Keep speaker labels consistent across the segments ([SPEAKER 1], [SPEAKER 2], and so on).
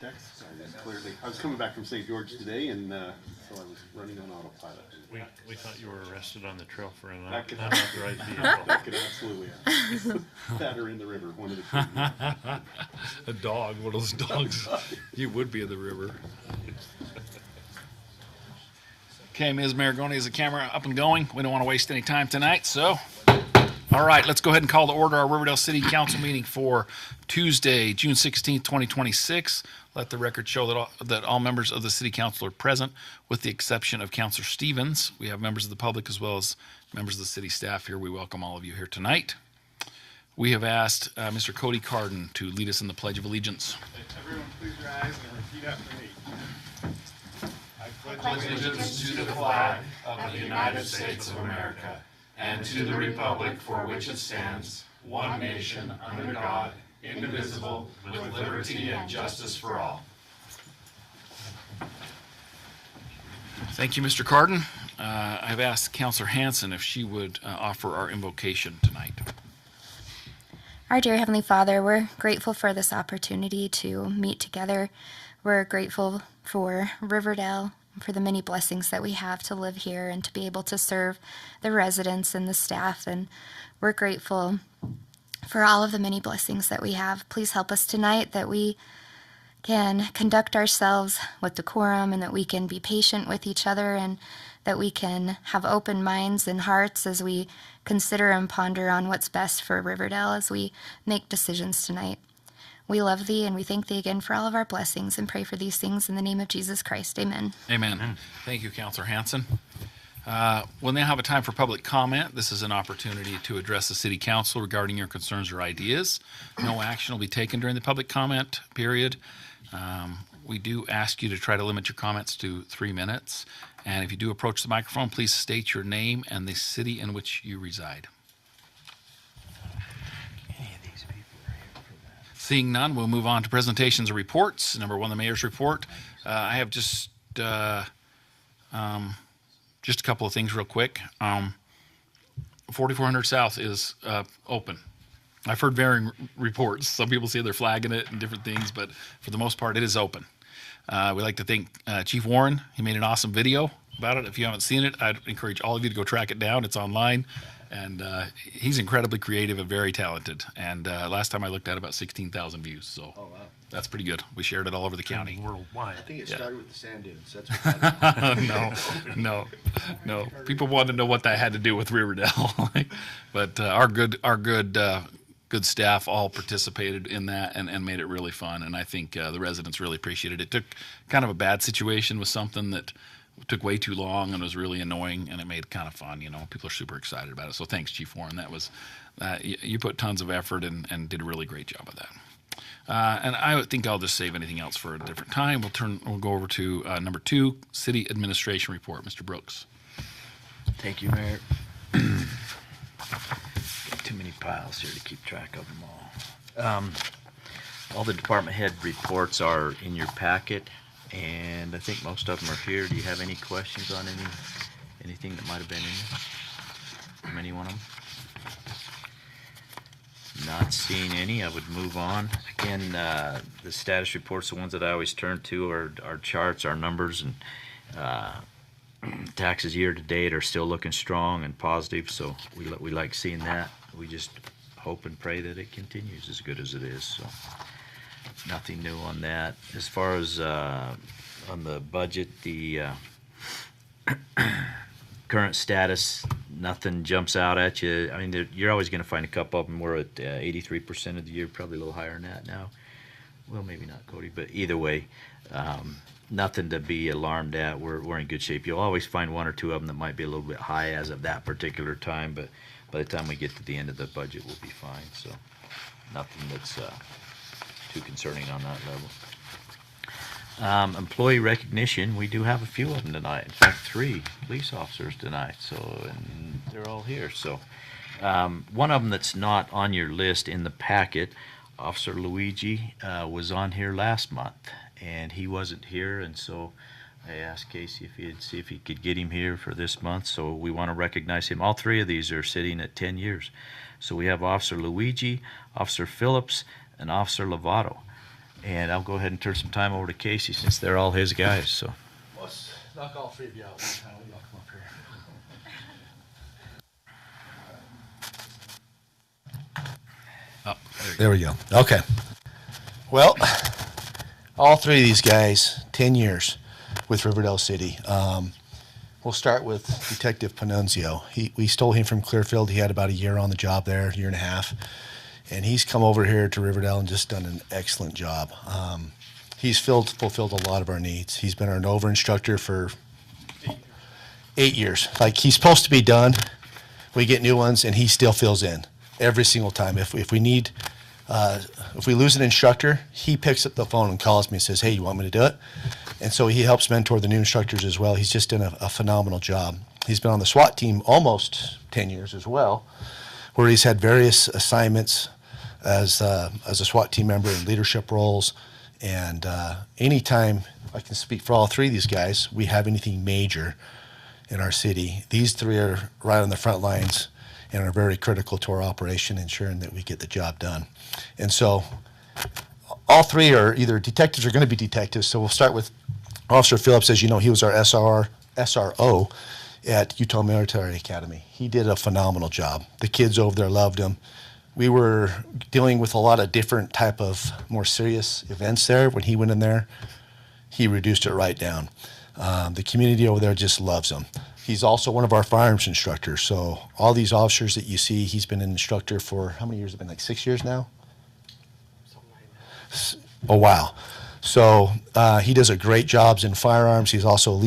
[SPEAKER 1] Text. I was coming back from St. George today, and so I was running on autopilot.
[SPEAKER 2] We thought you were arrested on the trail for an
[SPEAKER 1] That could
[SPEAKER 2] unauthorized vehicle.
[SPEAKER 1] That could absolutely happen. That or in the river, one of the two.
[SPEAKER 3] A dog, one of those dogs. You would be in the river. Okay, Ms. Maragoni, is the camera up and going? We don't want to waste any time tonight, so. All right, let's go ahead and call to order our Riverdale City Council meeting for Tuesday, June 16th, 2026. Let the record show that all members of the City Council are present, with the exception of Councilor Stevens. We have members of the public as well as members of the city staff here. We welcome all of you here tonight. We have asked Mr. Cody Carden to lead us in the Pledge of Allegiance.
[SPEAKER 1] Everyone, please rise and repeat after me.
[SPEAKER 4] I pledge allegiance to the flag of the United States of America and to the republic for which it stands, one nation, under God, indivisible, with liberty and justice for all.
[SPEAKER 3] Thank you, Mr. Carden. I've asked Councilor Hanson if she would offer our invocation tonight.
[SPEAKER 5] Our dear Heavenly Father, we're grateful for this opportunity to meet together. We're grateful for Riverdale, for the many blessings that we have to live here and to be able to serve the residents and the staff. And we're grateful for all of the many blessings that we have. Please help us tonight that we can conduct ourselves with decorum and that we can be patient with each other and that we can have open minds and hearts as we consider and ponder on what's best for Riverdale as we make decisions tonight. We love thee and we thank thee again for all of our blessings and pray for these things in the name of Jesus Christ. Amen.
[SPEAKER 3] Amen. Thank you, Councilor Hanson. We'll now have a time for public comment. This is an opportunity to address the City Council regarding your concerns or ideas. No action will be taken during the public comment period. We do ask you to try to limit your comments to 3 minutes. And if you do approach the microphone, please state your name and the city in which you reside. Seeing none, we'll move on to presentations or reports. Number one, the mayor's report. I have just a couple of things real quick. 4400 South is open. I've heard varying reports. Some people say they're flagging it and different things, but for the most part, it is open. We'd like to thank Chief Warren. He made an awesome video about it. If you haven't seen it, I'd encourage all of you to go track it down. It's online. And he's incredibly creative and very talented. And last time I looked at about 16,000 views. So that's pretty good. We shared it all over the county.
[SPEAKER 2] Worldwide.
[SPEAKER 6] I think it started with the sand dunes. That's what
[SPEAKER 3] No. People wanted to know what that had to do with Riverdale. But our good staff all participated in that and made it really fun. And I think the residents really appreciated it. It took kind of a bad situation with something that took way too long and was really annoying, and it made it kind of fun. People are super excited about it. So thanks, Chief Warren. That was you put tons of effort and did a really great job of that. And I think I'll just save anything else for a different time. We'll go over to number 2, City Administration Report. Mr. Brooks.
[SPEAKER 6] Thank you, Mayor. Got too many piles here to keep track of them all the department head reports are in your packet. And I think most of them are here. Do you have any questions on anything that might have been in there from any one of them? Not seeing any, I would move on. Again, the status reports, the ones that I always turn to are our charts, our numbers, and taxes year to date are still looking strong and positive. So we like seeing that. We just hope and pray that it continues as good as it is. So. Nothing new on that. As far as on the budget, the current status, nothing jumps out at you. I mean, you're always going to find a couple of them. We're at 83% of the year, probably a little higher than that now. Well, maybe not, Cody, but either way, nothing to be alarmed at. We're in good shape. You'll always find one or two of them that might be a little bit high as of that particular time, but by the time we get to the end of the budget, we'll be fine. So nothing that's too concerning on that level. Employee recognition, we do have a few of them tonight. In fact, 3 police officers tonight, and they're all here. So one of them that's not on your list in the packet, Officer Luigi, was on here last month, and he wasn't here, and so I asked Casey if he'd see if he could get him here for this month. So we want to recognize him. All 3 of these are sitting at 10 years. So we have Officer Luigi, Officer Phillips, and Officer Lovato. And I'll go ahead and turn some time over to Casey since they're all his guys. So.
[SPEAKER 3] Let's knock all three of you out one time. Y'all come up here. Oh,
[SPEAKER 7] There we go. Okay. Well, all three of these guys, 10 years with Riverdale City. We'll start with Detective Panunzio. We stole him from Clearfield. He had about a year on the job there, year and a half. And he's come over here to Riverdale and just done an excellent job. He's fulfilled a lot of our needs. He's been our Nova instructor for 8 years. Like, he's supposed to be done. We get new ones, and he still fills in every single time. If we need, if we lose an instructor, he picks up the phone and calls me and says, hey, you want me to do it? And so he helps mentor the new instructors as well. He's just done a phenomenal job. He's been on the SWAT team almost 10 years as well, where he's had various assignments as a SWAT team member in leadership roles. And anytime, I can speak for all three of these guys, we have anything major in our city, these three are right on the front lines and are very critical to our operation, ensuring that we get the job done. And so all three are either detectives or going to be detectives. So we'll start with Officer Phillips. As you know, he was our SRO at Utah Military Academy. He did a phenomenal job. The kids over there loved him. We were dealing with a lot of different type of more serious events there. When he went in there, he reduced it right down. The community over there just loves him. He's also one of our firearms instructors. So all these officers that you see, he's been an instructor for how many years? It's been like 6 years now? Oh, wow. So he does a great job in firearms. He's also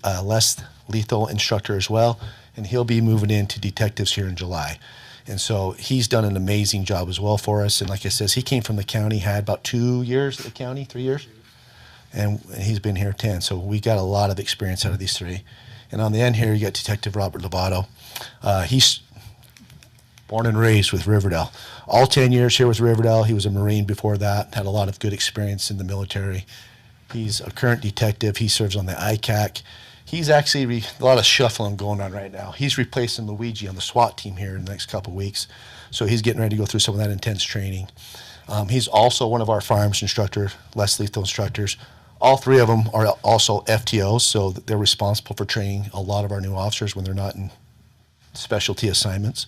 [SPEAKER 7] a less lethal instructor as well, and he'll be moving into detectives here in July. And so he's done an amazing job as well for us. And like I says, he came from the county, had about 2 years at the county, 3 years, and he's been here 10. So we got a lot of experience out of these three. And on the end here, you got Detective Robert Lovato. He's born and raised with Riverdale. All 10 years here with Riverdale. He was a Marine before that, had a lot of good experience in the military. He's a current detective. He serves on the ICAC. He's actually a lot of shuffling going on right now. He's replacing Luigi on the SWAT team here in the next couple of weeks. So he's getting ready to go through some of that intense training. He's also one of our firearms instructor, less lethal instructors. All three of them are also FTOs, so they're responsible for training a lot of our new officers when they're not in specialty assignments.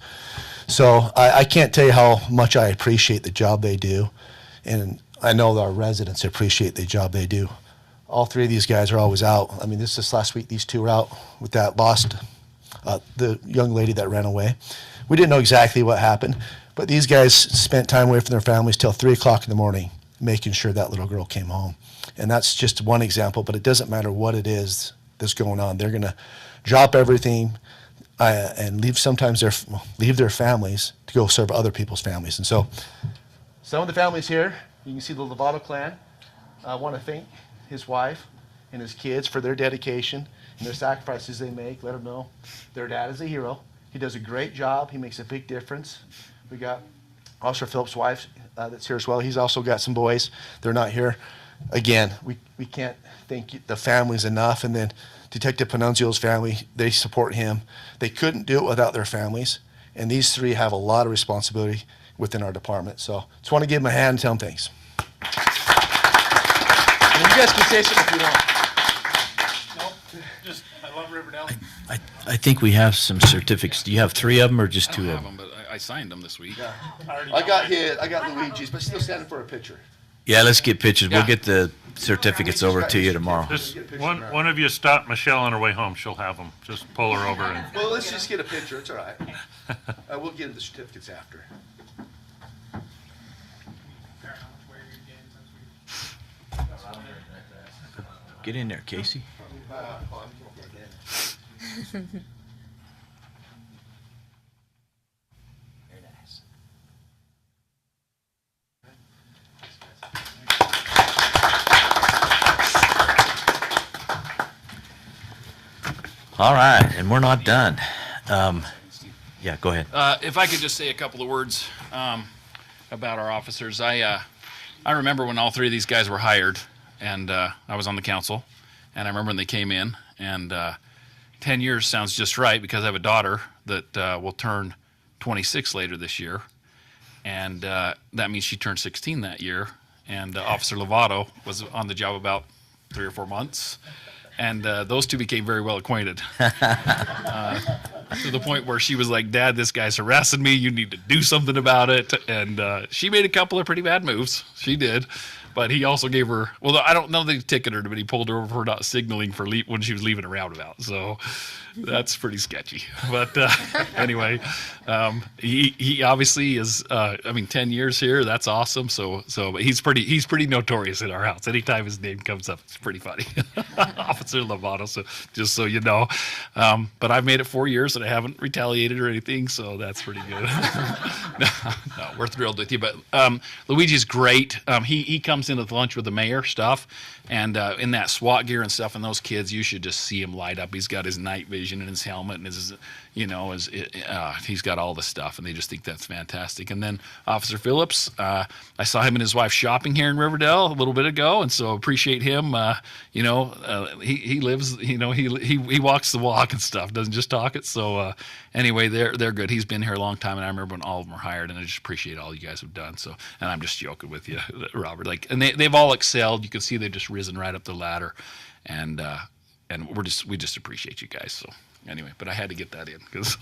[SPEAKER 7] So I can't tell you how much I appreciate the job they do, and I know that our residents appreciate the job they do. All three of these guys are always out. I mean, this last week, these two were out with that the young lady that ran away. We didn't know exactly what happened, but these guys spent time away from their families till 3 o'clock in the morning, making sure that little girl came home. And that's just one example, but it doesn't matter what it is that's going on. They're going to drop everything and leave their families to go serve other people's families. And so some of the families here, you can see the Lovato clan. I want to thank his wife and his kids for their dedication and their sacrifices they make. Let them know their dad is a hero. He does a great job. He makes a big difference. We got Officer Phillips' wife that's here as well. He's also got some boys. They're not here. Again, we can't thank the families enough. And then Detective Panunzio's family, they support him. They couldn't do it without their families. And these three have a lot of responsibility within our department. So just want to give them a hand and tell them thanks. And you guys can say something if you want.
[SPEAKER 2] Nope, just, I love Riverdale.
[SPEAKER 6] I think we have some certificates. Do you have 3 of them or just
[SPEAKER 3] I
[SPEAKER 6] 2
[SPEAKER 3] don't
[SPEAKER 6] of
[SPEAKER 3] have
[SPEAKER 6] them?
[SPEAKER 3] them, but I signed them this week.
[SPEAKER 7] I got Luigi's, but still standing for a picture.
[SPEAKER 6] Yeah, let's get pictures. We'll
[SPEAKER 3] Yeah.
[SPEAKER 6] get the certificates over to you tomorrow.
[SPEAKER 2] Just one of you stop Michelle on her way home. She'll have them. Just pull her over and.
[SPEAKER 7] Well, let's just get a picture. It's all right. We'll get the certificates after.
[SPEAKER 6] Get in there, Casey. All right, and we're not done. Yeah, go ahead.
[SPEAKER 3] If I could just say a couple of words about our officers. I remember when all three of these guys were hired, and I was on the council, and I remember when they came in, and 10 years sounds just right because I have a daughter that will turn 26 later this year, and that means she turned 16 that year, and Officer Lovato was on the job about 3 or 4 months, and those two became very well acquainted. To the point where she was like, "Dad, this guy's harassing me. You need to do something about it." And she made a couple of pretty bad moves. She did. But he also gave her, well, I don't know that he ticketed her, but he pulled her over for not signaling for when she was leaving a roundabout. So that's pretty sketchy. But anyway, he obviously is, 10 years here, that's awesome. But he's pretty notorious in our house. Anytime his name comes up, it's pretty funny. Officer Lovato, so just so you know. But I've made it 4 years and I haven't retaliated or anything, so that's pretty good. No, we're thrilled with you. But Luigi's great. He comes into the lunch with the mayor stuff, and in that SWAT gear and stuff, and those kids, you should just see him light up. He's got his night vision and his helmet and his, he's got all the stuff, and they just think that's fantastic. And then Officer Phillips, I saw him and his wife shopping here in Riverdale a little bit ago, and so appreciate him. He lives, he walks the walk and stuff, doesn't just talk it. So anyway, they're good. He's been here a long time, and I remember when all of them were hired, and I just appreciate all you guys have done. So, and I'm just joking with you, Robert. And they've all excelled. You can see they've just risen right up the ladder, and we just appreciate you guys. So anyway, but I had to get that in because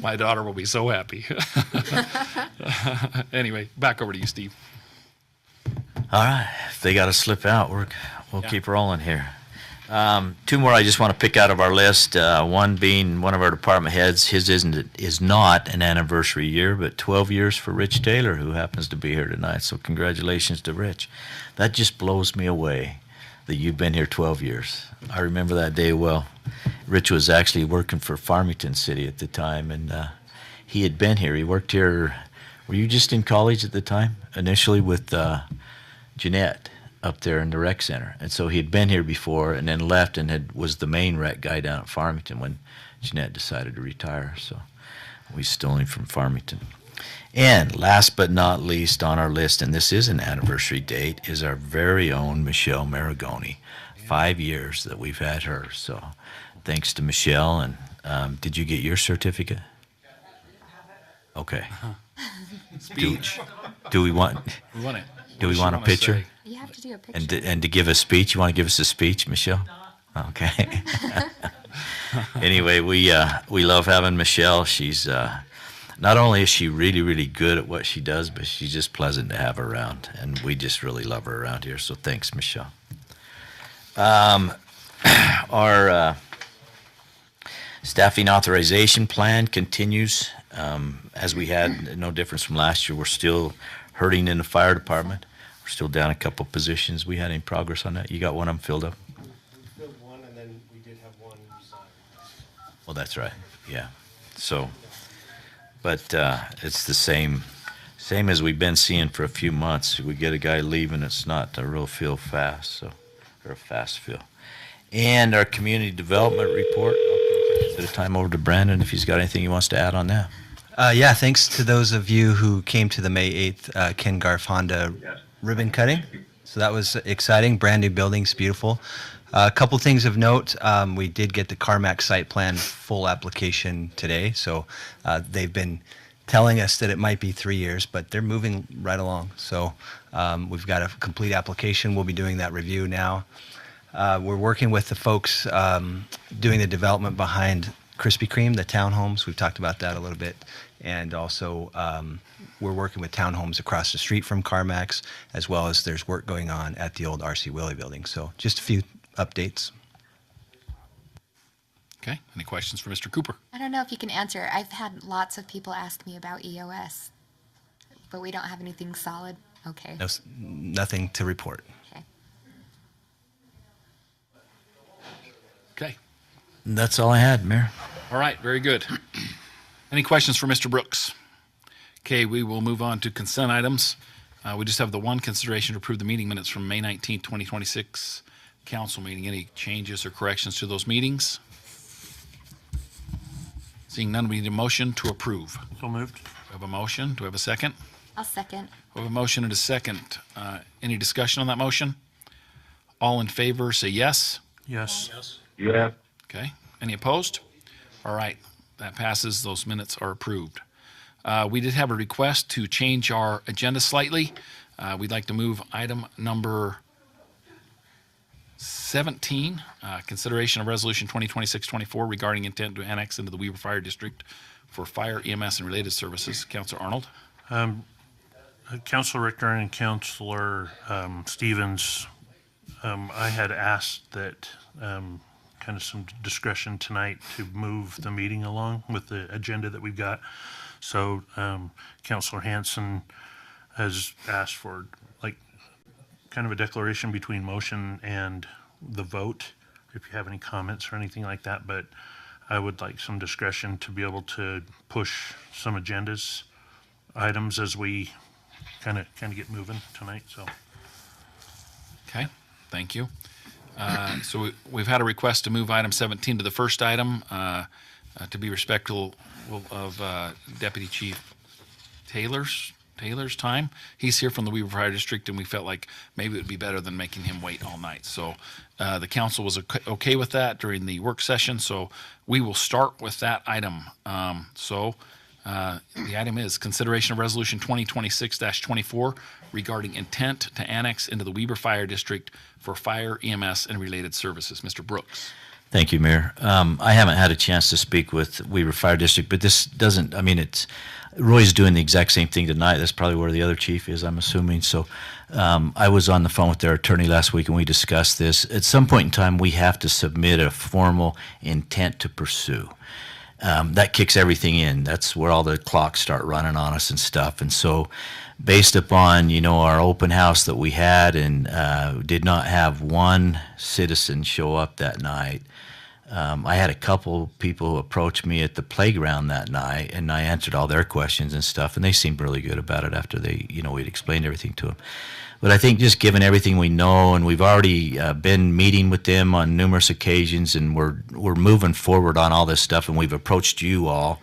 [SPEAKER 3] my daughter will be so happy. Anyway, back over to you, Steve.
[SPEAKER 6] All right. If they got to slip out, we'll keep rolling here. 2 more I just want to pick out of our list. One being one of our department heads. His is not an anniversary year, but 12 years for Rich Taylor, who happens to be here tonight. So congratulations to Rich. That just blows me away that you've been here 12 years. I remember that day well. Rich was actually working for Farmington City at the time, and he had been here. He worked here. Were you just in college at the time? Initially with Jeanette up there in the rec center. And so he had been here before and then left and was the main rec guy down at Farmington when Jeanette decided to retire. So we stole him from Farmington. And last but not least on our list, and this is an anniversary date, is our very own Michelle Maragoni. 5 years that we've had her. So thanks to Michelle. And did you get your certificate? Okay.
[SPEAKER 3] Speech.
[SPEAKER 6] Do we want?
[SPEAKER 3] We want it.
[SPEAKER 6] Do we want a picture?
[SPEAKER 5] You have to do a picture.
[SPEAKER 6] And to give a speech, you want to give us a speech, Michelle? Okay. Anyway, we love having Michelle. She's not only is she really, really good at what she does, but she's just pleasant to have around, and we just really love her around here. So thanks, Michelle. Our staffing authorization plan continues as we had. No difference from last year. We're still hurting in the fire department. We're still down a couple positions. We had any progress on that? You got one of them filled up?
[SPEAKER 8] We filled one, and then we did have one resign.
[SPEAKER 6] Well, that's right. Yeah. So, but it's the same as we've been seeing for a few months. We get a guy leaving, it's not a real fill fast, or a fast fill. And our community development report. I'll give a time over to Brandon if he's got anything he wants to add on that.
[SPEAKER 9] Yeah, thanks to those of you who came to the May 8th Ken Garf Honda ribbon cutting. So that was exciting. Brand new buildings, beautiful. A couple things of note. We did get the CarMax site plan full application today. So they've been telling us that it might be 3 years, but they're moving right along. So we've got a complete application. We'll be doing that review now. We're working with the folks doing the development behind Krispy Kreme, the townhomes. We've talked about that a little bit. And also, we're working with townhomes across the street from CarMax, as well as there's work going on at the old R.C. Willey building. So just a few updates.
[SPEAKER 3] Okay. Any questions for Mr. Cooper?
[SPEAKER 5] I don't know if you can answer. I've had lots of people ask me about EOS, but we don't have anything solid. Okay.
[SPEAKER 9] No, nothing to report.
[SPEAKER 5] Okay.
[SPEAKER 3] Okay.
[SPEAKER 6] That's all I had, Mayor.
[SPEAKER 3] All right. Very good. Any questions for Mr. Brooks? Okay, we will move on to consent items. We just have the one consideration to approve the meeting minutes from May 19th, 2026 council meeting. Any changes or corrections to those meetings? Seeing none, we need a motion to approve.
[SPEAKER 2] So moved.
[SPEAKER 3] We have a motion. Do we have a second?
[SPEAKER 5] I'll second.
[SPEAKER 3] We have a motion and a second. Any discussion on that motion? All in favor, say yes.
[SPEAKER 2] Yes.
[SPEAKER 4] Yeah.
[SPEAKER 3] Okay. Any opposed? All right. That passes. Those minutes are approved. We did have a request to change our agenda slightly. We'd like to move item number 17, consideration of resolution 2026-24 regarding intent to annex into the Weaver Fire District for fire, EMS, and related services. Councilor Arnold.
[SPEAKER 2] Councilor Richter and Councilor Stevens, I had asked that kind of some discretion tonight to move the meeting along with the agenda that we've got. So Councilor Hanson has asked for like kind of a declaration between motion and the vote, if you have any comments or anything like that. But I would like some discretion to be able to push some agendas items as we kind of get moving tonight. So.
[SPEAKER 3] Okay, thank you. So we've had a request to move item 17 to the first item to be respectful of Deputy Chief Taylor's time. He's here from the Weaver Fire District, and we felt like maybe it would be better than making him wait all night. So the council was okay with that during the work session, so we will start with that item. The item is consideration of resolution 2026-24 regarding intent to annex into the Weaver Fire District for fire, EMS, and related services. Mr. Brooks.
[SPEAKER 6] Thank you, Mayor. I haven't had a chance to speak with Weaver Fire District, but this doesn't, I mean, Roy's doing the exact same thing tonight. That's probably where the other chief is, I'm assuming. So I was on the phone with their attorney last week, and we discussed this. At some point in time, we have to submit a formal intent to pursue. That kicks everything in. That's where all the clocks start running on us and stuff. And so based upon, our open house that we had and did not have one citizen show up that night, I had a couple people who approached me at the playground that night, and I answered all their questions and stuff, and they seemed really good about it after they, we'd explained everything to them. But I think just given everything we know, and we've already been meeting with them on numerous occasions, and we're moving forward on all this stuff, and we've approached you all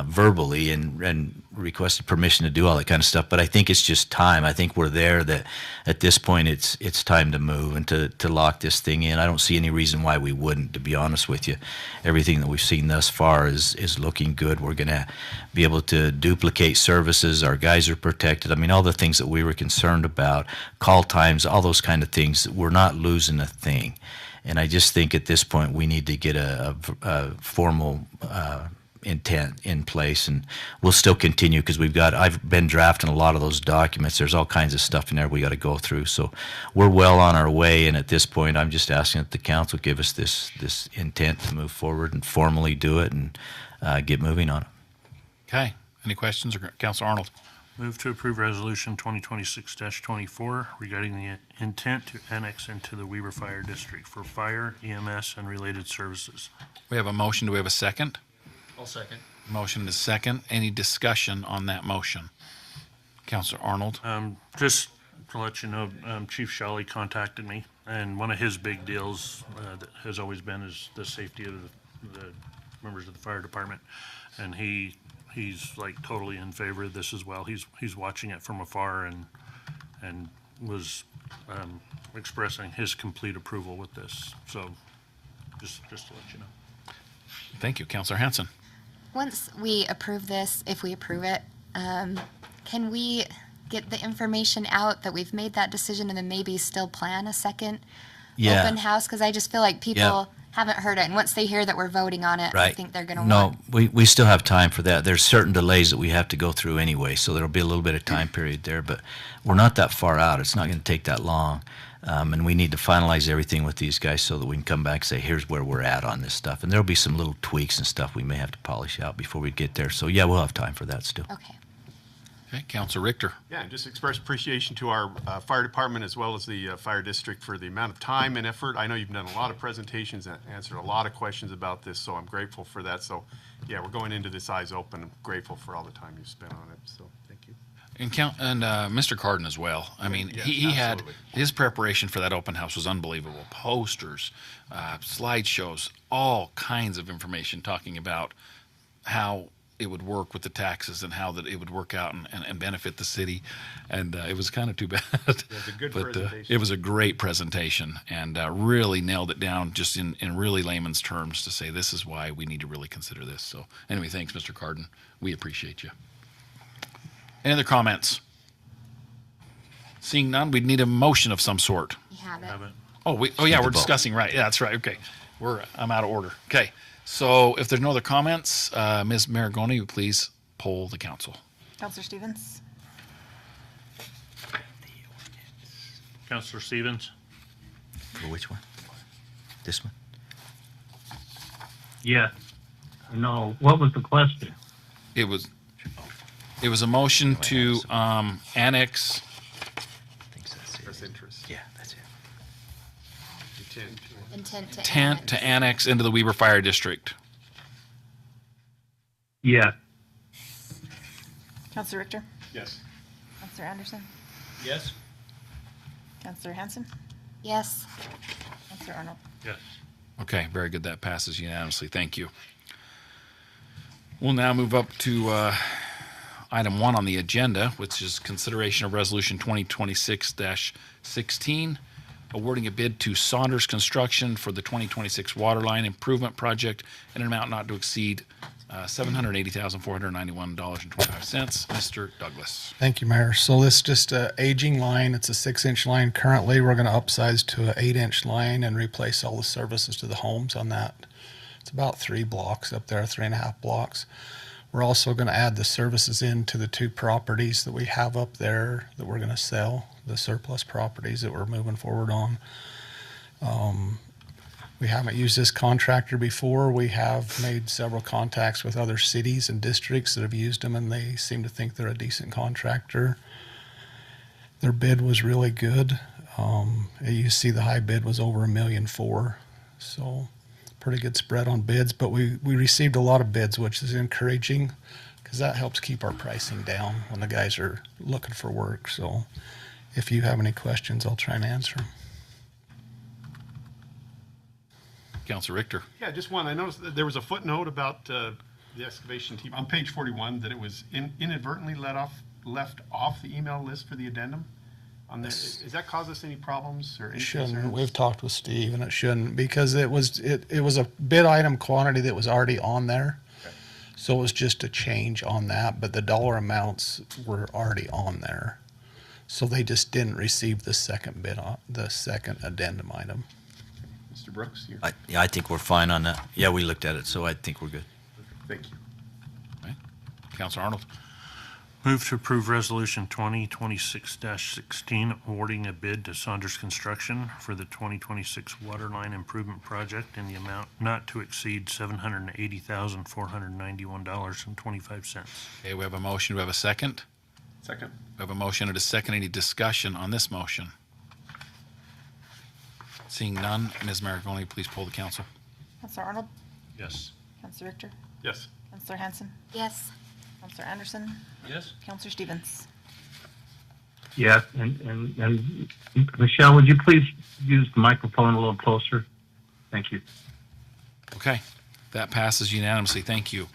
[SPEAKER 6] verbally and requested permission to do all that kind of stuff. But I think it's just time. I think we're there that at this point it's time to move and to lock this thing in. I don't see any reason why we wouldn't, to be honest with you. Everything that we've seen thus far is looking good. We're going to be able to duplicate services. Our guys are protected. I mean, all the things that we were concerned about, call times, all those kind of things, we're not losing a thing. And I just think at this point we need to get a formal intent in place, and we'll still continue because I've been drafting a lot of those documents. There's all kinds of stuff in there we got to go through. So we're well on our way, and at this point I'm just asking that the council give us this intent to move forward and formally do it and get moving on it.
[SPEAKER 3] Okay. Any questions? Or Councilor Arnold?
[SPEAKER 2] Move to approve resolution 2026-24 regarding the intent to annex into the Weaver Fire District for fire, EMS, and related services.
[SPEAKER 3] We have a motion. Do we have a second?
[SPEAKER 8] I'll second.
[SPEAKER 3] Motion is second. Any discussion on that motion? Councilor Arnold?
[SPEAKER 2] Just to let you know, Chief Shawley contacted me, and one of his big deals that has always been is the safety of the members of the fire department, and he's like totally in favor of this as well. He's watching it from afar and was expressing his complete approval with this. So just to let you know.
[SPEAKER 3] Thank you. Councilor Hanson?
[SPEAKER 5] Once we approve this, if we approve it, can we get the information out that we've made that decision and then maybe still plan a second open house? Because I just feel like people haven't heard it. And once they hear that we're voting on it, I think they're going to want.
[SPEAKER 6] No, we still have time for that. There's certain delays that we have to go through anyway, so there'll be a little bit of time period there. But we're not that far out. It's not going to take that long. And we need to finalize everything with these guys so that we can come back and say, here's where we're at on this stuff. And there'll be some little tweaks and stuff we may have to polish out before we get there. So, we'll have time for that still.
[SPEAKER 5] Okay.
[SPEAKER 3] Okay. Councilor Richter?
[SPEAKER 1] Yeah, and just express appreciation to our fire department as well as the fire district for the amount of time and effort. I know you've done a lot of presentations and answered a lot of questions about this, so I'm grateful for that. So, we're going into this eyes open. I'm grateful for all the time you've spent on it. So, thank you.
[SPEAKER 3] And Mr. Carden as well. I mean,
[SPEAKER 1] Yes,
[SPEAKER 3] he had
[SPEAKER 1] absolutely.
[SPEAKER 3] his preparation for that open house was unbelievable. Posters, slideshows, all kinds of information talking about how it would work with the taxes and how that it would work out and benefit the city. And it was kind of too bad.
[SPEAKER 1] It was a good presentation.
[SPEAKER 3] It was a great presentation and really nailed it down just in really layman's terms to say this is why we need to really consider this. So anyway, thanks, Mr. Carden. We appreciate you. Any other comments? Seeing none, we'd need a motion of some sort.
[SPEAKER 5] You have it.
[SPEAKER 2] Have it.
[SPEAKER 3] Oh, yeah, we're discussing, right. Yeah, that's right. Okay. I'm out of order. Okay. So if there's no other comments, Ms. Maragoni, you please poll the council.
[SPEAKER 10] Counselor Stevens?
[SPEAKER 2] Counselor Stevens?
[SPEAKER 6] For which one? This one?
[SPEAKER 11] Yeah. No, what was the question?
[SPEAKER 3] It was a motion to annex.
[SPEAKER 6] I think that's it.
[SPEAKER 1] That's interest.
[SPEAKER 6] Yeah, that's it.
[SPEAKER 5] Intent
[SPEAKER 3] To annex into the Weber Fire District.
[SPEAKER 11] Yeah.
[SPEAKER 10] Counselor Richter?
[SPEAKER 1] Yes.
[SPEAKER 10] Counselor Anderson?
[SPEAKER 11] Yes.
[SPEAKER 10] Counselor Hanson?
[SPEAKER 5] Yes.
[SPEAKER 10] Counselor Arnold?
[SPEAKER 2] Yes.
[SPEAKER 3] Okay, very good. That passes unanimously. Thank you. We'll now move up to item 1 on the agenda, which is consideration of resolution 2026-16, awarding a bid to Saunders Construction for the 2026 water line improvement project in an amount not to exceed $780,491.25. Mr. Douglas.
[SPEAKER 12] Thank you, Mayor. So this is just a aging line. It's a 6-inch line. Currently, we're going to upsize to an 8-inch line and replace all the services to the homes on that. It's about 3 blocks up there, 3.5 blocks. We're also going to add the services into the 2 properties that we have up there that we're going to sell, the surplus properties that we're moving forward on. We haven't used this contractor before. We have made several contacts with other cities and districts that have used them, and they seem to think they're a decent contractor. Their bid was really good. You see the high bid was over $1.4 million, so pretty good spread on bids, but we received a lot of bids, which is encouraging because that helps keep our pricing down when the guys are looking for work. So if you have any questions, I'll try and answer them.
[SPEAKER 3] Councilor Richter.
[SPEAKER 1] Yeah, just one. I noticed that there was a footnote about the excavation team on page 41 that it was inadvertently left off the email list for the addendum. Does that cause us any problems or any
[SPEAKER 12] It shouldn't.
[SPEAKER 1] concerns?
[SPEAKER 12] We've talked with Steve, and it shouldn't because it was a bid item quantity that was already on there.
[SPEAKER 1] Okay.
[SPEAKER 12] So it was just a change on that, but the dollar amounts were already on there. So they just didn't receive the second the second addendum item.
[SPEAKER 1] Mr. Brooks, you.
[SPEAKER 6] I think we're fine on that. Yeah, we looked at it, so I think we're good.
[SPEAKER 1] Thank you.
[SPEAKER 3] Right. Councilor Arnold.
[SPEAKER 2] Move to approve resolution 2026-16, awarding a bid to Saunders Construction for the 2026 water line improvement project in the amount not to exceed $780,491.25.
[SPEAKER 3] Okay, we have a motion. Do we have a second?
[SPEAKER 1] Second.
[SPEAKER 3] We have a motion and a second. Any discussion on this motion? Seeing none, Ms. Maragoni, please poll the council.
[SPEAKER 10] Counselor Arnold?
[SPEAKER 2] Yes.
[SPEAKER 10] Counselor Richter?
[SPEAKER 1] Yes.
[SPEAKER 10] Counselor Hanson?
[SPEAKER 5] Yes.
[SPEAKER 10] Counselor Anderson?
[SPEAKER 11] Yes.
[SPEAKER 10] Counselor Stevens?
[SPEAKER 11] Yes, and Michelle, would you please use the microphone a little closer? Thank you.
[SPEAKER 3] Okay, that passes unanimously. Thank you.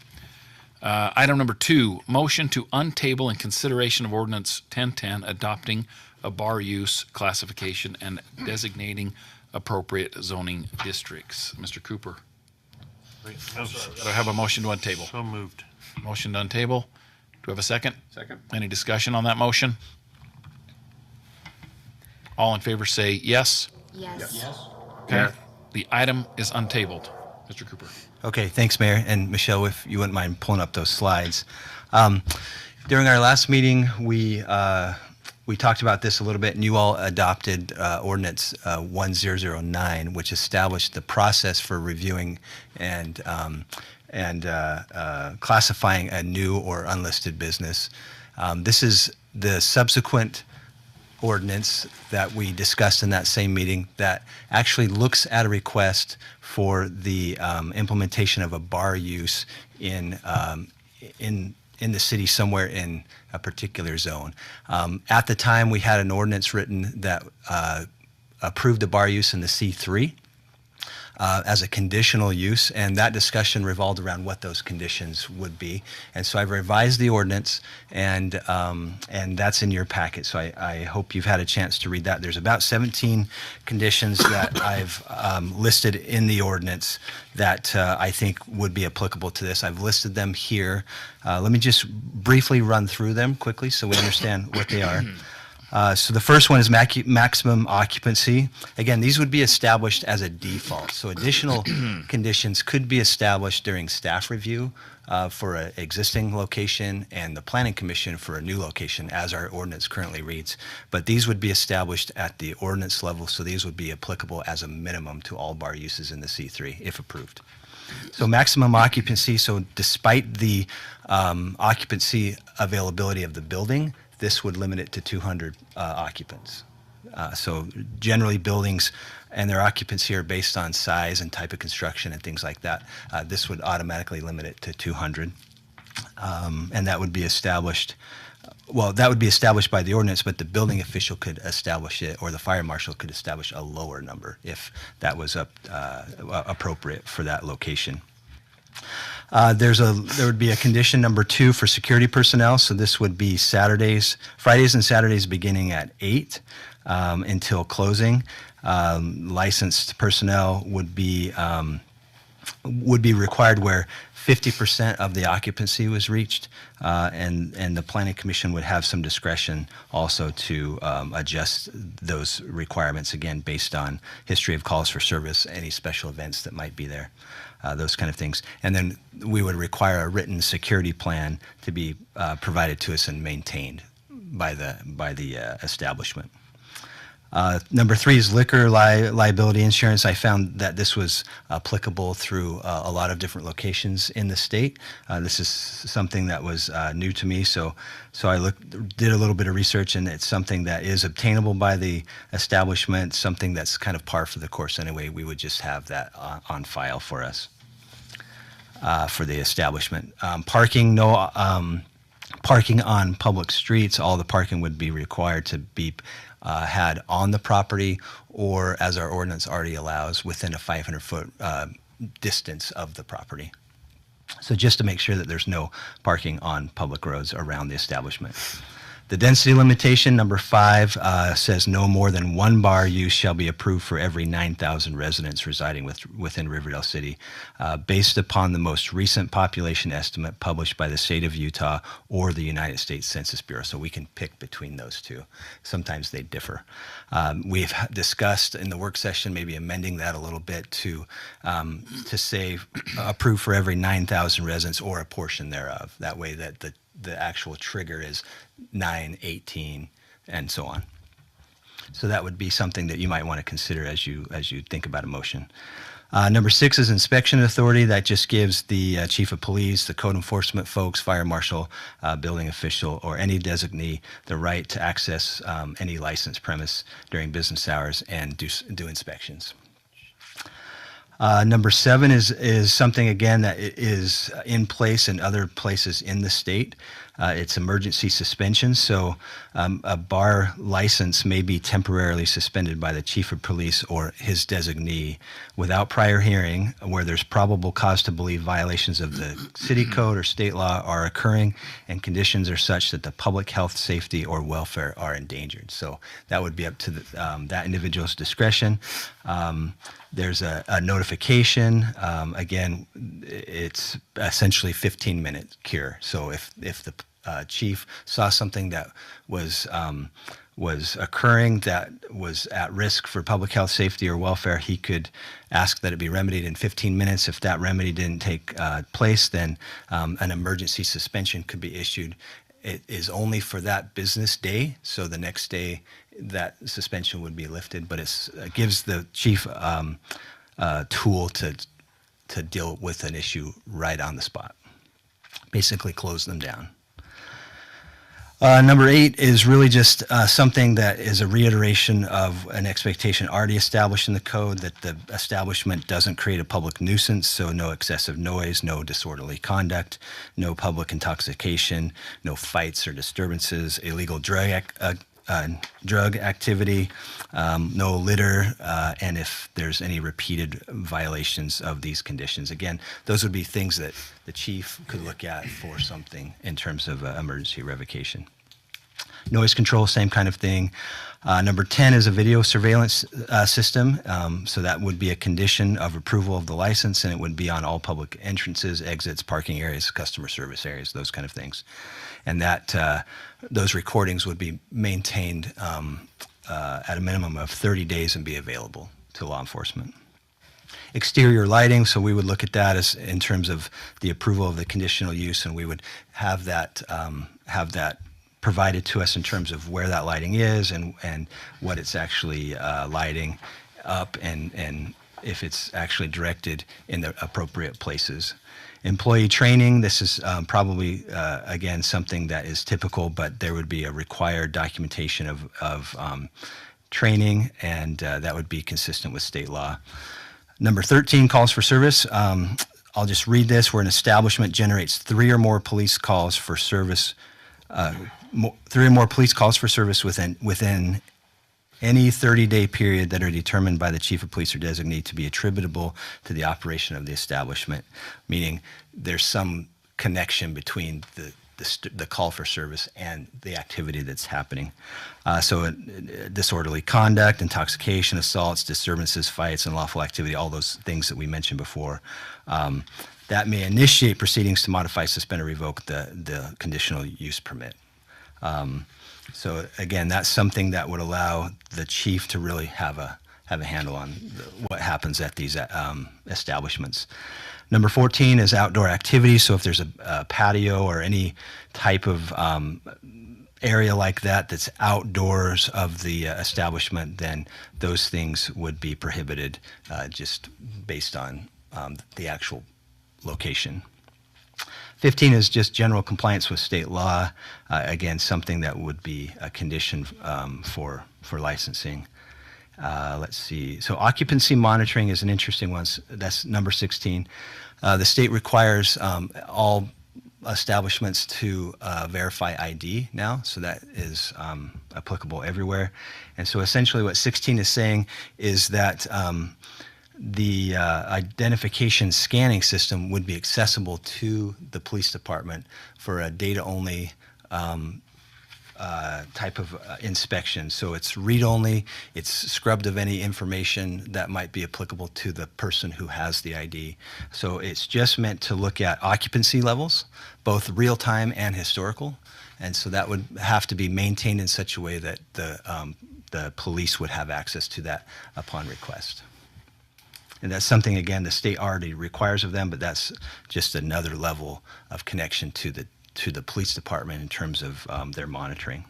[SPEAKER 3] Item number 2, motion to untable in consideration of ordinance 1010 adopting a bar use classification and designating appropriate zoning districts. Mr. Cooper, do I have a motion to untable?
[SPEAKER 2] So moved.
[SPEAKER 3] Motion to untable. Do we have a second?
[SPEAKER 1] Second.
[SPEAKER 3] Any discussion on that motion? All in favor say yes.
[SPEAKER 5] Yes.
[SPEAKER 3] Okay. The item is untabled. Mr. Cooper.
[SPEAKER 9] Okay, thanks, Mayor. And Michelle, if you wouldn't mind pulling up those slides. During our last meeting, we talked about this a little bit, and you all adopted Ordinance 1009, which established the process for reviewing and classifying a new or unlisted business. This is the subsequent ordinance that we discussed in that same meeting that actually looks at a request for the implementation of a bar use in the city somewhere in a particular zone. At the time, we had an ordinance written that approved the bar use in the C3 as a conditional use, and that discussion revolved around what those conditions would be. And so I've revised the ordinance, and that's in your packet. So I hope you've had a chance to read that. There's about 17 conditions that I've listed in the ordinance that I think would be applicable to this. I've listed them here. Let me just briefly run through them quickly so we understand what they are. So the first one is maximum occupancy. Again, these would be established as a default. So additional conditions could be established during staff review for an existing location and the planning commission for a new location as our ordinance currently reads. But these would be established at the ordinance level, so these would be applicable as a minimum to all bar uses in the C3 if approved. So maximum occupancy, so despite the occupancy availability of the building, this would limit it to 200 occupants. So generally buildings and their occupancy are based on size and type of construction and things like that. This would automatically limit it to 200. And that would be established, well, that would be established by the ordinance, but the building official could establish it, or the fire marshal could establish a lower number if that was appropriate for that location. There would be a condition number 2 for security personnel. So this would be Fridays and Saturdays beginning at 8 until closing. Licensed personnel would be required where 50% of the occupancy was reached, and the planning commission would have some discretion also to adjust those requirements, again, based on history of calls for service, any special events that might be there. Those kind of things. And then we would require a written security plan to be provided to us and maintained by the establishment. Number 3 is liquor liability insurance. I found that this was applicable through a lot of different locations in the state. This is something that was new to me, so I did a little bit of research, and it's something that is obtainable by the establishment, something that's kind of par for the course anyway. We would just have that on file for us, for the establishment. Parking, no parking on public streets. All the parking would be required to be had on the property, or as our ordinance already allows, within a 500-foot distance of the property. So just to make sure that there's no parking on public roads around the establishment. The density limitation, number 5, says no more than 1 bar use shall be approved for every 9,000 residents residing within Riverdale City, based upon the most recent population estimate published by the state of Utah or the United States Census Bureau. So we can pick between those two. Sometimes they differ. We've discussed in the work session maybe amending that a little bit to say approved for every 9,000 residents or a portion thereof. That way that the actual trigger is 9, 18, and so on. So that would be something that you might want to consider as you think about a motion. Number 6 is inspection authority. That just gives the chief of police, the code enforcement folks, fire marshal, building official, or any designee the right to access any licensed premise during business hours and do inspections. Number 7 is something, again, that is in place in other places in the state. It's emergency suspension. So a bar license may be temporarily suspended by the chief of police or his designee without prior hearing, where there's probable cause to believe violations of the city code or state law are occurring and conditions are such that the public health, safety, or welfare are endangered. So that would be up to that individual's discretion. There's a notification. Again, it's essentially 15-minute cure. So if the chief saw something that was occurring that was at risk for public health, safety, or welfare, he could ask that it be remedied in 15 minutes. If that remedy didn't take place, then an emergency suspension could be issued. It is only for that business day, so the next day that suspension would be lifted, but it gives the chief a tool to deal with an issue right on the spot. Basically close them down. Number 8 is really just something that is a reiteration of an expectation already established in the code, that the establishment doesn't create a public nuisance, so no excessive noise, no disorderly conduct, no public intoxication, no fights or disturbances, illegal drug activity, no litter, and if there's any repeated violations of these conditions. Again, those would be things that the chief could look at for something in terms of emergency revocation. Noise control, same kind of thing. Number 10 is a video surveillance system. So that would be a condition of approval of the license, and it would be on all public entrances, exits, parking areas, customer service areas, those kind of things. And that those recordings would be maintained at a minimum of 30 days and be available to law enforcement. Exterior lighting, so we would look at that as in terms of the approval of the conditional use, and we would have that provided to us in terms of where that lighting is and what it's actually lighting up, and if it's actually directed in the appropriate places. Employee training, this is probably, again, something that is typical, but there would be a required documentation of training, and that would be consistent with state law. Number 13, calls for service. I'll just read this. Where an establishment generates 3 or more police calls for service, 3 or more police calls for service within any 30-day period that are determined by the chief of police or designee to be attributable to the operation of the establishment, meaning there's some connection between the call for service and the activity that's happening. So disorderly conduct, intoxication, assaults, disturbances, fights, unlawful activity, all those things that we mentioned before. That may initiate proceedings to modify, suspend, or revoke the conditional use permit. So again, that's something that would allow the chief to really have a handle on what happens at these establishments. Number 14 is outdoor activities. So if there's a patio or any type of area like that that's outdoors of the establishment, then those things would be prohibited just based on the actual location. 15 is just general compliance with state law. Again, something that would be a condition for licensing. Let's see. So occupancy monitoring is an interesting one. That's number 16. The state requires all establishments to verify ID now, so that is applicable everywhere. And so essentially what 16 is saying is that the identification scanning system would be accessible to the police department for a data-only type of inspection. So it's read-only, it's scrubbed of any information that might be applicable to the person who has the ID. So it's just meant to look at occupancy levels, both real-time and historical. And so that would have to be maintained in such a way that the police would have access to that upon request. And that's something, again, the state already requires of them, but that's just another level of connection to the police department in terms of their monitoring.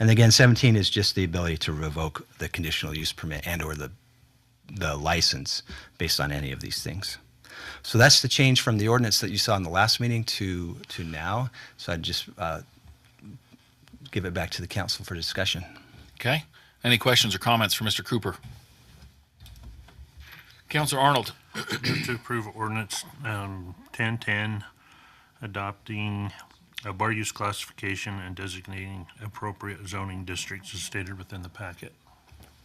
[SPEAKER 9] And again, 17 is just the ability to revoke the conditional use permit and or the license based on any of these things. So that's the change from the ordinance that you saw in the last meeting to now. So I'd just give it back to the council for discussion.
[SPEAKER 3] Okay. Any questions or comments for Mr. Cooper? Councilor Arnold.
[SPEAKER 2] Move to approve ordinance 1010, adopting a bar use classification and designating appropriate zoning districts as stated within the packet.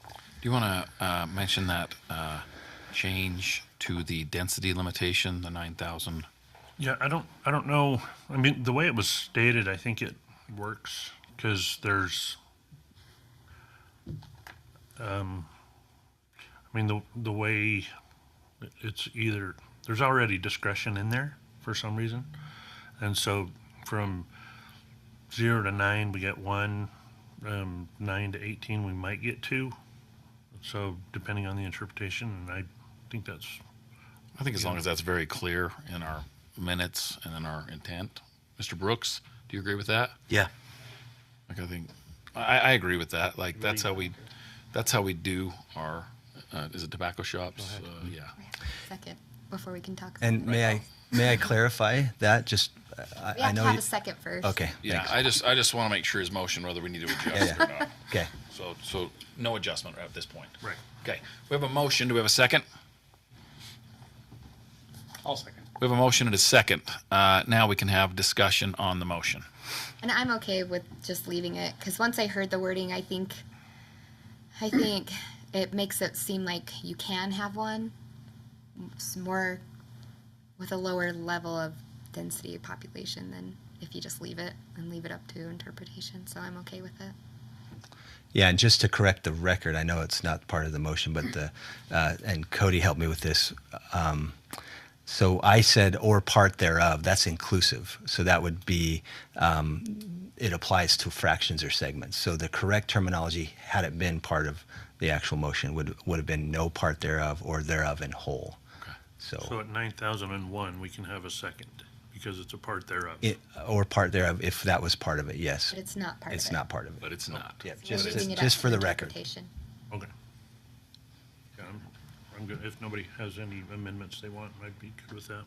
[SPEAKER 3] Do you want to mention that change to the density limitation, the 9,000?
[SPEAKER 2] Yeah, I don't know. I mean, the way it was stated, I think it works because there's, I mean, the way it's either, there's already discretion in there for some reason. And so from 0 to 9, we get 1, 9 to 18, we might get 2. So depending on the interpretation, and I think
[SPEAKER 3] as long as that's very clear in our minutes and in our intent. Mr. Brooks, do you agree with that?
[SPEAKER 6] Yeah.
[SPEAKER 3] Like, I agree with that. Like, that's how we do our, is it tobacco shops? Yeah.
[SPEAKER 5] Second, before we can talk.
[SPEAKER 9] And may I clarify that? Just
[SPEAKER 5] We
[SPEAKER 9] I
[SPEAKER 5] have
[SPEAKER 9] know
[SPEAKER 5] to have
[SPEAKER 9] you,
[SPEAKER 5] a second first.
[SPEAKER 9] okay.
[SPEAKER 3] Yeah,
[SPEAKER 9] thanks.
[SPEAKER 3] I just want to make sure his motion, whether we need to adjust it or not.
[SPEAKER 9] Okay.
[SPEAKER 3] So no adjustment at this point.
[SPEAKER 2] Right.
[SPEAKER 3] Okay, we have a motion. Do we have a second?
[SPEAKER 8] I'll second.
[SPEAKER 3] We have a motion and a second. Now we can have discussion on the motion.
[SPEAKER 5] And I'm okay with just leaving it because once I heard the wording, I think it makes it seem like you can have one. It's more with a lower level of density of population than if you just leave it and leave it up to interpretation. So I'm okay with it.
[SPEAKER 9] Yeah, and just to correct the record, I know it's not part of the motion, but and Cody helped me with this. So I said or part thereof. That's inclusive. So that would be it applies to fractions or segments. So the correct terminology, had it been part of the actual motion, would have been no part thereof or thereof in whole.
[SPEAKER 3] Okay.
[SPEAKER 2] So at 9,001, we can have a second because it's a part thereof.
[SPEAKER 9] Or part thereof, if that was part of it, yes.
[SPEAKER 5] But it's not part
[SPEAKER 9] It's
[SPEAKER 5] of it.
[SPEAKER 9] not part of it.
[SPEAKER 3] But it's not.
[SPEAKER 9] Yeah,
[SPEAKER 5] We're leaving it up
[SPEAKER 9] just
[SPEAKER 5] to
[SPEAKER 9] for the record.
[SPEAKER 5] interpretation.
[SPEAKER 2] Okay. Yeah, I'm good. If nobody has any amendments they want, I'd be good with that.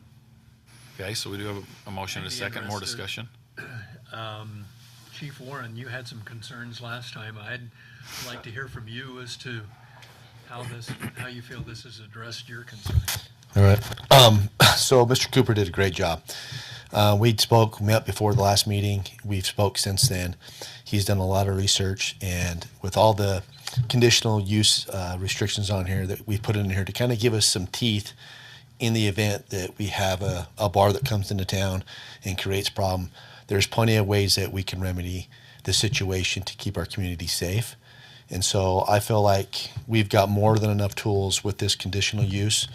[SPEAKER 3] Okay, so we do have a motion and a
[SPEAKER 13] I'd be
[SPEAKER 3] second. More
[SPEAKER 13] interested.
[SPEAKER 3] discussion?
[SPEAKER 13] Chief Warren, you had some concerns last time. I'd like to hear from you as to how you feel this has addressed your concerns.
[SPEAKER 7] All right. So Mr. Cooper did a great job. We met before the last meeting. We've spoke since then. He's done a lot of research, and with all the conditional use restrictions on here that we put in here to kind of give us some teeth in the event that we have a bar that comes into town and creates problem, there's plenty of ways that we can remedy the situation to keep our community safe. And so I feel like we've got more than enough tools with this conditional use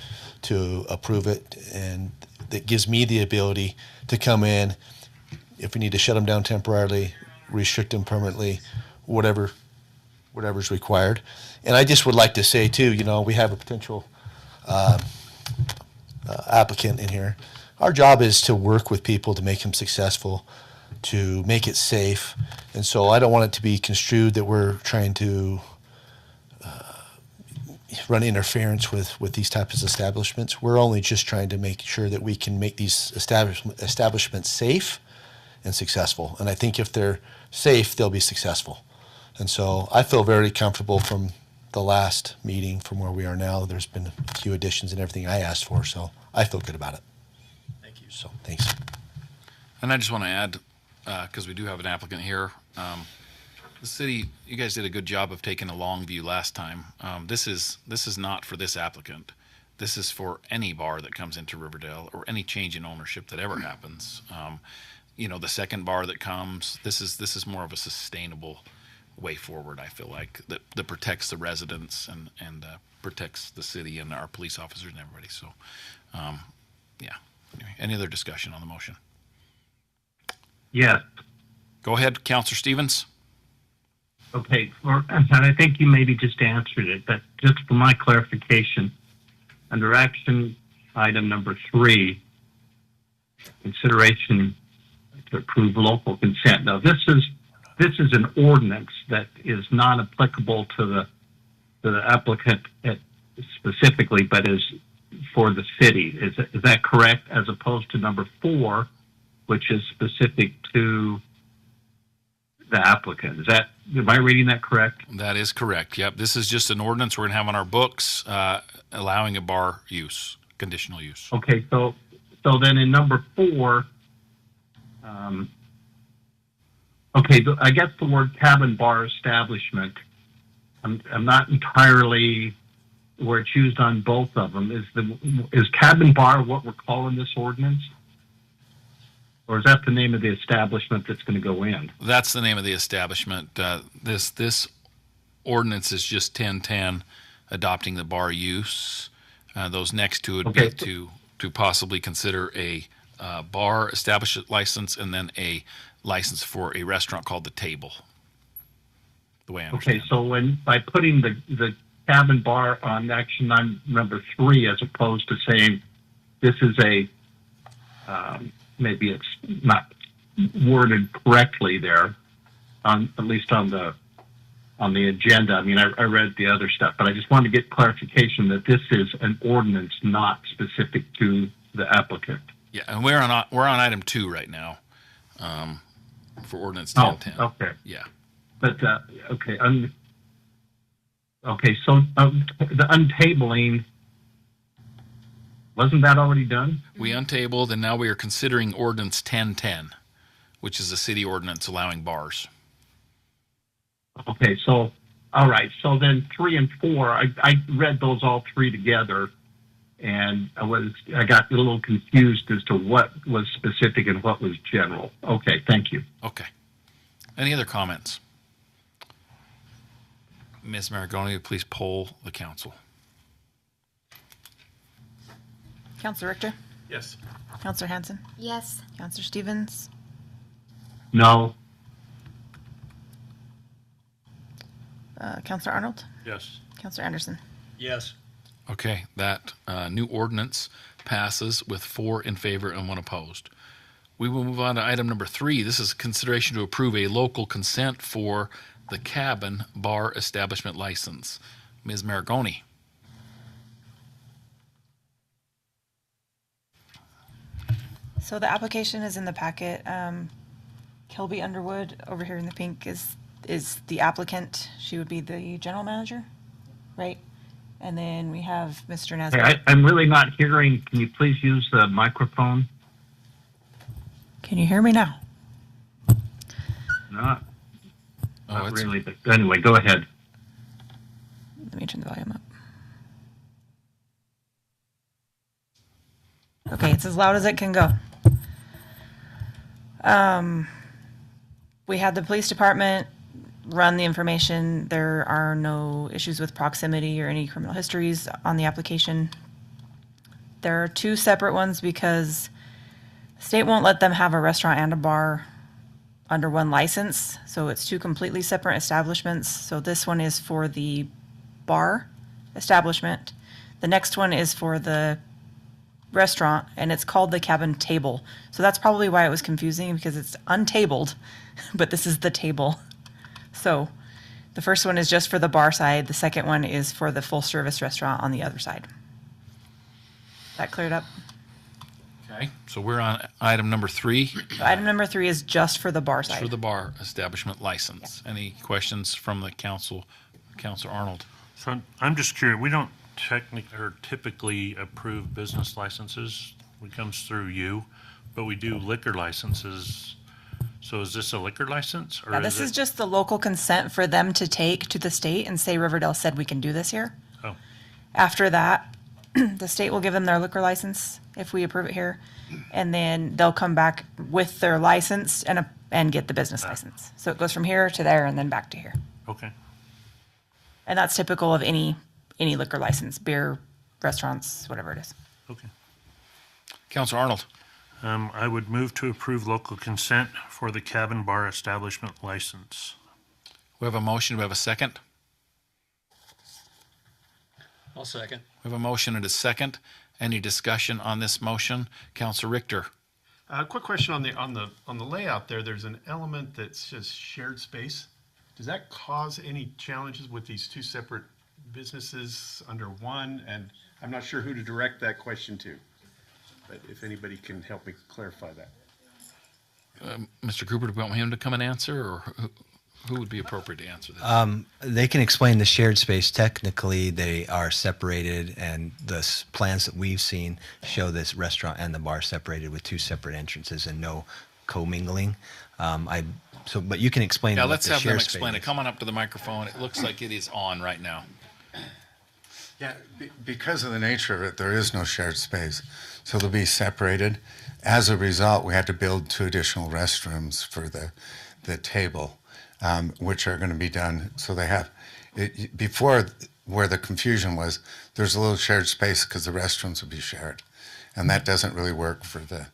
[SPEAKER 7] to approve it, and that gives me the ability to come in if we need to shut them down temporarily, restrict them permanently, whatever's required. And I just would like to say too, we have a potential applicant in here. Our job is to work with people to make them successful, to make it safe. And so I don't want it to be construed that we're trying to run interference with these types of establishments. We're only just trying to make sure that we can make these establishments safe and successful. And I think if they're safe, they'll be successful. And so I feel very comfortable from the last meeting from where we are now. There's been a few additions and everything I asked for, so I feel good about it.
[SPEAKER 13] Thank you.
[SPEAKER 7] So thanks.
[SPEAKER 3] And I just want to add, because we do have an applicant here, the city, you guys did a good job of taking a long view last time. This is not for this applicant. This is for any bar that comes into Riverdale or any change in ownership that ever happens. The second bar that comes, this is more of a sustainable way forward, I feel like, that protects the residents and protects the city and our police officers and everybody. So, yeah. Anyway, any other discussion on the motion?
[SPEAKER 11] Yes.
[SPEAKER 3] Go ahead, Counselor Stevens.
[SPEAKER 11] Okay, and I think you maybe just answered it, but just for my clarification, under action item number 3, consideration to approve local consent. Now, this is an ordinance that is not applicable to the applicant specifically, but is for the city. Is that correct? As opposed to number 4, which is specific to the applicant. Am I reading that correct?
[SPEAKER 3] That is correct. Yep. This is just an ordinance we're going to have on our books allowing a bar use, conditional use.
[SPEAKER 11] Okay, so then in number 4, I guess the word cabin bar establishment, I'm not entirely where it's used on both of them. Is cabin bar what we're calling this ordinance? Or is that the name of the establishment that's going to go in?
[SPEAKER 3] That's the name of the establishment. This ordinance is just 1010, adopting the bar use. Those next two would be to possibly consider a bar establishment license and then a license for a restaurant called The Table. The way I understand.
[SPEAKER 11] Okay, so by putting the cabin bar on action item number 3, as opposed to saying this is a maybe it's not worded correctly there, at least on the agenda. I mean, I read the other stuff, but I just wanted to get clarification that this is an ordinance not specific to the applicant.
[SPEAKER 3] Yeah, and we're on item 2 right now for ordinance 1010.
[SPEAKER 11] Oh, okay.
[SPEAKER 3] Yeah.
[SPEAKER 11] But okay, so the untabling, wasn't that already done?
[SPEAKER 3] We untabled, and now we are considering ordinance 1010, which is a city ordinance allowing bars.
[SPEAKER 11] Okay, so all right, so then 3 and 4, I read those all 3 together, and I got a little confused as to what was specific and what was general. Okay, thank you.
[SPEAKER 3] Okay. Any other comments? Ms. Maragoni, please poll the council.
[SPEAKER 10] Counselor Richter?
[SPEAKER 1] Yes.
[SPEAKER 10] Counselor Hanson?
[SPEAKER 5] Yes.
[SPEAKER 10] Counselor Stevens?
[SPEAKER 11] No.
[SPEAKER 10] Counselor Arnold?
[SPEAKER 2] Yes.
[SPEAKER 10] Counselor Anderson?
[SPEAKER 13] Yes.
[SPEAKER 3] Okay, that new ordinance passes with 4 in favor and 1 opposed. We will move on to item number 3. This is consideration to approve a local consent for the Cabin Bar Establishment License. Ms. Maragoni.
[SPEAKER 10] So the application is in the packet. Kilby Underwood, over here in the pink, is the applicant. She would be the general manager, right? And then we have Mr.
[SPEAKER 11] Hey,
[SPEAKER 10] Nesbitt.
[SPEAKER 11] I'm really not hearing. Can you please use the microphone?
[SPEAKER 10] Can you hear me now?
[SPEAKER 11] Not
[SPEAKER 3] Oh, it's,
[SPEAKER 11] really, but anyway, go ahead.
[SPEAKER 10] Let me turn the volume up. Okay, it's as loud as it can go. We had the police department run the information. There are no issues with proximity or any criminal histories on the application. There are 2 separate ones because the state won't let them have a restaurant and a bar under one license. So it's 2 completely separate establishments. So this one is for the bar establishment. The next one is for the restaurant, and it's called the Cabin Table. So that's probably why it was confusing, because it's untabled, but this is the table. So the first one is just for the bar side. The second one is for the full service restaurant on the other side. That cleared up?
[SPEAKER 3] okay, so we're on item number 3.
[SPEAKER 10] Item number 3 is just for the bar side.
[SPEAKER 3] For the bar establishment license. Any questions from the council? Councilor Arnold.
[SPEAKER 2] So I'm just curious, we don't typically approve business licenses. It comes through you, but we do liquor licenses. So is this a liquor license? Or
[SPEAKER 10] Yeah, this is just the local consent for them to take to the state and say Riverdale said we can do this here.
[SPEAKER 2] Oh,
[SPEAKER 10] After that, the state will give them their liquor license if we approve it here, and then they'll come back with their license and get the business license. So it goes from here to there and then back to here.
[SPEAKER 2] okay.
[SPEAKER 10] And that's typical of any liquor license, beer, restaurants, whatever it is.
[SPEAKER 2] Okay.
[SPEAKER 3] Councilor Arnold.
[SPEAKER 2] I would move to approve local consent for the Cabin Bar Establishment License.
[SPEAKER 3] We have a motion. We have a second.
[SPEAKER 13] I'll second.
[SPEAKER 3] We have a motion and a second. Any discussion on this motion? Councilor Richter.
[SPEAKER 1] Quick question on the layout there. There's an element that says shared space. Does that cause any challenges with these 2 separate businesses under one? And I'm not sure who to direct that question to, but if anybody can help me clarify that.
[SPEAKER 3] Mr. Cooper, do we want him to come and answer, or who would be appropriate to answer this?
[SPEAKER 9] They can explain the shared space. Technically, they are separated, and the plans that we've seen show this restaurant and the bar separated with 2 separate entrances and no commingling. But you can explain.
[SPEAKER 3] Yeah,
[SPEAKER 9] what
[SPEAKER 3] let's
[SPEAKER 9] the
[SPEAKER 3] have them
[SPEAKER 9] shared
[SPEAKER 3] explain
[SPEAKER 9] space
[SPEAKER 3] it. Come on up to the microphone. It looks like it is on right now.
[SPEAKER 14] Yeah, because of the nature of it, there is no shared space. So they'll be separated. As a result, we had to build 2 additional restrooms for the table, which are going to be done. So they have, before where the confusion was, there's a little shared space because the restrooms will be shared. And that doesn't really work for the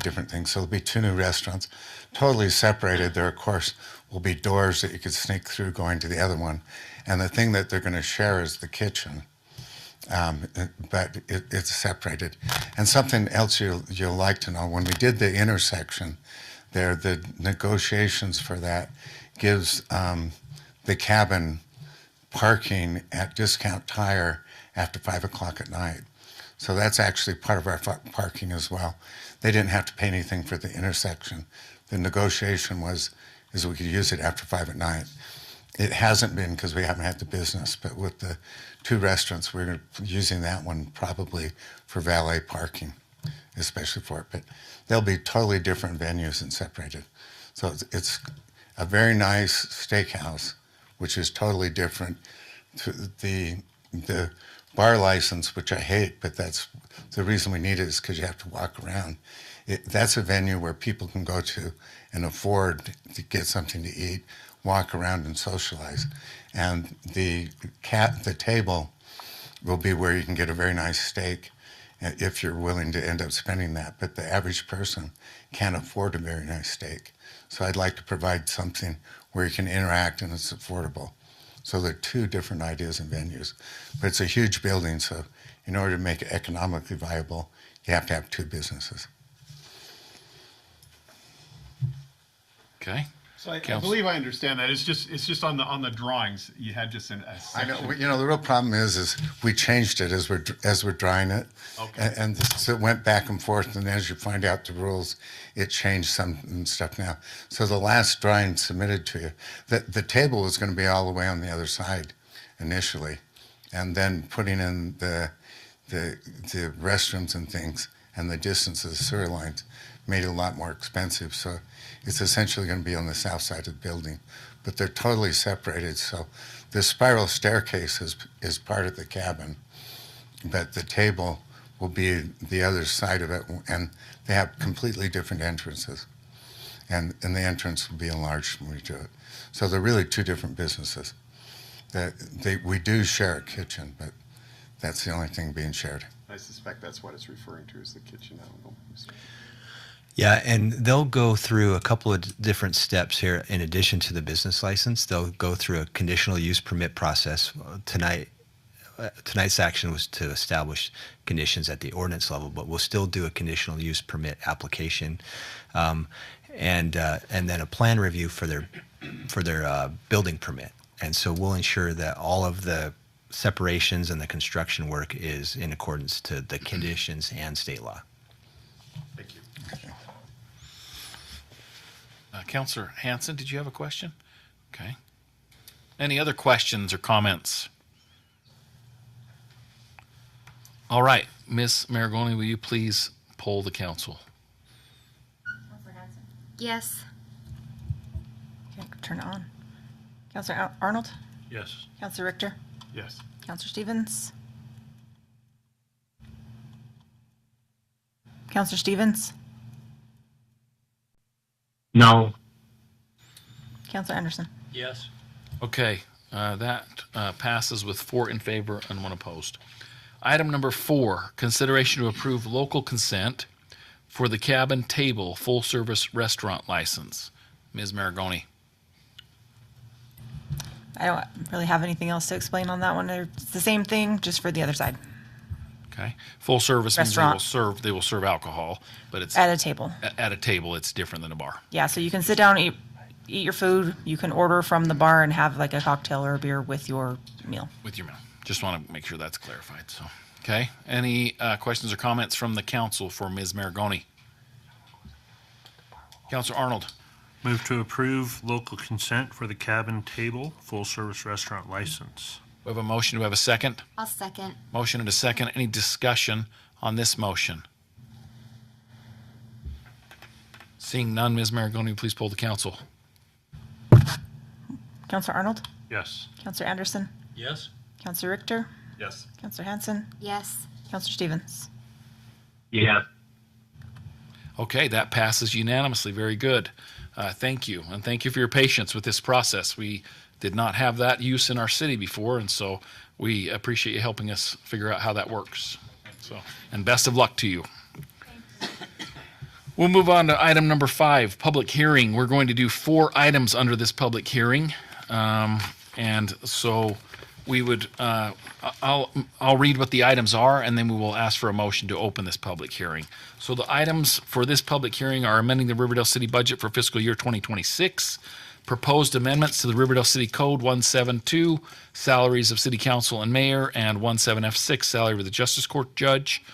[SPEAKER 14] different things. So there'll be 2 new restaurants, totally separated. There, of course, will be doors that you could sneak through going to the other one. And the thing that they're going to share is the kitchen. But it's separated. And something else you'll like to know, when we did the intersection there, the negotiations for that gives the cabin parking at Discount Tire after 5 o'clock at night. So that's actually part of our parking as well. They didn't have to pay anything for the intersection. The negotiation is we could use it after 5 at night. It hasn't been because we haven't had the business, but with the 2 restaurants, we're using that one probably for valet parking, especially for it. But they'll be totally different venues and separated. So it's a very nice steakhouse, which is totally different. The bar license, which I hate, but that's the reason we need it is because you have to walk around. That's a venue where people can go to and afford to get something to eat, walk around and socialize. And the table will be where you can get a very nice steak if you're willing to end up spending that. But the average person can't afford a very nice steak. So I'd like to provide something where you can interact and it's affordable. So there are two different ideas and venues. But it's a huge building, so in order to make it economically viable, you have to have two businesses.
[SPEAKER 3] Okay.
[SPEAKER 1] So I
[SPEAKER 3] Counsel.
[SPEAKER 1] believe I understand that. It's just on the drawings, you had just a
[SPEAKER 14] I
[SPEAKER 1] section.
[SPEAKER 14] know. The real problem is we changed it as we're drying it,
[SPEAKER 1] Okay.
[SPEAKER 14] and so it went back and forth. And as you find out the rules, it changed some stuff now. So the last drawing submitted to you, the table was going to be all the way on the other side, initially, and then putting in the restrooms and things and the distance of the sewer lines made it a lot more expensive. So it's essentially going to be on the south side of the building, but they're totally separated. So the spiral staircase is part of the cabin, but the table will be the other side of it, and they have completely different entrances. And the entrance will be enlarged when we do it. So they're really two different businesses. We do share a kitchen, but that's the only thing being shared.
[SPEAKER 1] I suspect that's what it's referring to as the kitchen. I don't know.
[SPEAKER 9] Yeah, and they'll go through a couple of different steps here in addition to the business license. They'll go through a conditional use permit process. Tonight's action was to establish conditions at the ordinance level, but we'll still do a conditional use permit application, and then a plan review for their building permit. And so we'll ensure that all of the separations and the construction work is in accordance to the conditions and state law.
[SPEAKER 1] Thank you.
[SPEAKER 3] Councilor Hanson, did you have a question? Okay. Any other questions or comments? All right, Ms. Maragoni, will you please poll the council?
[SPEAKER 5] Yes.
[SPEAKER 10] Okay, turn it on. Councilor Arnold?
[SPEAKER 2] Yes.
[SPEAKER 10] Councilor Richter?
[SPEAKER 1] Yes.
[SPEAKER 10] Councilor Stevens? Councilor Stevens?
[SPEAKER 11] No.
[SPEAKER 10] Councilor Anderson?
[SPEAKER 13] Yes.
[SPEAKER 3] Okay, that passes with 4 in favor and 1 opposed. Item number 4, consideration to approve local consent for the cabin table full-service restaurant license. Ms. Maragoni.
[SPEAKER 10] I don't really have anything else to explain on that one. It's the same thing, just for the other side.
[SPEAKER 3] Okay, full service means
[SPEAKER 10] Restaurant.
[SPEAKER 3] they will serve alcohol, but it's
[SPEAKER 10] At a table.
[SPEAKER 3] At a table. It's different than a bar.
[SPEAKER 10] Yeah, so you can sit down, eat your food. You can order from the bar and have like a cocktail or a beer with your meal.
[SPEAKER 3] With your meal. Just want to make sure that's clarified. So, okay. Any questions or comments from the council for Ms. Maragoni? Councilor Arnold.
[SPEAKER 2] Move to approve local consent for the cabin table full-service restaurant license.
[SPEAKER 3] We have a motion. Do we have a second?
[SPEAKER 5] I'll second.
[SPEAKER 3] Motion and a second. Any discussion on this motion? Seeing none, Ms. Maragoni, please poll the council.
[SPEAKER 10] Councilor Arnold?
[SPEAKER 2] Yes.
[SPEAKER 10] Councilor Anderson?
[SPEAKER 13] Yes.
[SPEAKER 10] Councilor Richter?
[SPEAKER 1] Yes.
[SPEAKER 10] Councilor Hanson?
[SPEAKER 5] Yes.
[SPEAKER 10] Councilor Stevens?
[SPEAKER 11] Yes.
[SPEAKER 3] Okay, that passes unanimously. Very good. Thank you. And thank you for your patience with this process. We did not have that use in our city before, and so we appreciate you helping us figure out how that works. So, and best of luck to you. We'll move on to item number 5, public hearing. We're going to do 4 items under this public hearing. And so we would, I'll read what the items are, and then we will ask for a motion to open this public hearing. So the items for this public hearing are amending the Riverdale City budget for fiscal year 2026, proposed amendments to the Riverdale City Code 172, salaries of city council and mayor, and 17F6, salary of the justice court judge.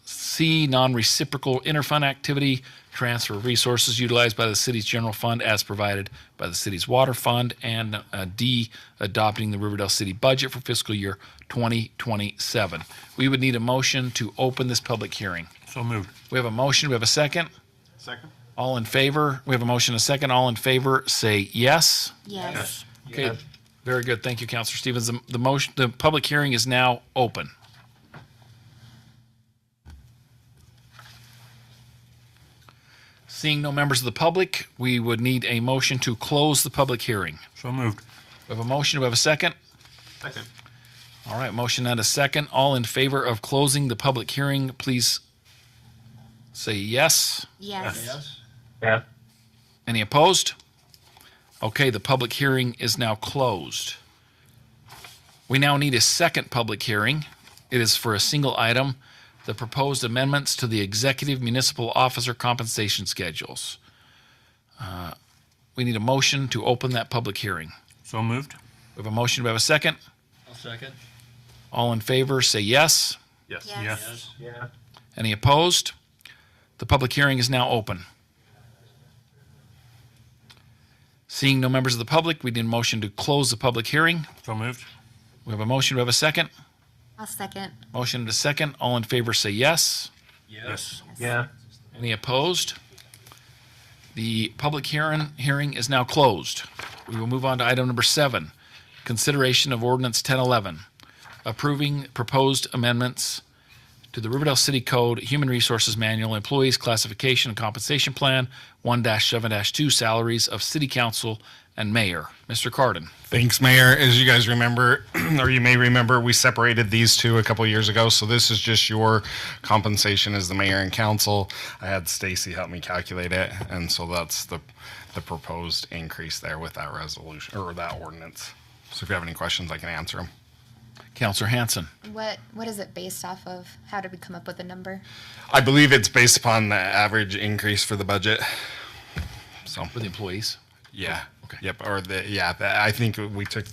[SPEAKER 3] C, non-reciprocal interfund activity, transfer of resources utilized by the city's general fund as provided by the city's water fund. And D, adopting the Riverdale City budget for fiscal year 2027. We would need a motion to open this public hearing.
[SPEAKER 2] So moved.
[SPEAKER 3] We have a motion. We have a second.
[SPEAKER 1] Second?
[SPEAKER 3] All in favor? We have a motion and a second. All in favor, say yes.
[SPEAKER 5] Yes.
[SPEAKER 3] Okay, very good. Thank you, Councilor Stevens. The public hearing is now open. Seeing no members of the public, we would need a motion to close the public hearing.
[SPEAKER 2] So moved.
[SPEAKER 3] We have a motion. Do we have a second?
[SPEAKER 1] Second.
[SPEAKER 3] All right, motion and a second. All in favor of closing the public hearing, please say yes.
[SPEAKER 5] Yes.
[SPEAKER 11] Yes.
[SPEAKER 3] Any opposed? Okay, the public hearing is now closed. We now need a second public hearing. It is for a single item, the proposed amendments to the executive municipal officer compensation schedules. We need a motion to open that public hearing.
[SPEAKER 2] So moved.
[SPEAKER 3] We have a motion. Do we have a second?
[SPEAKER 13] I'll second.
[SPEAKER 3] All in favor, say yes.
[SPEAKER 1] Yes.
[SPEAKER 2] Yes.
[SPEAKER 11] Yes.
[SPEAKER 3] Any opposed? The public hearing is now open. Seeing no members of the public, we need a motion to close the public hearing.
[SPEAKER 2] So moved.
[SPEAKER 3] We have a motion. Do we have a second?
[SPEAKER 5] I'll second.
[SPEAKER 3] Motion and a second. All in favor, say yes.
[SPEAKER 2] Yes.
[SPEAKER 11] Yes.
[SPEAKER 3] Any opposed? The public hearing is now closed. We will move on to item number 7, consideration of ordinance 1011, approving proposed amendments to the Riverdale City Code Human Resources Manual, Employees Classification and Compensation Plan 1-7-2, salaries of city council and mayor. Mr. Cardin.
[SPEAKER 15] Thanks, Mayor. As you guys remember, or you may remember, we separated these two a couple years ago. So this is just your compensation as the mayor and council. I had Stacy help me calculate it, and so that's the proposed increase there with that resolution or that ordinance. So if you have any questions, I can answer them.
[SPEAKER 3] Councilor Hanson.
[SPEAKER 5] What is it based off of? How did we come up with the number?
[SPEAKER 15] I believe it's based upon the average increase for the budget. So
[SPEAKER 3] For the employees.
[SPEAKER 15] yeah.
[SPEAKER 3] Okay.
[SPEAKER 15] Yep. Or I think we took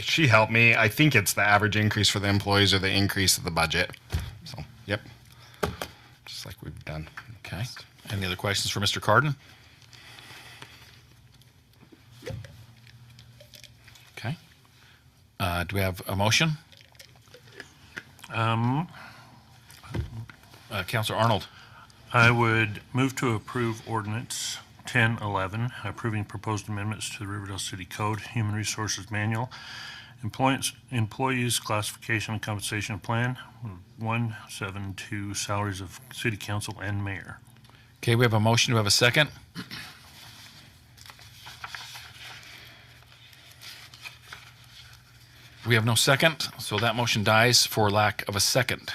[SPEAKER 15] she helped me. I think it's the average increase for the employees or the increase of the budget. So, yep. Just like we've done.
[SPEAKER 3] Okay. Any other questions for Mr. Cardin? Okay. Do we have a motion? Councilor Arnold.
[SPEAKER 2] I would move to approve ordinance 1011, approving proposed amendments to the Riverdale City Code Human Resources Manual, Employees Classification and Compensation Plan 172, salaries of city council and mayor.
[SPEAKER 3] Okay, we have a motion. Do we have a second? We have no second, so that motion dies for lack of a second.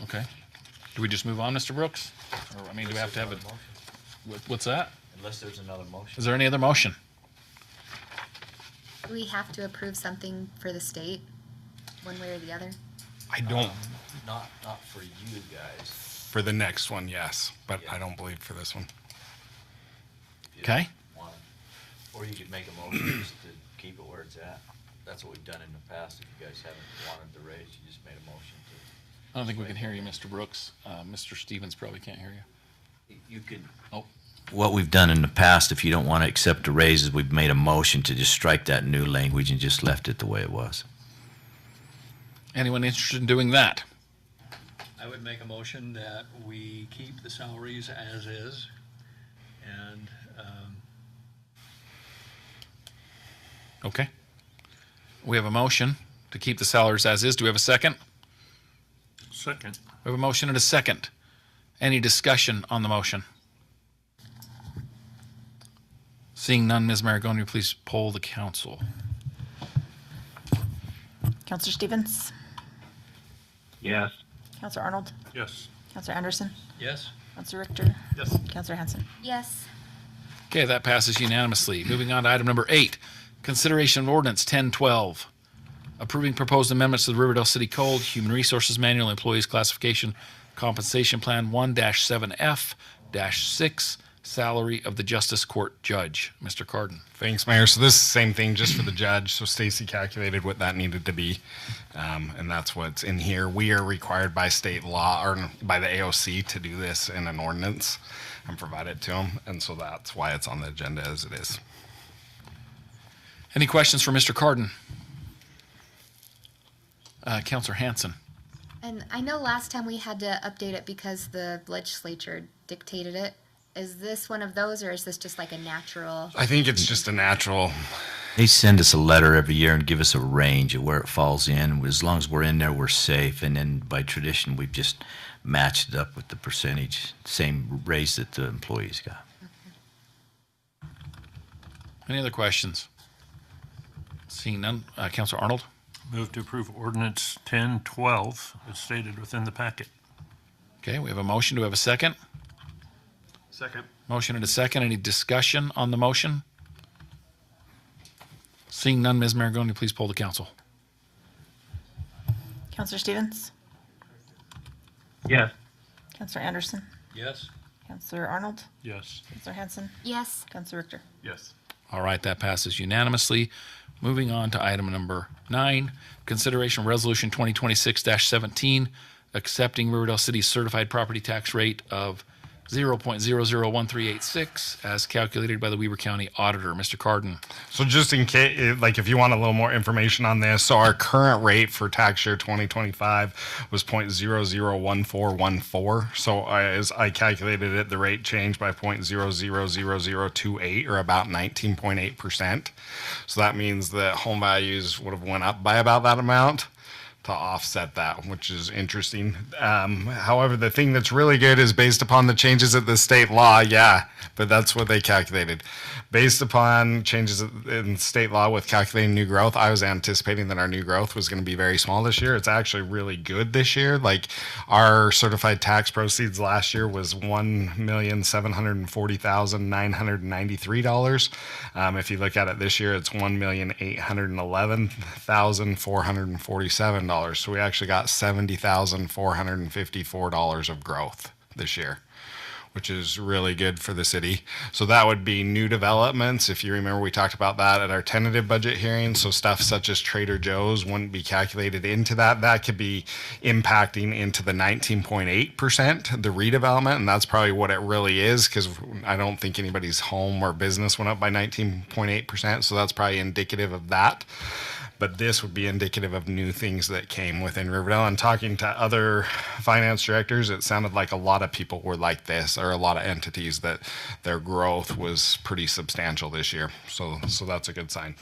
[SPEAKER 3] Okay. Do we just move on, Mr. Brooks? Or, I mean, do we have to have it? What's that?
[SPEAKER 6] Unless there's another motion.
[SPEAKER 3] Is there any other motion?
[SPEAKER 5] Do we have to approve something for the state, one way or the other?
[SPEAKER 15] I don't.
[SPEAKER 6] Not for you guys.
[SPEAKER 15] For the next one, yes, but I don't believe for this one.
[SPEAKER 6] If you
[SPEAKER 3] Okay.
[SPEAKER 6] don't want it. Or you could make a motion just to keep it where it's at. That's what we've done in the past. If you guys haven't wanted the raise, you just made a motion to.
[SPEAKER 3] I don't think we can hear you, Mr. Brooks. Mr. Stevens probably can't hear you.
[SPEAKER 6] You could.
[SPEAKER 3] Oh.
[SPEAKER 6] What we've done in the past, if you don't want to accept the raises, we've made a motion to just strike that new language and just left it the way it was.
[SPEAKER 3] Anyone interested in doing that?
[SPEAKER 13] I would make a motion that we keep the salaries as is, and
[SPEAKER 3] Okay. We have a motion to keep the salaries as is. Do we have a second?
[SPEAKER 2] Second.
[SPEAKER 3] We have a motion and a second. Any discussion on the motion? Seeing none, Ms. Maragoni, please poll the council.
[SPEAKER 10] Counselor Stevens?
[SPEAKER 11] Yes.
[SPEAKER 10] Counselor Arnold?
[SPEAKER 2] Yes.
[SPEAKER 10] Counselor Anderson?
[SPEAKER 13] yes,
[SPEAKER 10] Counselor Richter?
[SPEAKER 1] Yes.
[SPEAKER 10] Counselor Hanson?
[SPEAKER 5] Yes.
[SPEAKER 3] Okay, that passes unanimously. Moving on to item number 8, consideration of ordinance 1012, approving proposed amendments to the Riverdale City Code, Human Resources Manual, Employees Classification Compensation Plan 1-7F-6, salary of the Justice Court Judge. Mr. Cardin.
[SPEAKER 15] Thanks, Mayor. So this is the same thing just for the judge. So Stacy calculated what that needed to be, and that's what's in here. We are required by state law or by the AOC to do this in an ordinance and provide it to them, and so that's why it's on the agenda as it is.
[SPEAKER 3] Any questions for Mr. Cardin? Counselor Hanson.
[SPEAKER 5] And I know last time we had to update it because the legislature dictated it. Is this one of those, or is this just like a natural?
[SPEAKER 15] I think it's just a natural.
[SPEAKER 6] They send us a letter every year and give us a range of where it falls in. As long as we're in there, we're safe. And then by tradition, we've just matched it up with the percentage, same raise that the employees got.
[SPEAKER 3] Any other questions? Seeing none, Councilor Arnold?
[SPEAKER 2] Move to approve ordinance 1012 as stated within the packet.
[SPEAKER 3] Okay, we have a motion. Do we have a second?
[SPEAKER 1] Second.
[SPEAKER 3] Motion and a second. Any discussion on the motion? Seeing none, Ms. Maragoni, please poll the council.
[SPEAKER 10] Counselor Stevens?
[SPEAKER 11] Yes.
[SPEAKER 10] Counselor Anderson?
[SPEAKER 13] Yes.
[SPEAKER 10] Counselor Arnold?
[SPEAKER 2] Yes.
[SPEAKER 10] Counselor Hanson?
[SPEAKER 5] Yes.
[SPEAKER 10] Counselor Richter?
[SPEAKER 1] Yes.
[SPEAKER 3] All right, that passes unanimously. Moving on to item number 9, consideration of resolution 2026-17, accepting Riverdale City's certified property tax rate of 0.001386 as calculated by the Weber County Auditor. Mr. Carden.
[SPEAKER 15] So just in case, like if you want a little more information on this, so our current rate for tax year 2025 was 0.001414. So as I calculated it, the rate changed by 0.000028 or about 19.8%. So that means that home values would have went up by about that amount to offset that, which is interesting. However, the thing that's really good is based upon the changes at the state law, but that's what they calculated. Based upon changes in state law with calculating new growth, I was anticipating that our new growth was going to be very small this year. It's actually really good this year. Like our certified tax proceeds last year was $1,740,993. If you look at it this year, it's $1,811,447. So we actually got $70,454 of growth this year, which is really good for the city. So that would be new developments. If you remember, we talked about that at our tentative budget hearing. So stuff such as Trader Joe's wouldn't be calculated into that. That could be impacting into the 19.8%, the redevelopment. And that's probably what it really is, because I don't think anybody's home or business went up by 19.8%. So that's probably indicative of that. But this would be indicative of new things that came within Riverdale. And talking to other finance directors, it sounded like a lot of people were like this, or a lot of entities that their growth was pretty substantial this year. So that's a good sign.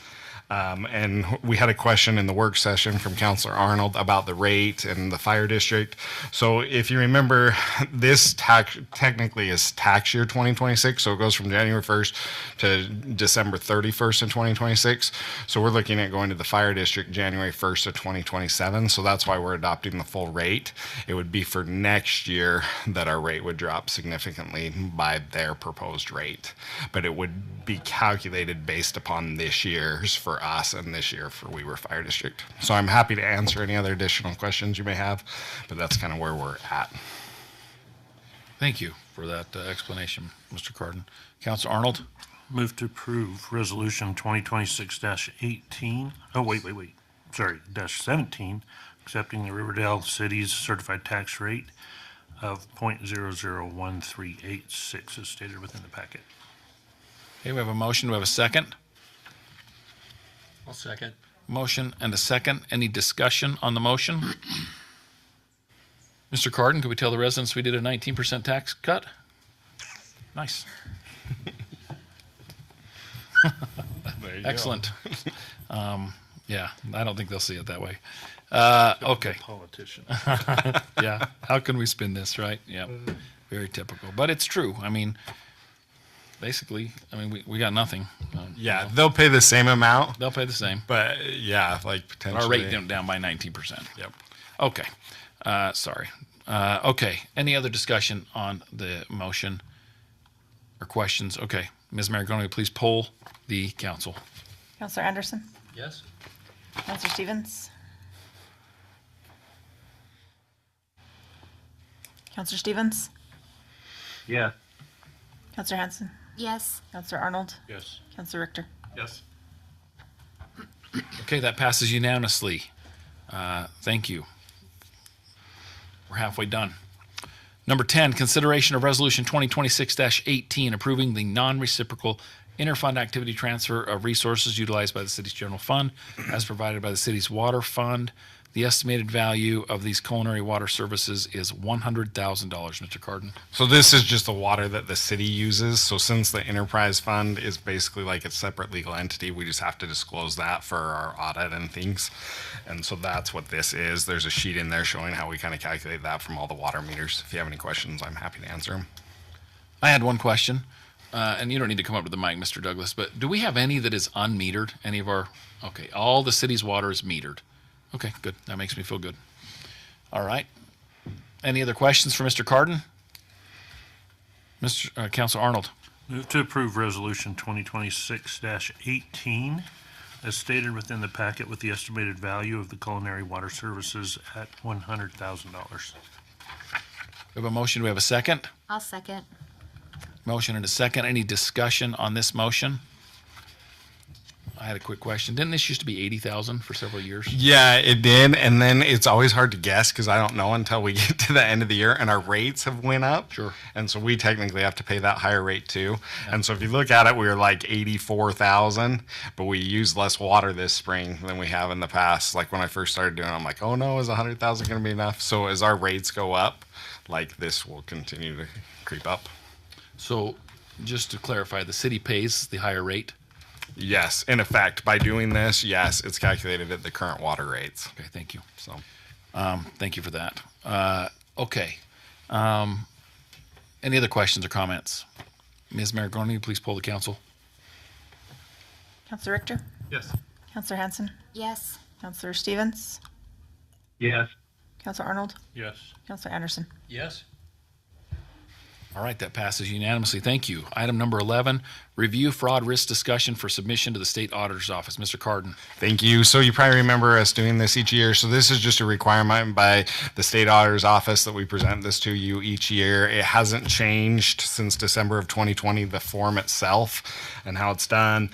[SPEAKER 15] And we had a question in the work session from Councilor Arnold about the rate and the fire district. So if you remember, this technically is tax year 2026. So it goes from January 1st to December 31st in 2026. So we're looking at going to the fire district January 1st of 2027. So that's why we're adopting the full rate. It would be for next year that our rate would drop significantly by their proposed rate. But it would be calculated based upon this year's for us and this year for Weber Fire District. So I'm happy to answer any other additional questions you may have, but that's kind of where we're at.
[SPEAKER 3] Thank you for that explanation, Mr. Carden. Councilor Arnold?
[SPEAKER 2] Move to approve resolution 2026-18. Oh, wait. Sorry, -17, accepting the Riverdale City's certified tax rate of 0.001386 as stated within the packet.
[SPEAKER 3] Okay, we have a motion. Do we have a second?
[SPEAKER 13] I'll second.
[SPEAKER 3] Motion and a second. Any discussion on the motion? Mr. Carden, could we tell the residents we did a 19% tax cut? Nice. Excellent. Yeah, I don't think they'll see it that way. Okay.
[SPEAKER 2] Politician.
[SPEAKER 3] Yeah. How can we spin this, right? Yeah. Very typical. But it's true. I mean, basically, we got nothing.
[SPEAKER 15] Yeah, they'll pay the same amount.
[SPEAKER 3] They'll pay the same.
[SPEAKER 15] But yeah, like potentially.
[SPEAKER 3] Our rate went down by 19%.
[SPEAKER 15] Yep.
[SPEAKER 3] Okay. Sorry. Okay. Any other discussion on the motion or questions? Okay. Ms. Maragoni, please poll the council.
[SPEAKER 10] Counselor Anderson?
[SPEAKER 13] Yes.
[SPEAKER 10] Counselor Stevens? Counselor Stevens?
[SPEAKER 11] Yes.
[SPEAKER 10] Counselor Hanson?
[SPEAKER 5] Yes.
[SPEAKER 10] Counselor Arnold?
[SPEAKER 2] Yes.
[SPEAKER 10] Counselor Richter?
[SPEAKER 1] Yes.
[SPEAKER 3] Okay, that passes unanimously. Thank you. We're halfway done. Number 10, consideration of resolution 2026-18, approving the non-reciprocal interfund activity transfer of resources utilized by the city's general fund as provided by the city's water fund The estimated value of these culinary water services is $100,000, Mr. Carden.
[SPEAKER 15] So this is just the water that the city uses. So since the enterprise fund is basically like a separate legal entity, we just have to disclose that for our audit and things. And so that's what this is. There's a sheet in there showing how we kind of calculate that from all the water meters. If you have any questions, I'm happy to answer them.
[SPEAKER 3] I had one question, and you don't need to come up to the mic, Mr. Douglas, but do we have any that is unmetered? Any of our, okay, all the city's water is metered. Okay, good. That makes me feel good. All right. Any other questions for Mr. Carden? Mr. Councilor Arnold.
[SPEAKER 2] Move to approve Resolution 2026-18 as stated within the packet with the estimated value of the culinary water services at $100,000.
[SPEAKER 3] We have a motion. Do we have a second?
[SPEAKER 5] I'll second.
[SPEAKER 3] Motion and a second. Any discussion on this motion? I had a quick question. Didn't this used to be 80,000 for several years?
[SPEAKER 15] Yeah, it did. And then it's always hard to guess because I don't know until we get to the end of the year, and our rates have went up.
[SPEAKER 3] Sure.
[SPEAKER 15] And so we technically have to pay that higher rate too. Yeah. And so if you look at it, we were like 84,000, but we used less water this spring than we have in the past. Like when I first started doing it, I'm like, oh no, is 100,000 going to be enough? So as our rates go up, like this will continue to creep up.
[SPEAKER 3] So just to clarify, the city pays the higher rate?
[SPEAKER 15] Yes, in effect, by doing this, yes, it's calculated at the current water rates.
[SPEAKER 3] Okay, thank you.
[SPEAKER 15] So,
[SPEAKER 3] thank you for that. Okay. Any other questions or comments? Ms. Maragoni, please poll the council.
[SPEAKER 10] Councilor Richter?
[SPEAKER 1] Yes.
[SPEAKER 10] Councilor Hanson?
[SPEAKER 5] Yes.
[SPEAKER 10] Councilor Stevens?
[SPEAKER 11] Yes.
[SPEAKER 10] Councilor Arnold?
[SPEAKER 2] Yes.
[SPEAKER 10] Councilor Anderson?
[SPEAKER 13] Yes.
[SPEAKER 3] All right, that passes unanimously. Thank you. Item number 11, review fraud risk discussion for submission to the state auditor's office. Mr. Carden.
[SPEAKER 15] Thank you. So you probably remember us doing this each year. So this is just a requirement by the state auditor's office that we present this to you each year. It hasn't changed since December of 2020, the form itself and how it's done.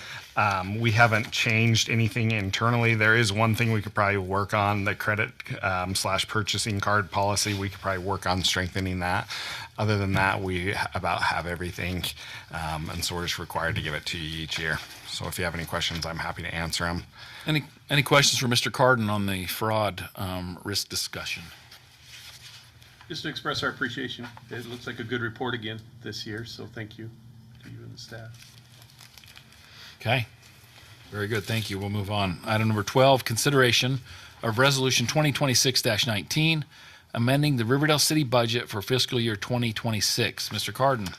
[SPEAKER 15] We haven't changed anything internally. There is one thing we could probably work on, the credit / purchasing card policy. We could probably work on strengthening that. Other than that, we about have everything, and so we're just required to give it to you each year. So if you have any questions, I'm happy to answer them.
[SPEAKER 3] Any questions for Mr. Carden on the fraud risk discussion?
[SPEAKER 1] Just to express our appreciation. It looks like a good report again this year, so thank you to you and the staff.
[SPEAKER 3] Okay. Very good. Thank you. We'll move on. Item number 12, consideration of Resolution 2026-19, amending the Riverdale City budget for fiscal year 2026. Mr. Carden.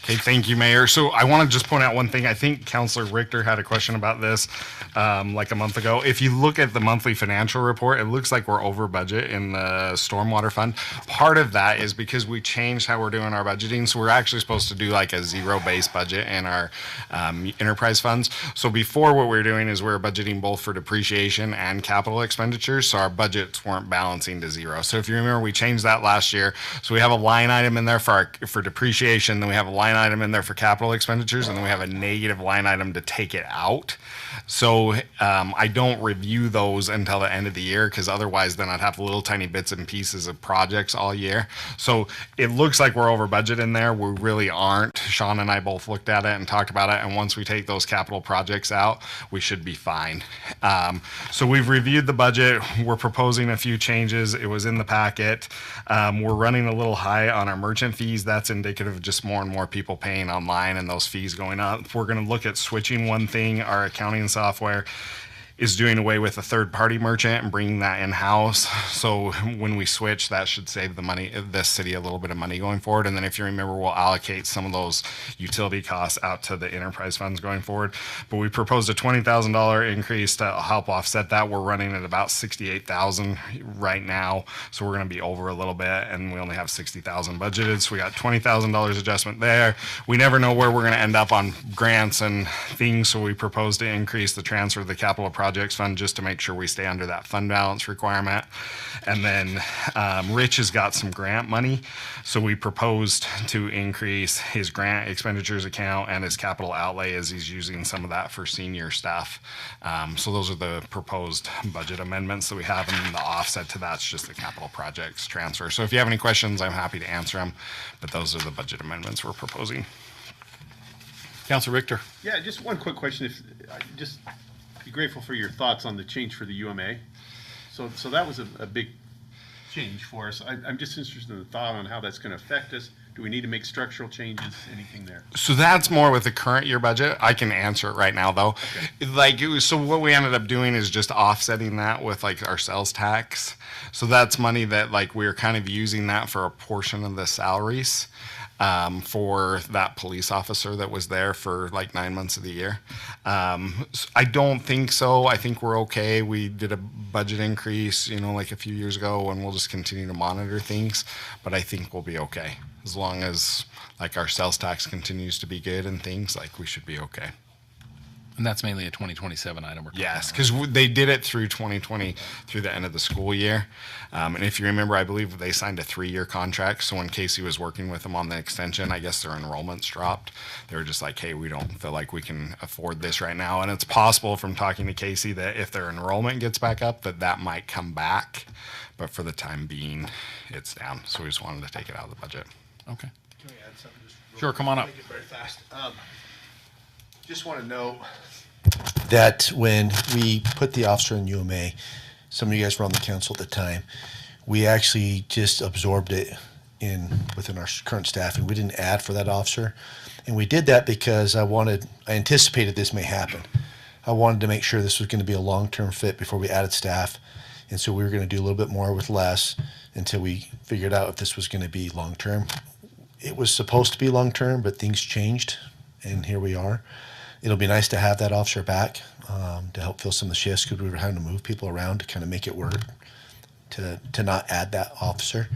[SPEAKER 15] Okay, thank you, Mayor. So I want to just point out one thing. I think Councilor Richter had a question about this like a month ago. If you look at the monthly financial report, it looks like we're over budget in the stormwater fund. Part of that is because we changed how we're doing our budgeting. So we're actually supposed to do like a zero-based budget in our enterprise funds. So before, what we were doing is we were budgeting both for depreciation and capital expenditures. So our budgets weren't balancing to zero. So if you remember, we changed that last year. So we have a line item in there for depreciation. Then we have a line item in there for capital expenditures, and then we have a negative line item to take it out. So I don't review those until the end of the year, because otherwise then I'd have little tiny bits and pieces of projects all year. So it looks like we're over budget in there. We really aren't. Sean and I both looked at it and talked about it, and once we take those capital projects out, we should be fine. So we've reviewed the budget. We're proposing a few changes. It was in the packet. We're running a little high on our merchant fees. That's indicative of just more and more people paying online and those fees going up. We're going to look at switching one thing. Our accounting software is doing away with a third-party merchant and bringing that in-house. So when we switch, that should save the city a little bit of money going forward. And then if you remember, we'll allocate some of those utility costs out to the enterprise funds going forward. But we proposed a $20,000 increase to help offset that. We're running at about $68,000 right now, so we're going to be over a little bit, and we only have $60,000 budgeted. So we got $20,000 adjustment there. We never know where we're going to end up on grants and things, so we propose to increase the transfer of the capital projects fund just to make sure we stay under that fund balance requirement. And then Rich has got some grant money, so we proposed to increase his grant expenditures account and his capital outlay as he's using some of that for senior stuff. So those are the proposed budget amendments that we have, and then the offset to that's just the capital projects transfer. So if you have any questions, I'm happy to answer them, but those are the budget amendments we're proposing.
[SPEAKER 3] Councilor Richter.
[SPEAKER 1] Yeah, just one quick question. Be grateful for your thoughts on the change for the UMA. So that was a big change for us. I'm just interested in the thought on how that's going to affect us. Do we need to make structural changes? Anything there?
[SPEAKER 15] So that's more with the current year budget. I can answer it right now though. Like so what we ended up doing is just offsetting that with like our sales tax. So that's money that like we're kind of using that for a portion of the salaries for that police officer that was there for like 9 months of the year. I don't think so. I think we're okay. We did a budget increase, like a few years ago, and we'll just continue to monitor things. But I think we'll be okay as long as like our sales tax continues to be good and things, like we should be okay.
[SPEAKER 3] And that's mainly a 2027 item.
[SPEAKER 15] Yes, because they did it through 2020, through the end of the school year. And if you remember, I believe they signed a 3-year contract. So when Casey was working with them on the extension, I guess their enrollments dropped. They were just like, hey, we don't feel like we can afford this right now. And it's possible from talking to Casey that if their enrollment gets back up, that might come back. But for the time being, it's down. So we just wanted to take it out of the budget.
[SPEAKER 3] Okay.
[SPEAKER 7] Can we add something?
[SPEAKER 3] Sure, come on up.
[SPEAKER 7] Make it very fast. Just want to know that when we put the officer in UMA, some of you guys were on the council at the time, we actually just absorbed it within our current staff, and we didn't add for that officer. And we did that because I anticipated this may happen. I wanted to make sure this was going to be a long-term fit before we added staff. And so we were going to do a little bit more with less until we figured out if this was going to be long-term. It was supposed to be long-term, but things changed, and here we are. It'll be nice to have that officer back to help fill some of the shifts because we were having to move people around to kind of make it work to not add that officer.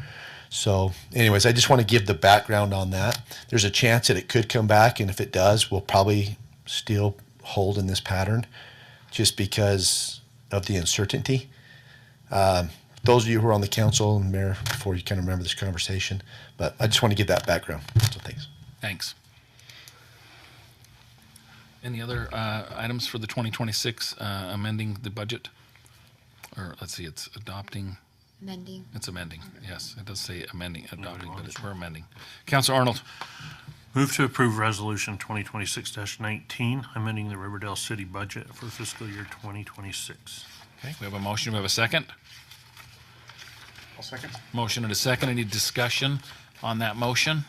[SPEAKER 7] So anyways, I just want to give the background on that. There's a chance that it could come back, and if it does, we'll probably still hold in this pattern just because of the uncertainty. Those of you who are on the council and mayor, before you kind of remember this conversation, but I just want to give that background. So thanks.
[SPEAKER 3] Thanks. Any other items for the 2026 amending the budget? Or let's see, it's adopting.
[SPEAKER 5] Amending.
[SPEAKER 3] It's amending. Yes, it does say amending, adopting, but we're amending. Councilor Arnold.
[SPEAKER 2] Move to approve resolution 2026-19, amending the Riverdale city budget for fiscal year 2026.
[SPEAKER 3] Okay, we have a motion. We have a second.
[SPEAKER 1] I'll second.
[SPEAKER 3] Motion and a second. Any discussion on that motion?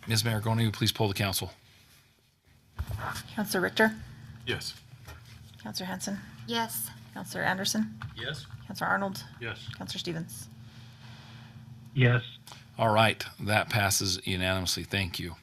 [SPEAKER 3] Ms. Maragoni, will you please poll the council?
[SPEAKER 10] Counselor Richter?
[SPEAKER 1] Yes.
[SPEAKER 10] Counselor Hanson?
[SPEAKER 5] Yes.
[SPEAKER 10] Counselor Anderson?
[SPEAKER 13] Yes?
[SPEAKER 10] Counselor Arnold?
[SPEAKER 2] Yes.
[SPEAKER 10] Counselor Stevens?
[SPEAKER 11] Yes.
[SPEAKER 3] All right, that passes unanimously. Thank you.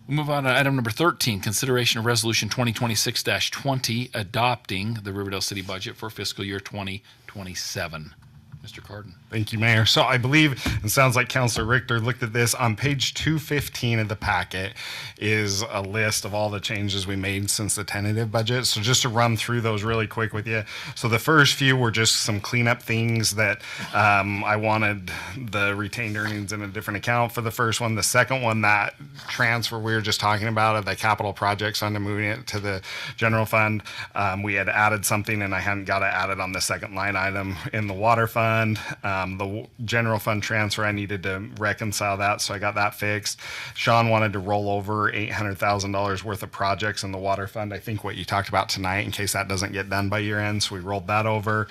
[SPEAKER 3] We'll move on to item number 13, consideration of resolution 2026-20, adopting the Riverdale City budget for fiscal year 2027. Mr. Carden.
[SPEAKER 15] Thank you, Mayor. So I believe it sounds like Councilor Richter looked at this. On page 215 of the packet is a list of all the changes we made since the tentative budget. So just to run through those really quick with you. So the first few were just some cleanup things that I wanted the retained earnings in a different account for the first one. The second one, that transfer we were just talking about of the capital projects fund and moving it to the general fund, we had added something and I hadn't got it added on the second line item in the water fund. The general fund transfer, I needed to reconcile that, so I got that fixed. Sean wanted to roll over $800,000 worth of projects in the water fund. I think what you talked about tonight, in case that doesn't get done by year end, so we rolled that over.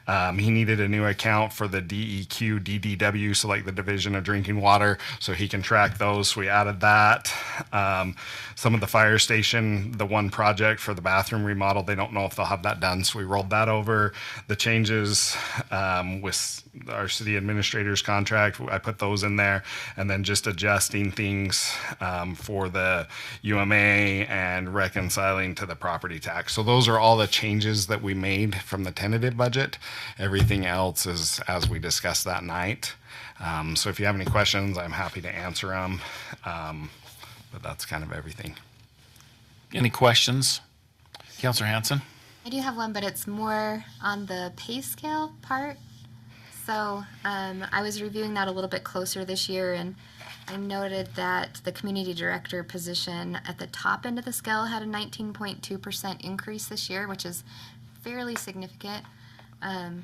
[SPEAKER 15] He needed a new account for the DEQ, DDW, so like the Division of Drinking Water, so he can track those. So we added that. Some of the fire station, the one project for the bathroom remodel, they don't know if they'll have that done, so we rolled that over. The changes with our city administrator's contract, I put those in there, and then just adjusting things for the UMA and reconciling to the property tax. So those are all the changes that we made from the tentative budget. Everything else is as we discussed that night. So if you have any questions, I'm happy to answer them. But that's kind of everything.
[SPEAKER 3] Any questions? Councilor Hanson?
[SPEAKER 5] I do have one, but it's more on the pay scale part. So I was reviewing that a little bit closer this year, and I noted that the community director position at the top end of the scale had a 19.2% increase this year, which is fairly significant. And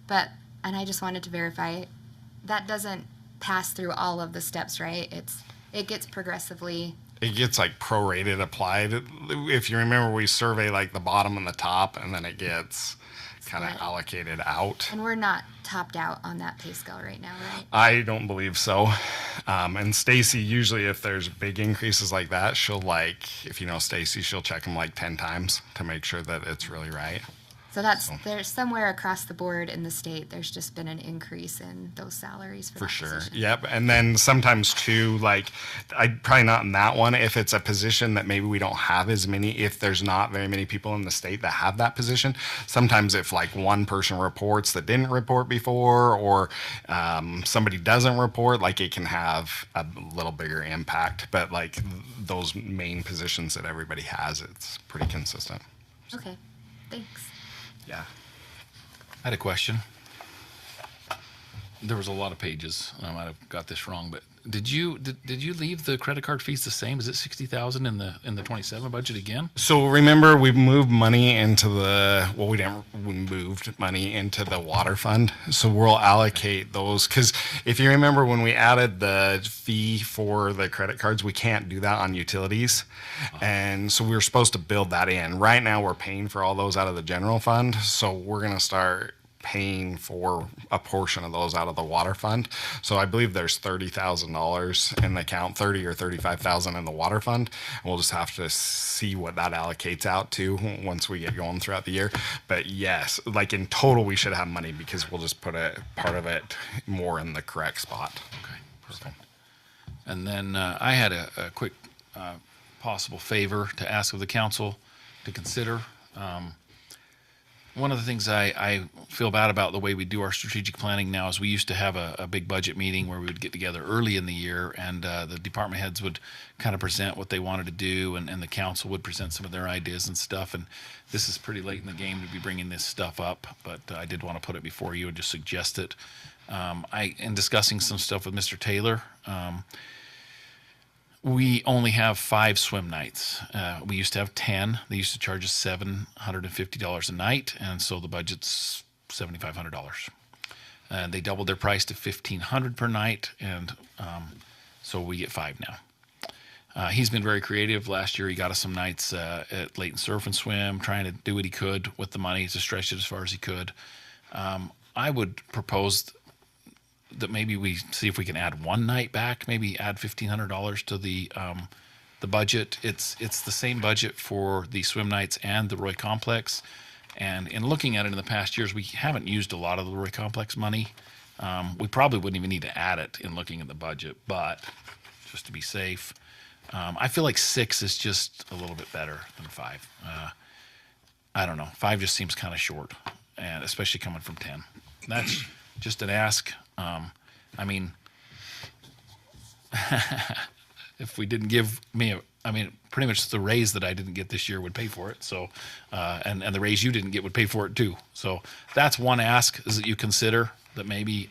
[SPEAKER 5] I just wanted to verify that doesn't pass through all of the steps, right? It gets progressively
[SPEAKER 15] it gets like prorated applied. If you remember, we survey like the bottom and the top, and then it gets kind of
[SPEAKER 5] Split.
[SPEAKER 15] allocated out.
[SPEAKER 5] And we're not topped out on that pay scale right now, right?
[SPEAKER 15] I don't believe so. And Stacy, usually if there's big increases like that, she'll like, if you know Stacy, she'll check them like 10 times to make sure that it's really right.
[SPEAKER 5] So there's somewhere across the board in the state, there's just been an increase in those salaries for
[SPEAKER 15] For
[SPEAKER 5] that
[SPEAKER 15] sure.
[SPEAKER 5] position.
[SPEAKER 15] Yep. And then sometimes too, like probably not in that one, if it's a position that maybe we don't have as many, if there's not very many people in the state that have that position, sometimes if like one person reports that didn't report before, or somebody doesn't report, like it can have a little bigger impact. But like those main positions that everybody has, it's pretty consistent.
[SPEAKER 5] Okay, thanks.
[SPEAKER 15] Yeah.
[SPEAKER 3] I had a question. There was a lot of pages. I might have got this wrong, but did you leave the credit card fees the same? Is it 60,000 in the 27 budget again?
[SPEAKER 15] So remember, we moved money into we moved money into the water fund. So we'll allocate those, because if you remember when we added the fee for the credit cards, we can't do that on utilities. And so we were supposed to build that in. Right now we're paying for all those out of the general fund. So we're going to start paying for a portion of those out of the water fund. So I believe there's $30,000 in the account, 30 or 35,000 in the water fund. We'll just have to see what that allocates out to once we get going throughout the year. But yes, like in total, we should have money because we'll just put a part of it more in the correct spot.
[SPEAKER 3] Okay, perfect. And then I had a quick possible favor to ask of the council to consider. One of the things I feel bad about the way we do our strategic planning now is we used to have a big budget meeting where we would get together early in the year, and the department heads would kind of present what they wanted to do, and the council would present some of their ideas and stuff. And this is pretty late in the game to be bringing this stuff up, but I did want to put it before you and just suggest it. In discussing some stuff with Mr. Taylor, we only have 5 swim nights. We used to have 10. They used to charge us $750 a night, and so the budget's $7,500. And they doubled their price to $1,500 per night, and so we get 5 now. He's been very creative. Last year, he got us some nights at Layton Surf and Swim, trying to do what he could with the money to stretch it as far as he could. I would propose that maybe we see if we can add 1 night back, maybe add $1,500 to the budget. It's the same budget for the swim nights and the Roy Complex. And in looking at it in the past years, we haven't used a lot of the Roy Complex money. We probably wouldn't even need to add it in looking at the budget, but just to be safe, I feel like 6 is just a little bit better than 5. I don't know. 5 just seems kind of short, and especially coming from 10. That's just an ask. I mean, if we didn't give me pretty much the raise that I didn't get this year would pay for it. So, and the raise you didn't get would pay for it too. So that's one ask, is that you consider that maybe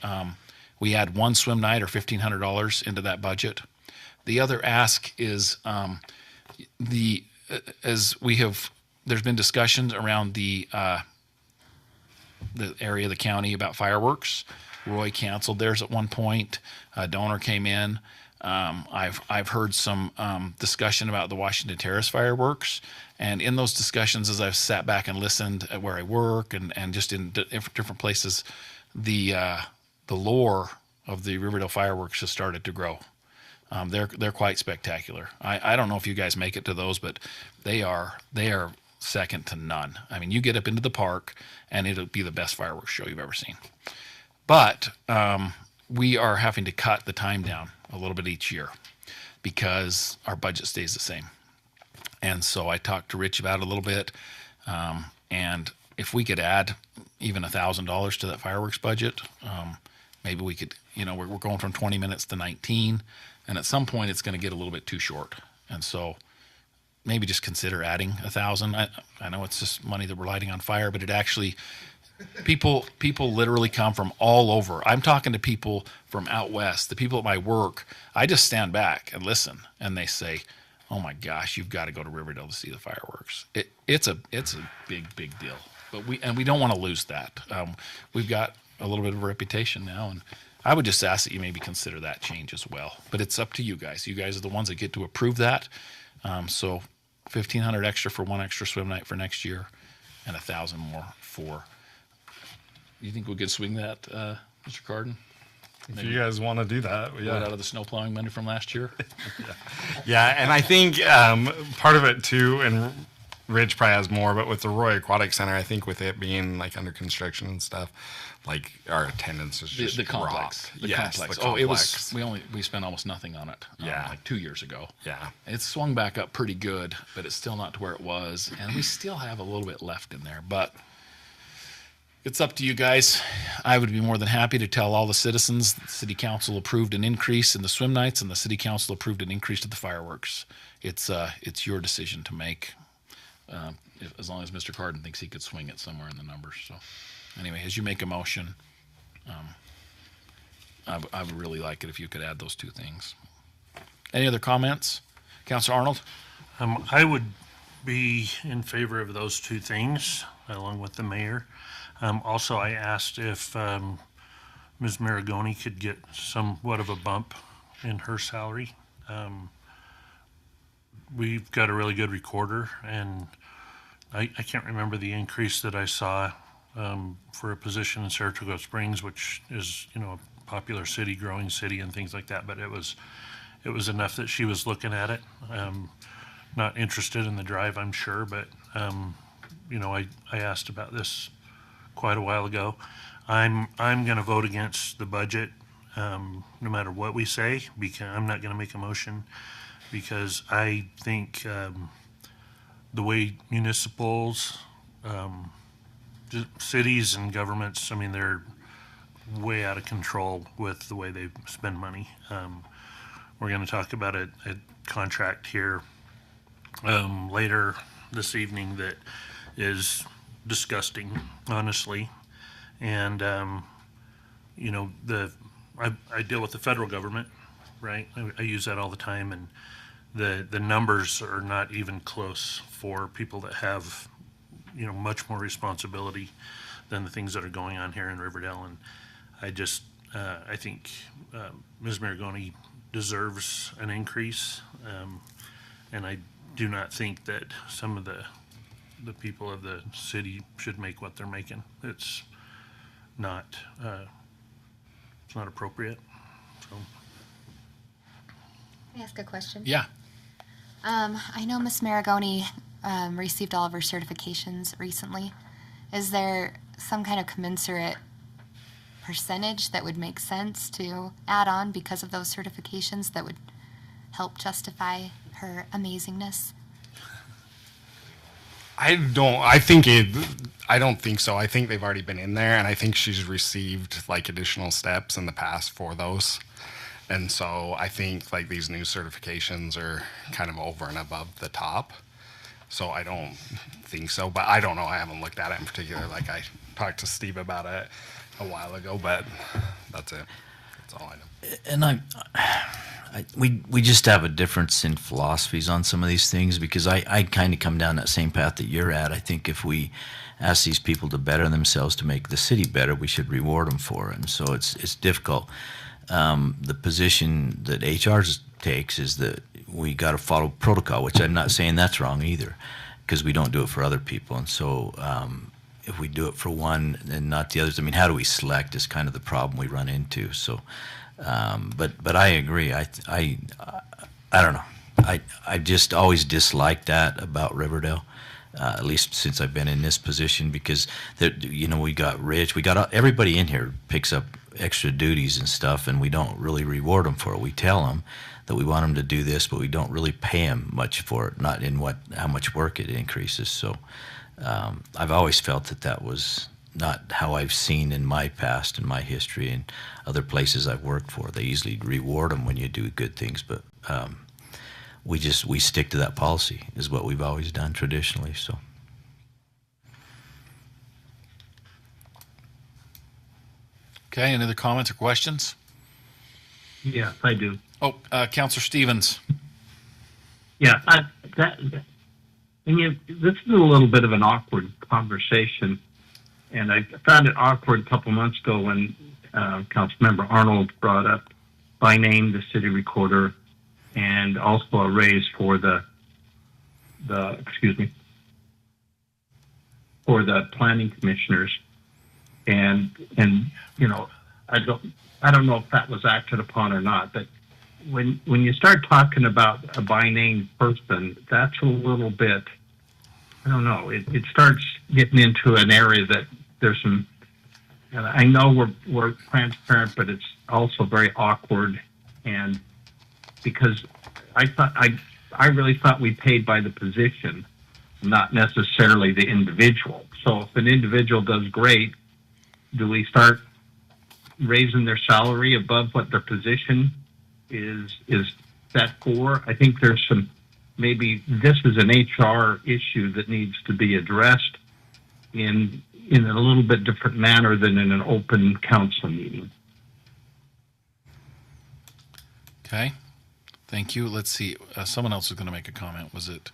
[SPEAKER 3] we add 1 swim night or $1,500 into that budget. The other ask is there's been discussions around the area of the county about fireworks. Roy canceled theirs at one point. A donor came in. I've heard some discussion about the Washington Terrace fireworks, and in those discussions, as I've sat back and listened at where I work and just in different places, the lore of the Riverdale fireworks has started to grow. They're quite spectacular. I don't know if you guys make it to those, but they are second to none. I mean, you get up into the park, and it'll be the best fireworks show you've ever seen. But we are having to cut the time down a little bit each year because our budget stays the same. And so I talked to Rich about it a little bit, and if we could add even $1,000 to that fireworks budget, maybe we could, we're going from 20 minutes to 19, and at some point it's going to get a little bit too short. And so maybe just consider adding 1,000. I know it's just money that we're lighting on fire, but it actually... People literally come from all over. I'm talking to people from out west, the people at my work. I just stand back and listen, and they say, "Oh my gosh, you've got to go to Riverdale to see the fireworks." It's a big deal. But we don't want to lose that. We've got a little bit of a reputation now, and I would just ask that you maybe consider that change as well. But it's up to you guys. You guys are the ones that get to approve that. So $1,500 extra for one extra swim night for next year, and $1,000 more for. You think we could swing that, Mr. Carden?
[SPEAKER 15] If you guys want to do that,
[SPEAKER 3] Right out of the snow plowing money from last year.
[SPEAKER 15] Yeah, and I think part of it too, and Rich probably has more, but with the Roy Aquatic Center, I think with it being like under construction and stuff, like our attendance is just
[SPEAKER 3] The complex.
[SPEAKER 15] dropped.
[SPEAKER 3] The
[SPEAKER 15] Yes,
[SPEAKER 3] complex.
[SPEAKER 15] the
[SPEAKER 3] Oh, it
[SPEAKER 15] complex.
[SPEAKER 3] was. We spent almost nothing on it.
[SPEAKER 15] Yeah.
[SPEAKER 3] Like 2 years ago.
[SPEAKER 15] Yeah.
[SPEAKER 3] It's swung back up pretty good, but it's still not to where it was, and we still have a little bit left in there. But it's up to you guys. I would be more than happy to tell all the citizens the city council approved an increase in the swim nights, and the city council approved an increase to the fireworks. It's your decision to make. As long as Mr. Carden thinks he could swing it somewhere in the numbers. So, anyway, as you make a motion, I would really like it if you could add those two things. Any other comments, Councilor Arnold?
[SPEAKER 2] I would be in favor of those two things, along with the mayor. Also, I asked if Ms. Maragoni could get somewhat of a bump in her salary. We've got a really good recorder, and I can't remember the increase that I saw for a position in Saratoga Springs, which is, a popular city, growing city, and things like that. But it was enough that she was looking at it. Not interested in the drive, I'm sure, but I asked about this quite a while ago. I'm going to vote against the budget, no matter what we say, because I'm not going to make a motion, because I think the way municipals, cities and governments, they're way out of control with the way they spend money. We're going to talk about a contract here later this evening that is disgusting, honestly. And, I deal with the federal government, right? I use that all the time, and the numbers are not even close for people that have, much more responsibility than the things that are going on here in Riverdale. And I think Ms. Maragoni deserves an increase, and I do not think that some of the people of the city should make what they're making. It's not appropriate. So.
[SPEAKER 5] Can I ask a question?
[SPEAKER 3] Yeah.
[SPEAKER 5] I know Ms. Maragoni received all of her certifications recently. Is there some kind of commensurate percentage that would make sense to add on because of those certifications that would help justify her amazingness?
[SPEAKER 15] I don't think so. I think they've already been in there, and I think she's received like additional steps in the past for those. And so I think like these new certifications are kind of over and above the top. So I don't think so, but I don't know. I haven't looked at it in particular. Like I talked to Steve about it a while ago, but that's it. That's all I know.
[SPEAKER 6] And we just have a difference in philosophies on some of these things, because I kind of come down that same path that you're at. I think if we ask these people to better themselves to make the city better, we should reward them for it. And so it's difficult. The position that HR takes is that we got to follow protocol, which I'm not saying that's wrong either, because we don't do it for other people. And so if we do it for one and not the others, how do we select is kind of the problem we run into. So, but I agree. I don't know. I just always disliked that about Riverdale. At least since I've been in this position, because we got Rich, we got everybody in here picks up extra duties and stuff, and we don't really reward them for it. We tell them that we want them to do this, but we don't really pay them much for it, not in how much work it increases. So I've always felt that was not how I've seen in my past and my history and other places I've worked for. They usually reward them when you do good things, but we stick to that policy is what we've always done traditionally. So.
[SPEAKER 3] Okay, any other comments or questions?
[SPEAKER 11] Yes, I do.
[SPEAKER 3] Oh, Councilor Stevens.
[SPEAKER 11] Yeah, this is a little bit of an awkward conversation. And I found it awkward a couple months ago when Councilmember Arnold brought up by name the city recorder and also a raise for the for the planning commissioners. And you know, I don't know if that was acted upon or not, but when you start talking about a by name person, that's a little bit, I don't know, it starts getting into an area that there's some, and I know we're transparent, but it's also very awkward. And because I really thought we paid by the position, not necessarily the individual. So if an individual does great, do we start raising their salary above what their position is set for? I think there's some, maybe this is an HR issue that needs to be addressed in a little bit different manner than in an open council meeting.
[SPEAKER 3] Okay, thank you. Let's see. Someone else was going to make a comment. Was it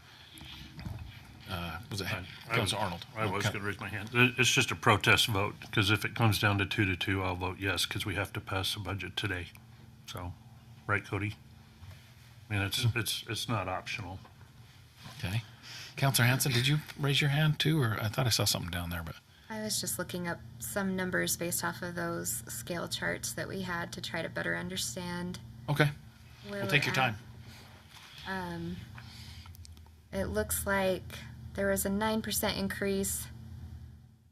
[SPEAKER 3] Councilor Arnold?
[SPEAKER 2] I was going to raise my hand. It's just a protest vote, because if it comes down to 2-2, I'll vote yes, because we have to pass the budget today. So, right, Cody? I mean, it's not optional.
[SPEAKER 3] Okay. Councilor Hanson, did you raise your hand too, or I thought I saw something down there, but.
[SPEAKER 5] I was just looking up some numbers based off of those scale charts that we had to try to better understand.
[SPEAKER 3] Okay.
[SPEAKER 5] Where
[SPEAKER 3] We'll take
[SPEAKER 5] we're
[SPEAKER 3] your
[SPEAKER 5] at.
[SPEAKER 3] time.
[SPEAKER 5] It looks like there was a 9% increase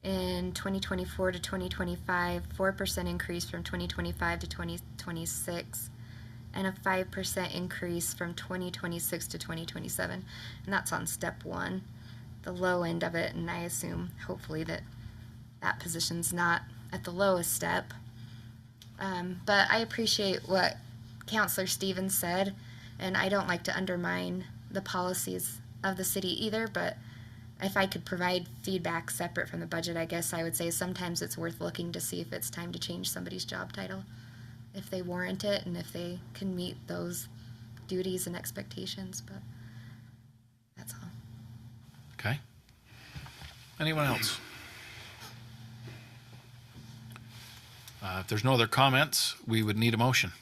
[SPEAKER 5] in 2024 to 2025, 4% increase from 2025 to 2026, and a 5% increase from 2026 to 2027. And that's on step one, the low end of it. And I assume, hopefully, that position's not at the lowest step. But I appreciate what Councilor Stevens said, and I don't like to undermine the policies of the city either, but if I could provide feedback separate from the budget, I guess I would say sometimes it's worth looking to see if it's time to change somebody's job title, if they warrant it and if they can meet those duties and expectations, but that's all.
[SPEAKER 3] Okay. Anyone else? If there's no other comments, we would need a motion.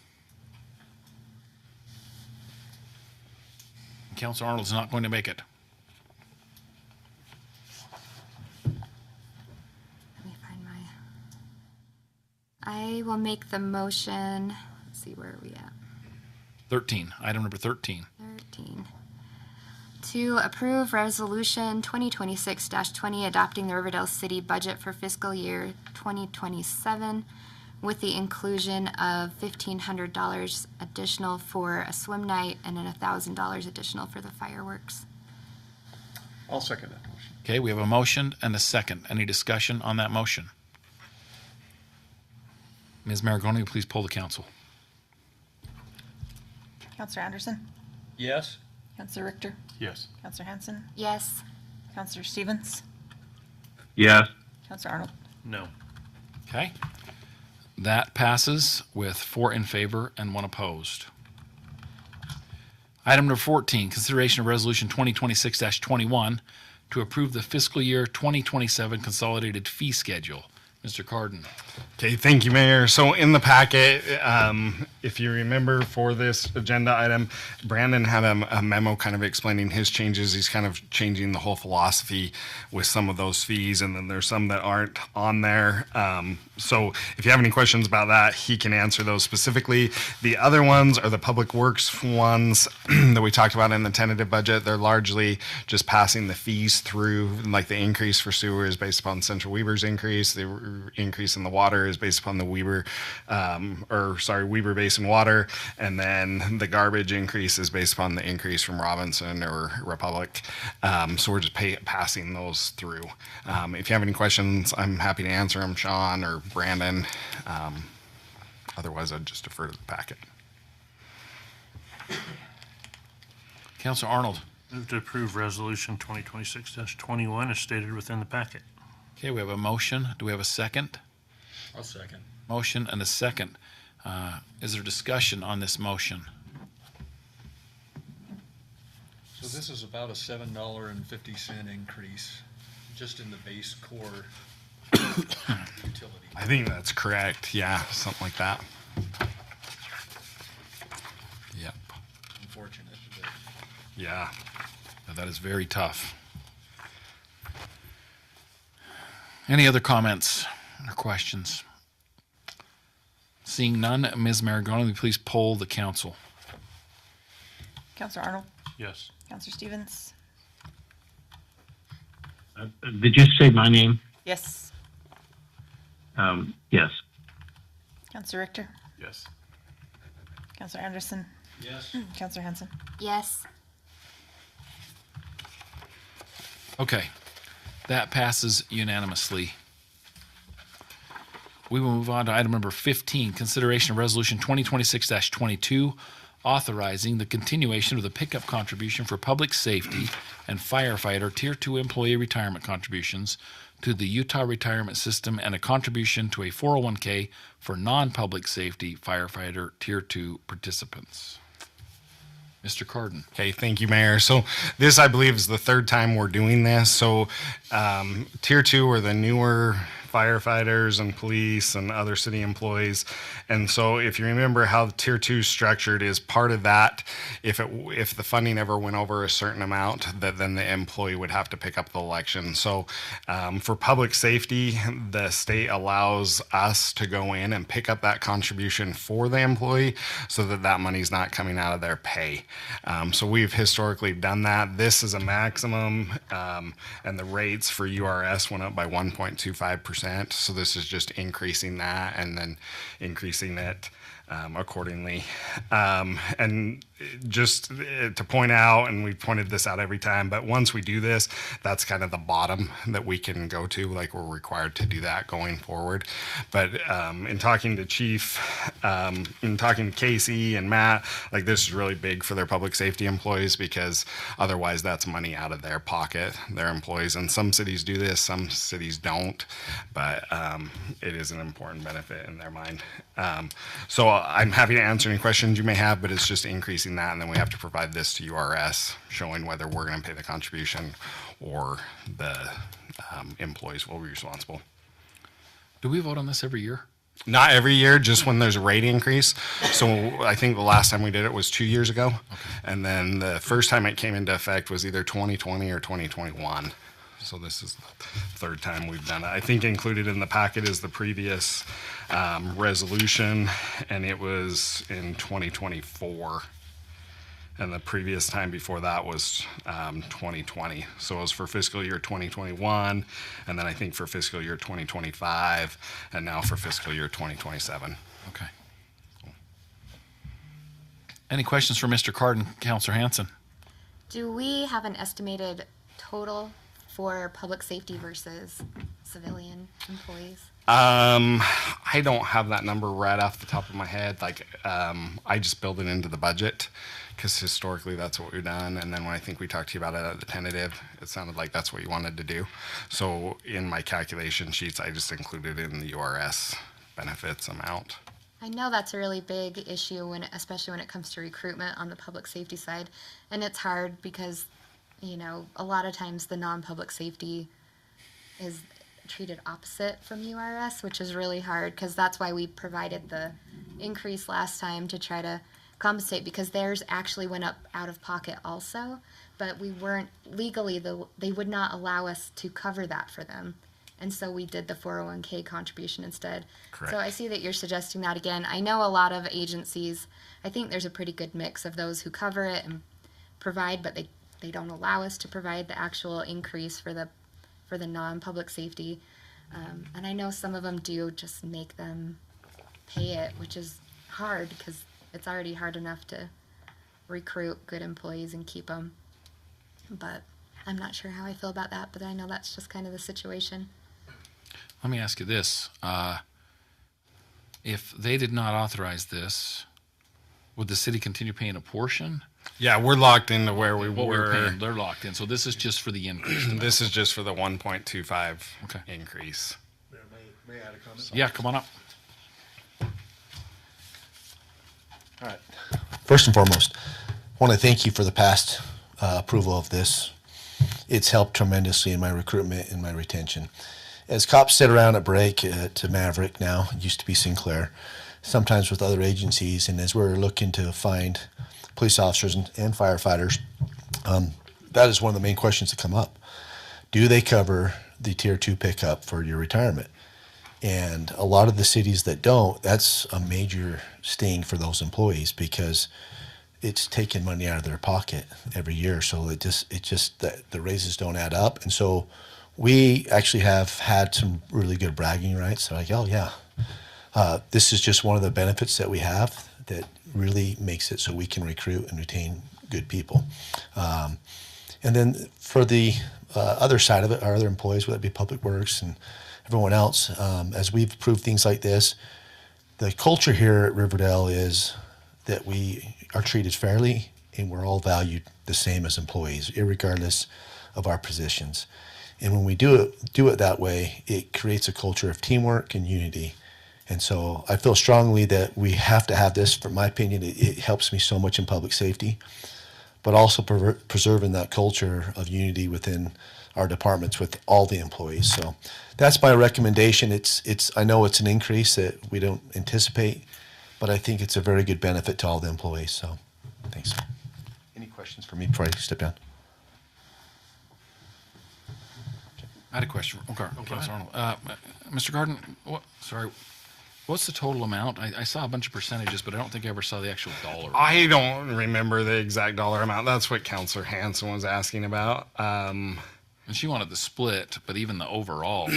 [SPEAKER 3] Councilor Arnold's not going to make it.
[SPEAKER 5] Let me find I will make the motion. Let's see, where are we at?
[SPEAKER 3] 13, item number 13.
[SPEAKER 5] 13. To approve Resolution 2026-20 adopting the Riverdale City budget for fiscal year 2027 with the inclusion of $1,500 additional for a swim night and then $1,000 additional for the fireworks.
[SPEAKER 1] I'll second that motion.
[SPEAKER 3] Okay, we have a motion and a second. Any discussion on that motion? Ms. Maragoni, please poll the council.
[SPEAKER 10] Councillor Anderson?
[SPEAKER 13] Yes.
[SPEAKER 10] Councillor Richter?
[SPEAKER 1] Yes.
[SPEAKER 10] Councillor Hanson?
[SPEAKER 5] Yes.
[SPEAKER 10] Councillor Stevens?
[SPEAKER 11] Yes.
[SPEAKER 10] Councillor Arnold?
[SPEAKER 2] No.
[SPEAKER 3] Okay. That passes with 4 in favor and 1 opposed. Item number 14, consideration of resolution 2026-21 to approve the fiscal year 2027 consolidated fee schedule. Mr. Carden.
[SPEAKER 15] Okay, thank you, Mayor. So in the packet, if you remember for this agenda item, Brandon had a memo kind of explaining his changes. He's kind of changing the whole philosophy with some of those fees, and then there's some that aren't on there. So if you have any questions about that, he can answer those specifically. The other ones are the public works ones that we talked about in the tentative budget. They're largely just passing the fees through, like the increase for sewer is based upon Central Weaver's increase. The increase in the water is based upon the Weber Basin water, and then the garbage increase is based upon the increase from Robinson or Republic. So we're just passing those through. If you have any questions, I'm happy to answer them, Sean or Brandon. Otherwise, I'd just defer to the packet.
[SPEAKER 3] Councilor Arnold.
[SPEAKER 2] Move to approve resolution 2026-21 as stated within the packet.
[SPEAKER 3] Okay, we have a motion. Do we have a second?
[SPEAKER 13] I'll second.
[SPEAKER 3] Motion and a second. Is there discussion on this motion?
[SPEAKER 13] So this is about a $7.50 increase just in the base core
[SPEAKER 15] I think that's correct. Yeah, something like that.
[SPEAKER 3] Yep.
[SPEAKER 13] Unfortunate.
[SPEAKER 15] Yeah.
[SPEAKER 3] Now, that is very tough. Any other comments or questions? Seeing none, Ms. Maragona, will you please poll the council?
[SPEAKER 10] Counselor Arnold?
[SPEAKER 2] Yes.
[SPEAKER 10] Counselor Stevens?
[SPEAKER 11] Did you say my name?
[SPEAKER 10] Yes.
[SPEAKER 11] Yes.
[SPEAKER 10] Counselor Richter?
[SPEAKER 1] Yes.
[SPEAKER 10] Counselor Anderson?
[SPEAKER 13] Yes.
[SPEAKER 10] Counselor Hanson?
[SPEAKER 5] Yes.
[SPEAKER 3] Okay, that passes unanimously. We will move on to item number 15, consideration of resolution 2026-22, authorizing the continuation of the pickup contribution for public safety and firefighter Tier 2 employee retirement contributions to the Utah Retirement System and a contribution to a 401k for non-public safety firefighter Tier 2 participants. Mr. Carden.
[SPEAKER 15] Okay, thank you, Mayor. So this, I believe, is the third time we're doing this. So Tier 2 are the newer firefighters and police and other city employees. And so if you remember how the Tier 2 is structured, is part of that, if the funding ever went over a certain amount, that then the employee would have to pick up the election. So for public safety, the state allows us to go in and pick up that contribution for the employee so that that money's not coming out of their pay. So we've historically done that. This is a maximum, and the rates for URS went up by 1.25%. So this is just increasing that and then increasing it accordingly. And just to point out, and we've pointed this out every time, but once we do this, that's kind of the bottom that we can go to, like we're required to do that going forward. But in talking to Chief, in talking to Casey and Matt, like this is really big for their public safety employees because otherwise that's money out of their pocket, their employees. And some cities do this, some cities don't, but it is an important benefit in their mind. So I'm happy to answer any questions you may have, but it's just increasing that, and then we have to provide this to URS showing whether we're going to pay the contribution or the employees will be responsible.
[SPEAKER 3] Do we vote on this every year?
[SPEAKER 15] Not every year, just when there's a rate increase. So I think the last time we did it was 2 years ago. Okay. And then the first time it came into effect was either 2020 or 2021. So this is the third time we've done it. I think included in the packet is the previous resolution, and it was in 2024. And the previous time before that was 2020. So it was for fiscal year 2021, and then I think for fiscal year 2025, and now for fiscal year 2027.
[SPEAKER 3] Okay. Any questions for Mr. Carden, Counselor Hanson?
[SPEAKER 5] Do we have an estimated total for public safety versus civilian employees?
[SPEAKER 15] I don't have that number right off the top of my head. Like, I just build it into the budget because historically that's what we've done. And then when I think we talked to you about it at the tentative, it sounded like that's what you wanted to do. So in my calculation sheets, I just included in the URS benefits amount.
[SPEAKER 5] I know that's a really big issue, especially when it comes to recruitment on the public safety side. And it's hard because, you know, a lot of times the non-public safety is treated opposite from URS, which is really hard because that's why we provided the increase last time to try to compensate, because theirs actually went up out of pocket also, but we weren't legally, they would not allow us to cover that for them. And so we did the 401k contribution instead.
[SPEAKER 15] Correct.
[SPEAKER 5] So I see that you're suggesting that again. I know a lot of agencies, I think there's a pretty good mix of those who cover it and provide, but they don't allow us to provide the actual increase for the non-public safety. And I know some of them do just make them pay it, which is hard because it's already hard enough to recruit good employees and keep them. But I'm not sure how I feel about that, but I know that's just kind of the situation.
[SPEAKER 3] Let me ask you this. If they did not authorize this, would the city continue paying a portion?
[SPEAKER 15] Yeah, we're locked into where we
[SPEAKER 3] What
[SPEAKER 15] were.
[SPEAKER 3] we're paying, they're locked in. So this is just for the increase.
[SPEAKER 15] This is just for the 1.25
[SPEAKER 3] Okay.
[SPEAKER 15] increase.
[SPEAKER 16] May I add a comment?
[SPEAKER 3] Yeah, come on up.
[SPEAKER 7] All right. First and foremost, I want to thank you for the past approval of this. It's helped tremendously in my recruitment and my retention. as cops sit around at break to Maverick now, it used to be Sinclair, sometimes with other agencies, and as we're looking to find police officers and firefighters, that is one of the main questions that come up. Do they cover the Tier 2 pickup for your retirement? And a lot of the cities that don't, that's a major sting for those employees because it's taking money out of their pocket every year. So it just the raises don't add up. And so we actually have had some really good bragging rights. They're like, oh yeah, this is just one of the benefits that we have that really makes it so we can recruit and retain good people. And then for the other side of it, our other employees, whether it be Public Works and everyone else, as we've approved things like this, the culture here at Riverdale is that we are treated fairly and we're all valued the same as employees, irregardless of our positions. And when we do it that way, it creates a culture of teamwork and unity. And so I feel strongly that we have to have this. For my opinion, it helps me so much in public safety, but also preserving that culture of unity within our departments with all the employees. So that's my recommendation. I know it's an increase that we don't anticipate, but I think it's a very good benefit to all the employees. So thanks. Any questions for me before I step down?
[SPEAKER 3] I had a question. Okay, Councilor Arnold. Mr. Garden, what's the total amount? I saw a bunch of percentages, but I don't think I ever saw the actual dollar.
[SPEAKER 15] I don't remember the exact dollar amount. That's what Councilor Hanson was asking about.
[SPEAKER 3] And she wanted the split, but even the overall,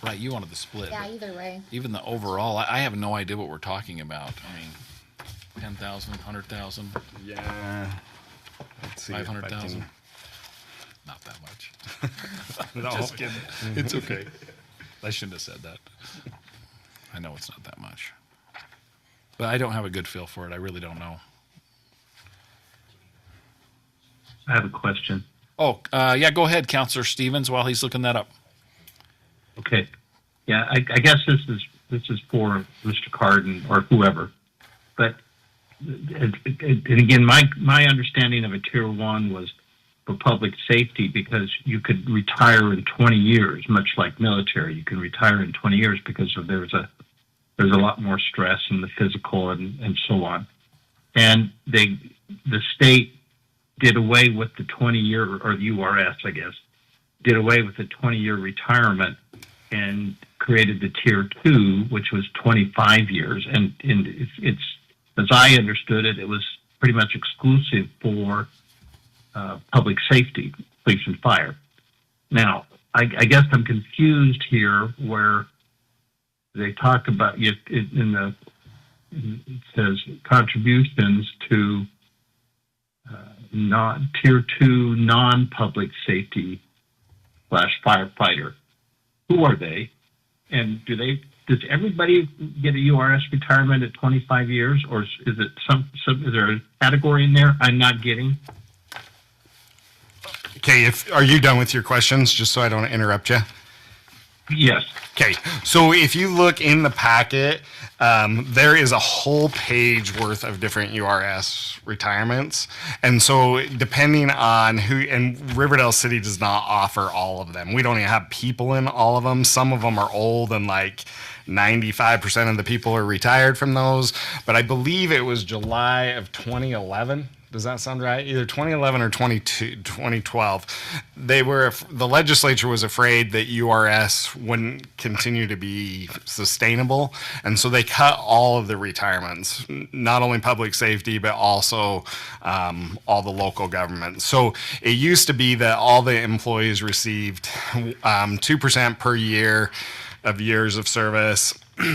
[SPEAKER 3] right, you wanted the split.
[SPEAKER 5] Yeah, either way.
[SPEAKER 3] Even the overall, I have no idea what we're talking about. I mean, 10,000, 100,000?
[SPEAKER 15] Yeah. Let's see.
[SPEAKER 3] 500,000? Not that much.
[SPEAKER 15] No.
[SPEAKER 3] Just kidding. It's okay. I shouldn't have said that. I know it's not that much. But I don't have a good feel for it. I really don't know.
[SPEAKER 11] I have a question.
[SPEAKER 3] Oh, yeah, go ahead, Councilor Stevens, while he's looking that up.
[SPEAKER 11] Okay. Yeah, I guess this is for Mr. Carden or whoever. But and again, my understanding of a Tier 1 was for public safety because you could retire in 20 years, much like military. You can retire in 20 years because there's a lot more stress in the physical and so on. And the state did away with the 20-year, or the URS, I guess, did away with the 20-year retirement and created the Tier 2, which was 25 years. And it's as I understood it, it was pretty much exclusive for public safety, police and fire. Now, I guess I'm confused here where they talk about it says contributions to Tier 2 non-public safety / firefighter. Who are they? And does everybody get a URS retirement at 25 years, or is it is there a category in there I'm not getting?
[SPEAKER 15] Okay, are you done with your questions, just so I don't interrupt you?
[SPEAKER 11] Yes.
[SPEAKER 15] Okay, so if you look in the packet, there is a whole page worth of different URS retirements. And so depending on and Riverdale City does not offer all of them. We don't even have people in all of them. Some of them are old and like 95% of the people are retired from those. But I believe it was July of 2011. Does that sound right? Either 2011 or 2012. The legislature was afraid that URS wouldn't continue to be sustainable. And so they cut all of the retirements, not only public safety, but also all the local government. So it used to be that all the employees received 2% per year of years of service.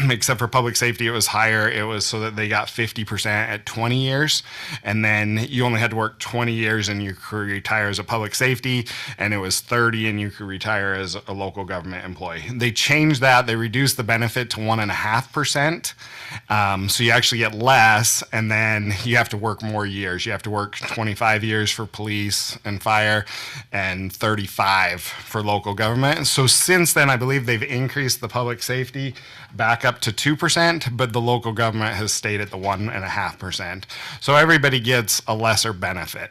[SPEAKER 15] Except for public safety, it was higher. It was so that they got 50% at 20 years. And then you only had to work 20 years and you could retire as a public safety. And it was 30 and you could retire as a local government employee. They changed that. They reduced the benefit to 1.5%. So you actually get less. And then you have to work more years. You have to work 25 years for police and fire and 35 for local government. And so since then, I believe they've increased the public safety back back up to 2%, but the local government has stayed at the 1.5%. So everybody gets a lesser benefit,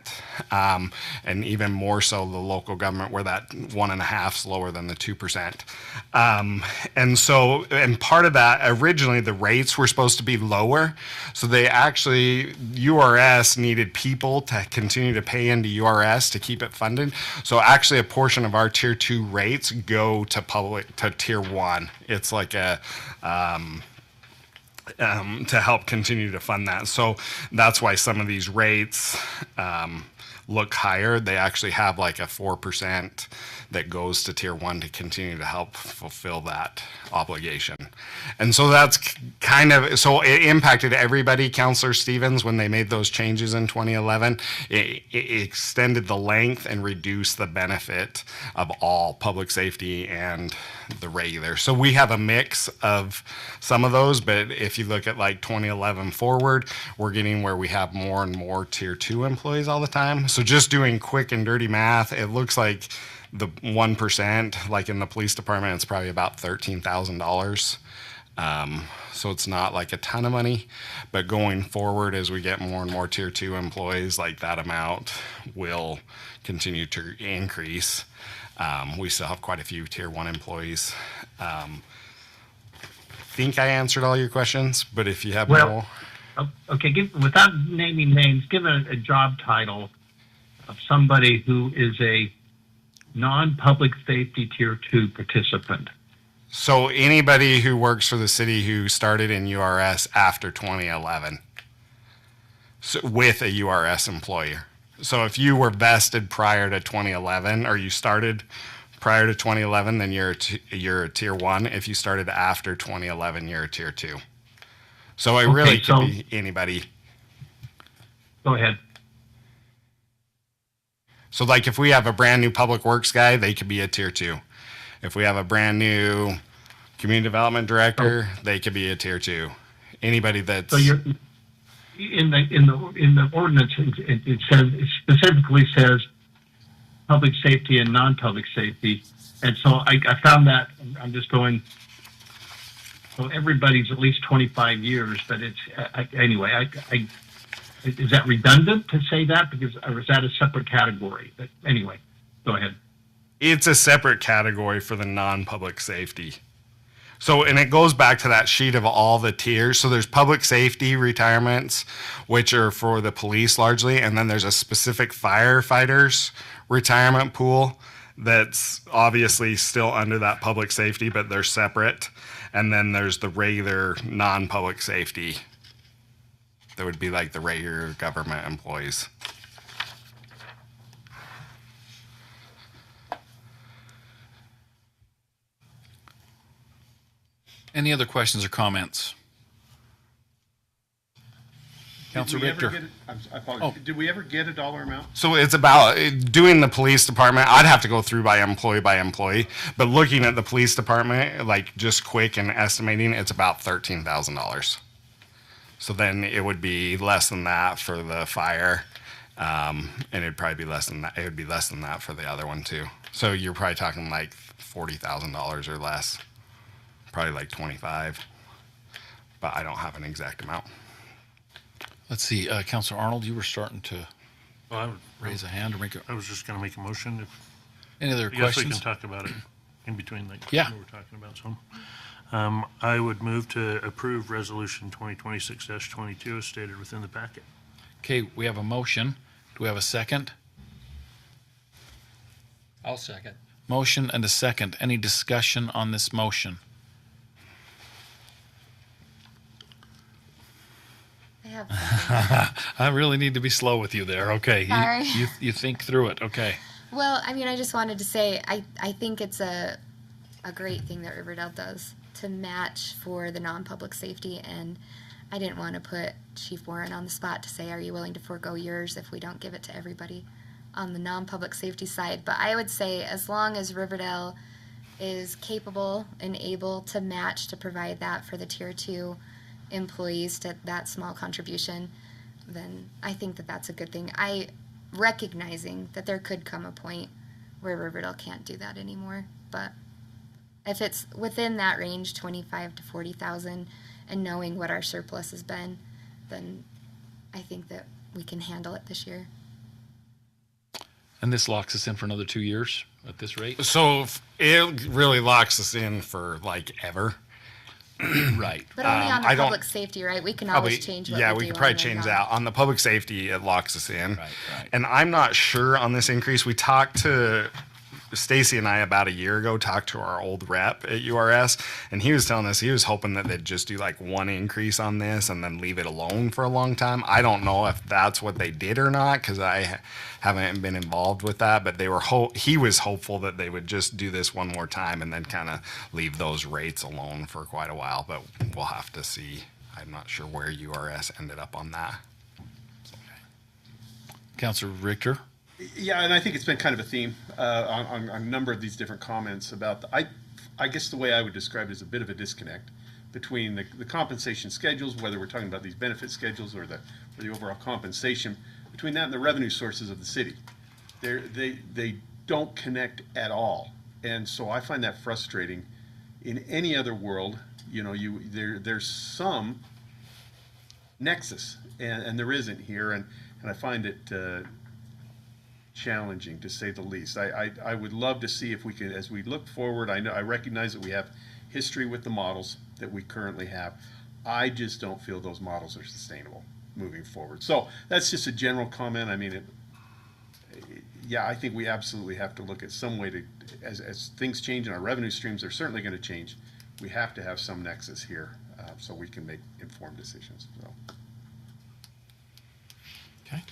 [SPEAKER 15] and even more so the local government, where that 1.5 is lower than the 2%. And part of that, originally the rates were supposed to be lower, so they actually, URS needed people to continue to pay into URS to keep it funded. So actually a portion of our tier 2 rates go to tier 1. It's like a to help continue to fund that. So that's why some of these rates look higher. They actually have like a 4% that goes to tier 1 to continue to help fulfill that obligation. And so that's kind of, so it impacted everybody, Councillor Stevens, when they made those changes in 2011. It extended the length and reduced the benefit of all public safety and the regular. So we have a mix of some of those, but if you look at like 2011 forward, we're getting where we have more and more tier 2 employees all the time. So just doing quick and dirty math, it looks like the 1%, like in the police department, it's probably about $13,000. So it's not like a ton of money, but going forward, as we get more and more tier 2 employees, like that amount will continue to increase. We still have quite a few tier 1 employees. Think I answered all your questions, but if you have more.
[SPEAKER 11] Okay, without naming names, give a job title of somebody who is a non-public safety tier 2 participant.
[SPEAKER 15] So anybody who works for the city who started in URS after 2011, so with a URS employer. So if you were vested prior to 2011, or you started prior to 2011, then you're a tier 1. If you started after 2011, you're a tier 2. So it really could be anybody.
[SPEAKER 11] Go ahead.
[SPEAKER 15] So like if we have a brand new public works guy, they could be a tier 2. If we have a brand new community development director, they could be a tier 2. Anybody that's. So
[SPEAKER 11] you're in the ordinance, it specifically says public safety and non-public safety, and so I found that I'm just going. So everybody's at least 25 years, but it's anyway. Is that redundant to say that, or is that a separate category? But anyway, go ahead.
[SPEAKER 15] It's a separate category for the non-public safety. So, and it goes back to that sheet of all the tiers. So there's public safety retirements, which are for the police largely, and then there's a specific firefighters retirement pool that's obviously still under that public safety, but they're separate. And then there's the regular non-public safety. That would be like the regular government employees.
[SPEAKER 3] Any other questions or comments? Councilor Richter.
[SPEAKER 1] Did we ever get a dollar amount?
[SPEAKER 15] So it's about doing the police department. I'd have to go through by employee, but looking at the police department, like just quick and estimating, it's about $13,000. So then it would be less than that for the fire, and it'd probably be less than that. It would be less than that for the other one too. So you're probably talking like $40,000 or less, probably like 25, but I don't have an exact amount.
[SPEAKER 3] Let's see, Councilor Arnold, you were starting to raise a hand or make a.
[SPEAKER 2] I was just going to make a motion.
[SPEAKER 3] Any other
[SPEAKER 2] I guess
[SPEAKER 3] questions?
[SPEAKER 2] we can talk about it in between, like
[SPEAKER 3] Yeah.
[SPEAKER 2] what we're talking about. So, I would move to approve Resolution 2026-22 as stated within the packet.
[SPEAKER 3] Okay, we have a motion. Do we have a second?
[SPEAKER 13] I'll second.
[SPEAKER 3] Motion and a second. Any discussion on this motion? I really need to be slow with you there. Okay.
[SPEAKER 5] Sorry.
[SPEAKER 3] You think through it. Okay.
[SPEAKER 5] Well, I mean, I just wanted to say I think it's a great thing that Riverdale does to match for the non-public safety, and I didn't want to put Chief Warren on the spot to say, are you willing to forego yours if we don't give it to everybody on the non-public safety side? But I would say as long as Riverdale is capable and able to match to provide that for the Tier 2 employees, to that small contribution, then I think that that's a good thing. Recognizing that there could come a point where Riverdale can't do that anymore, but if it's within that range, 25 to 40,000, and knowing what our surplus has been, then I think that we can handle it this year.
[SPEAKER 3] And this locks us in for another 2 years at this rate?
[SPEAKER 15] So it really locks us in for like ever.
[SPEAKER 3] Right.
[SPEAKER 5] But only on the
[SPEAKER 15] I don't-
[SPEAKER 5] public safety, right? We can
[SPEAKER 15] Probably,
[SPEAKER 5] always change what
[SPEAKER 15] yeah,
[SPEAKER 5] we
[SPEAKER 15] we
[SPEAKER 5] do
[SPEAKER 15] could probably
[SPEAKER 5] on the
[SPEAKER 15] change
[SPEAKER 5] non-
[SPEAKER 15] that. On the public safety, it locks us in.
[SPEAKER 3] Right.
[SPEAKER 15] And I'm not sure on this increase. We talked to Stacy and I about a year ago, talked to our old rep at URS, and he was telling us he was hoping that they'd just do like one increase on this and then leave it alone for a long time. I don't know if that's what they did or not, because I haven't been involved with that, but they were he was hopeful that they would just do this one more time and then kind of leave those rates alone for quite a while, but we'll have to see. I'm not sure where URS ended up on that.
[SPEAKER 3] Councilor Richter?
[SPEAKER 1] Yeah, and I think it's been kind of a theme on a number of these different comments about I guess the way I would describe it is a bit of a disconnect between the compensation schedules, whether we're talking about these benefit schedules or the overall compensation, between that and the revenue sources of the city. They don't connect at all, and so I find that frustrating. In any other world, there's some nexus, and there isn't here, and I find it challenging, to say the least. I would love to see if we can, as we look forward, I recognize that we have history with the models that we currently have. I just don't feel those models are sustainable moving forward. So that's just a general comment. I mean, yeah, I think we absolutely have to look at some way to, as things change and our revenue streams are certainly going to change, we have to have some nexus here so we can make informed decisions. So.
[SPEAKER 3] Okay.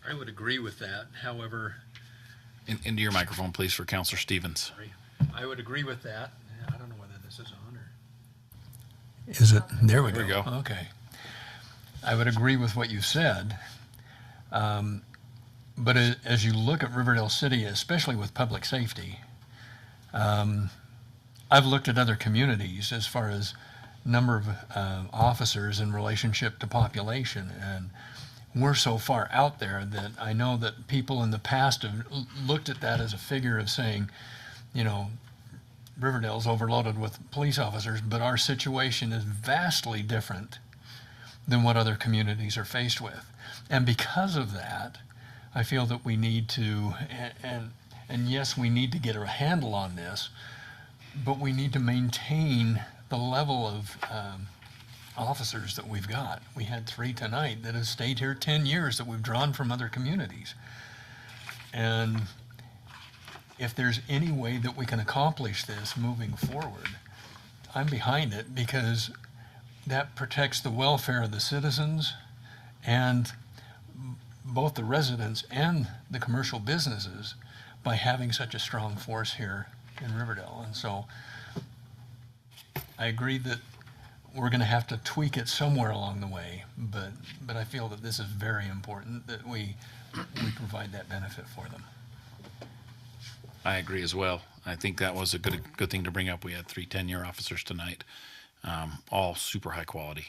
[SPEAKER 13] I would agree with that. However,
[SPEAKER 3] Into your microphone, please, for Councilor Stevens.
[SPEAKER 13] sorry, I would agree with that. I don't know whether this is on or. Is it? There we
[SPEAKER 3] There
[SPEAKER 13] go.
[SPEAKER 3] we go.
[SPEAKER 13] Okay. I would agree with what you said. But as you look at Riverdale City, especially with public safety, I've looked at other communities as far as number of officers in relationship to population, and we're so far out there that I know that people in the past have looked at that as a figure of saying, Riverdale's overloaded with police officers, but our situation is vastly different than what other communities are faced with. And because of that, I feel that we need to, and yes, we need to get a handle on this, but we need to maintain the level of officers that we've got. We had 3 tonight that have stayed here 10 years that we've drawn from other communities. And if there's any way that we can accomplish this moving forward, I'm behind it, because that protects the welfare of the citizens and both the residents and the commercial businesses by having such a strong force here in Riverdale. And so I agree that we're going to have to tweak it somewhere along the way, but I feel that this is very important that we provide that benefit for them.
[SPEAKER 3] I agree as well. I think that was a good thing to bring up. We had 3 10-year officers tonight, all super high quality.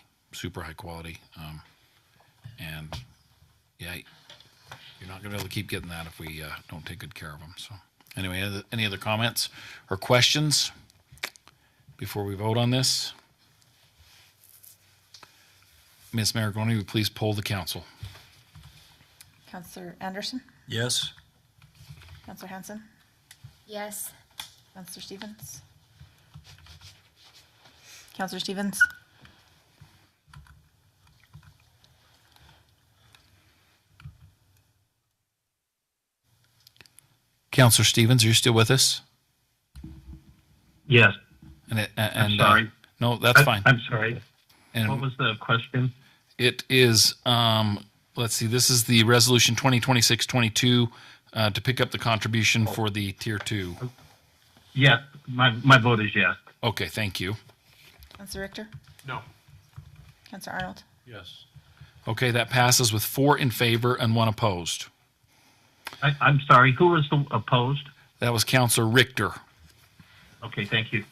[SPEAKER 3] And yeah, you're not going to be able to keep getting that if we don't take good care of them. So anyway, any other comments or questions before we vote on this? Ms. Maragoni, will you please poll the council?
[SPEAKER 10] Councillor Anderson?
[SPEAKER 13] Yes.
[SPEAKER 10] Councillor Hanson?
[SPEAKER 5] Yes.
[SPEAKER 10] Councillor Stevens? Councillor Stevens?
[SPEAKER 3] Councilor Stevens, are you still with us?
[SPEAKER 11] Yes.
[SPEAKER 3] And
[SPEAKER 11] sorry.
[SPEAKER 3] No, that's fine.
[SPEAKER 11] I'm sorry.
[SPEAKER 3] And
[SPEAKER 11] What was the question?
[SPEAKER 3] it is, let's see, this is the resolution 2026-22 to pick up the contribution for the tier 2.
[SPEAKER 11] Yes, my vote is yes.
[SPEAKER 3] Okay, thank you.
[SPEAKER 10] Councillor Richter?
[SPEAKER 1] No.
[SPEAKER 10] Councillor Arnold?
[SPEAKER 13] Yes.
[SPEAKER 3] Okay, that passes with 4 in favor and 1 opposed.
[SPEAKER 11] I'm sorry, who was the opposed?
[SPEAKER 3] That was Councilor Richter.
[SPEAKER 11] Okay, thank you.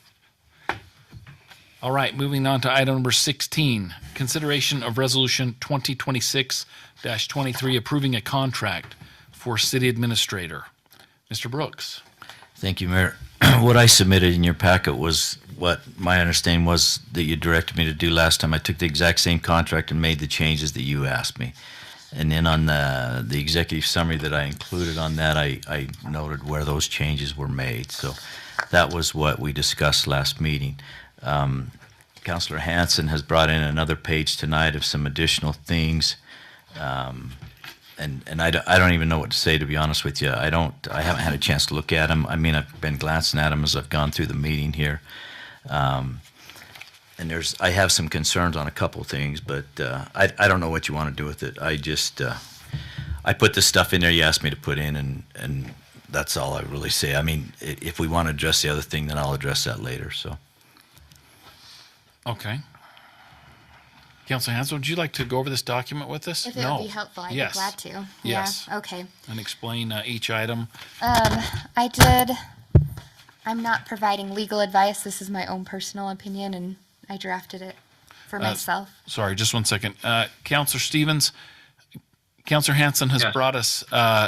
[SPEAKER 3] All right, moving on to item number 16, consideration of resolution 2026-23 approving a contract for city administrator. Mr. Brooks.
[SPEAKER 6] Thank you, Mayor. What I submitted in your packet was what my understanding was that you directed me to do last time. I took the exact same contract and made the changes that you asked me. And then on the executive summary that I included on that, I noted where those changes were made. So that was what we discussed last meeting. Councillor Hanson has brought in another page tonight of some additional things. And I don't even know what to say, to be honest with you. I haven't had a chance to look at them. I mean, I've been glancing at them as I've gone through the meeting here. And I have some concerns on a couple of things, but I don't know what you want to do with it. I put the stuff in there you asked me to put in, and that's all I really say. I mean, if we want to address the other thing, then I'll address that later, so.
[SPEAKER 3] Okay. Councilor Hansel, would you like to go over this document with us?
[SPEAKER 5] If it would be helpful, I'd be glad to.
[SPEAKER 3] Yes.
[SPEAKER 5] Yeah, okay.
[SPEAKER 3] And explain each item.
[SPEAKER 5] I'm not providing legal advice. This is my own personal opinion, and I drafted it for myself.
[SPEAKER 3] Sorry, just 1 second. Councilor Stevens, Councilor Hanson has brought us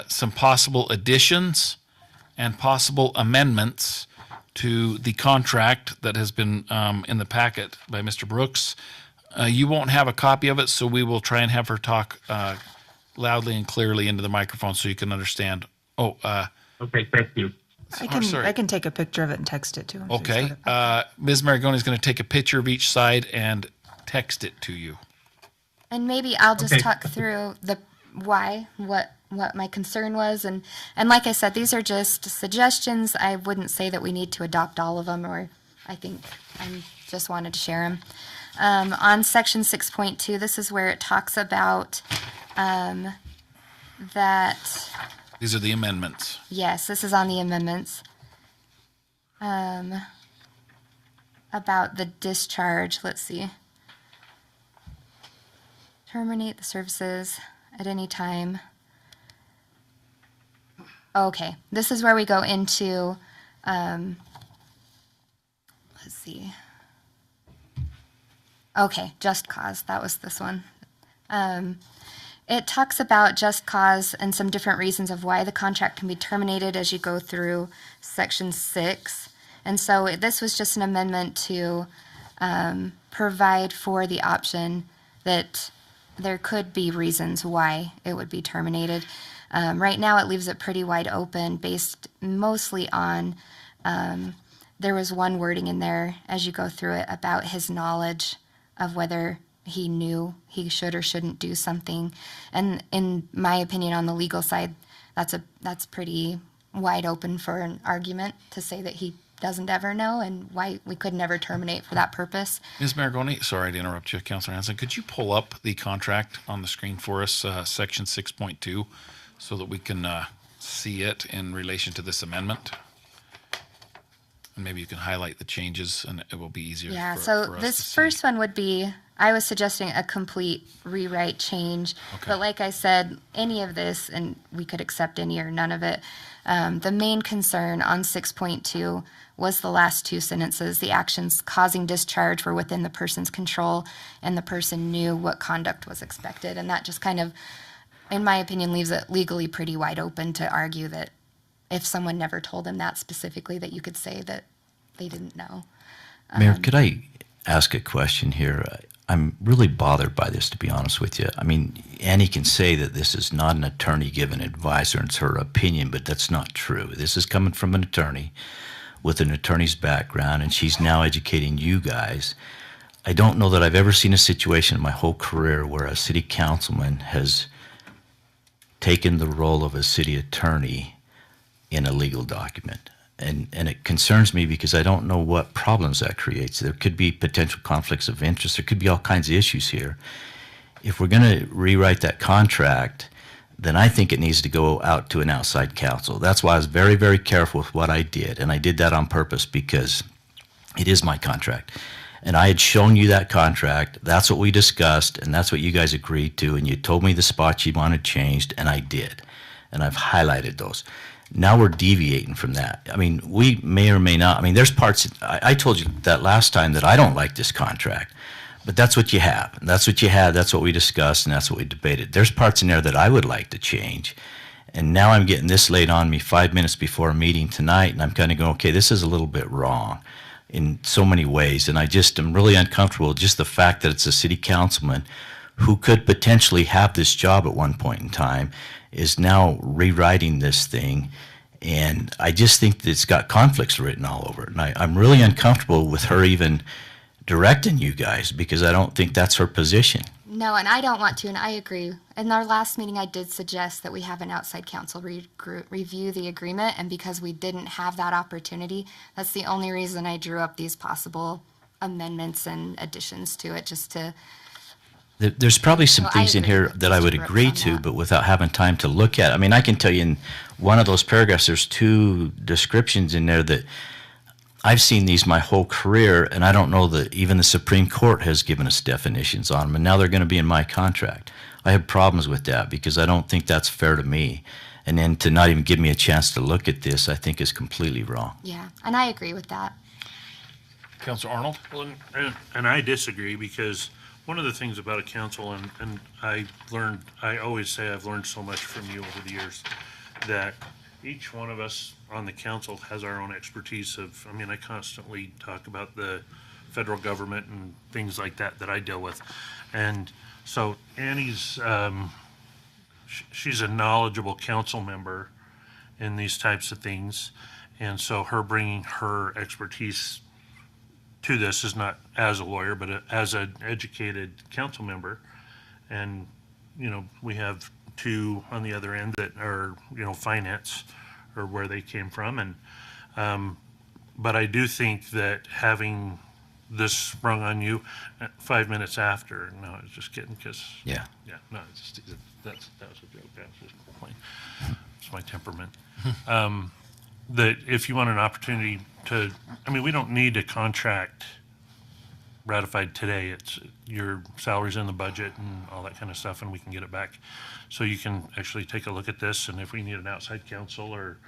[SPEAKER 3] some possible additions and possible amendments to the contract that has been in the packet by Mr. Brooks. You won't have a copy of it, so we will try and have her talk loudly and clearly into the microphone so you can understand.
[SPEAKER 11] Okay, thank you.
[SPEAKER 10] I can take a picture of it and text it to him.
[SPEAKER 3] Okay. Ms. Maragoni is going to take a picture of each side and text it to you.
[SPEAKER 5] And maybe I'll just talk through what my concern was. And like I said, these are just suggestions. I wouldn't say that we need to adopt all of them, or I think I just wanted to share them. On section 6.2, this is where it talks about that.
[SPEAKER 3] These are the amendments.
[SPEAKER 5] Yes, this is on the amendments. About the discharge, let's see. Terminate the services at any time. Okay, this is where we go into, let's see. Okay, just cause, that was this one. It talks about just cause and some different reasons of why the contract can be terminated as you go through section 6. And so this was just an amendment to provide for the option that there could be reasons why it would be terminated. Right now it leaves it pretty wide open based mostly on, there was one wording in there as you go through it about his knowledge of whether he knew he should or shouldn't do something. And in my opinion, on the legal side, that's pretty wide open for an argument to say that he doesn't ever know and why we could never terminate for that purpose.
[SPEAKER 3] Ms. Maragoni, sorry to interrupt you, Councilor Hanson. Could you pull up the contract on the screen for us, section 6.2, so that we can see it in relation to this amendment? And maybe you can highlight the changes and it will be easier
[SPEAKER 5] Yeah,
[SPEAKER 3] for
[SPEAKER 5] so
[SPEAKER 3] us
[SPEAKER 5] this
[SPEAKER 3] to see.
[SPEAKER 5] first one would be, I was suggesting a complete rewrite change.
[SPEAKER 3] Okay.
[SPEAKER 5] But like I said, any of this, and we could accept any or none of it, the main concern on 6.2 was the last two sentences. The actions causing discharge were within the person's control and the person knew what conduct was expected. And that just kind of, in my opinion, leaves it legally pretty wide open to argue that if someone never told them that specifically, that you could say that they didn't know.
[SPEAKER 6] Mayor, could I ask a question here? I'm really bothered by this, to be honest with you. I mean, Annie can say that this is not an attorney giving advice or it's her opinion, but that's not true. This is coming from an attorney with an attorney's background, and she's now educating you guys. I don't know that I've ever seen a situation in my whole career where a city councilman has taken the role of a city attorney in a legal document. And it concerns me because I don't know what problems that creates. There could be potential conflicts of interest. There could be all kinds of issues here. If we're going to rewrite that contract, then I think it needs to go out to an outside counsel. That's why I was very, very careful with what I did. And I did that on purpose because it is my contract. And I had shown you that contract. That's what we discussed, and that's what you guys agreed to. And you told me the spots you wanted changed, and I did. And I've highlighted those. Now we're deviating from that. I mean, we may or may not. I mean, there's parts, I told you that last time that I don't like this contract, but that's what you have. And that's what you had, that's what we discussed, and that's what we debated. There's parts in there that I would like to change. And now I'm getting this laid on me 5 minutes before a meeting tonight, and I'm kind of going, okay, this is a little bit wrong in so many ways. And I just am really uncomfortable, just the fact that it's a city councilman who could potentially have this job at one point in time is now rewriting this thing. And I just think that it's got conflicts written all over it. And I'm really uncomfortable with her even directing you guys, because I don't think that's her position.
[SPEAKER 5] No, and I don't want to, and I agree. In our last meeting, I did suggest that we have an outside counsel review the agreement, and because we didn't have that opportunity, that's the only reason I drew up these possible amendments and additions to it, just to...
[SPEAKER 6] There's probably some
[SPEAKER 5] No, I
[SPEAKER 6] things in
[SPEAKER 5] agree
[SPEAKER 6] here
[SPEAKER 5] with
[SPEAKER 6] that I
[SPEAKER 5] Mr.
[SPEAKER 6] would
[SPEAKER 5] Brooks
[SPEAKER 6] agree
[SPEAKER 5] on
[SPEAKER 6] to,
[SPEAKER 5] that.
[SPEAKER 6] but without having time to look at. I mean, I can tell you in one of those paragraphs, there's 2 descriptions in there that I've seen these my whole career, and I don't know that even the Supreme Court has given us definitions on them, and now they're going to be in my contract. I have problems with that because I don't think that's fair to me. And then to not even give me a chance to look at this, I think is completely wrong.
[SPEAKER 5] Yeah, and I agree with that.
[SPEAKER 3] Councilor Arnold?
[SPEAKER 2] Well, and I disagree, because one of the things about a council, and I always say I've learned so much from you over the years, that each one of us on the council has our own expertise of, I mean, I constantly talk about the federal government and things like that I deal with. And so Annie's, she's a knowledgeable council member in these types of things. And so her bringing her expertise to this is not as a lawyer, but as an educated council member. And, you know, we have 2 on the other end that are, you know, finance, or where they came from. And, but I do think that having this sprung on you 5 minutes after, no, I was just kidding, because.
[SPEAKER 6] Yeah.
[SPEAKER 2] Yeah, no, it's just, that was a joke, that was just plain, it's my temperament. That if you want an opportunity to, I mean, we don't need a contract ratified today. It's, your salary's in the budget and all that kind of stuff, and we can get it back. So you can actually take a look at this, and if we need an outside counsel or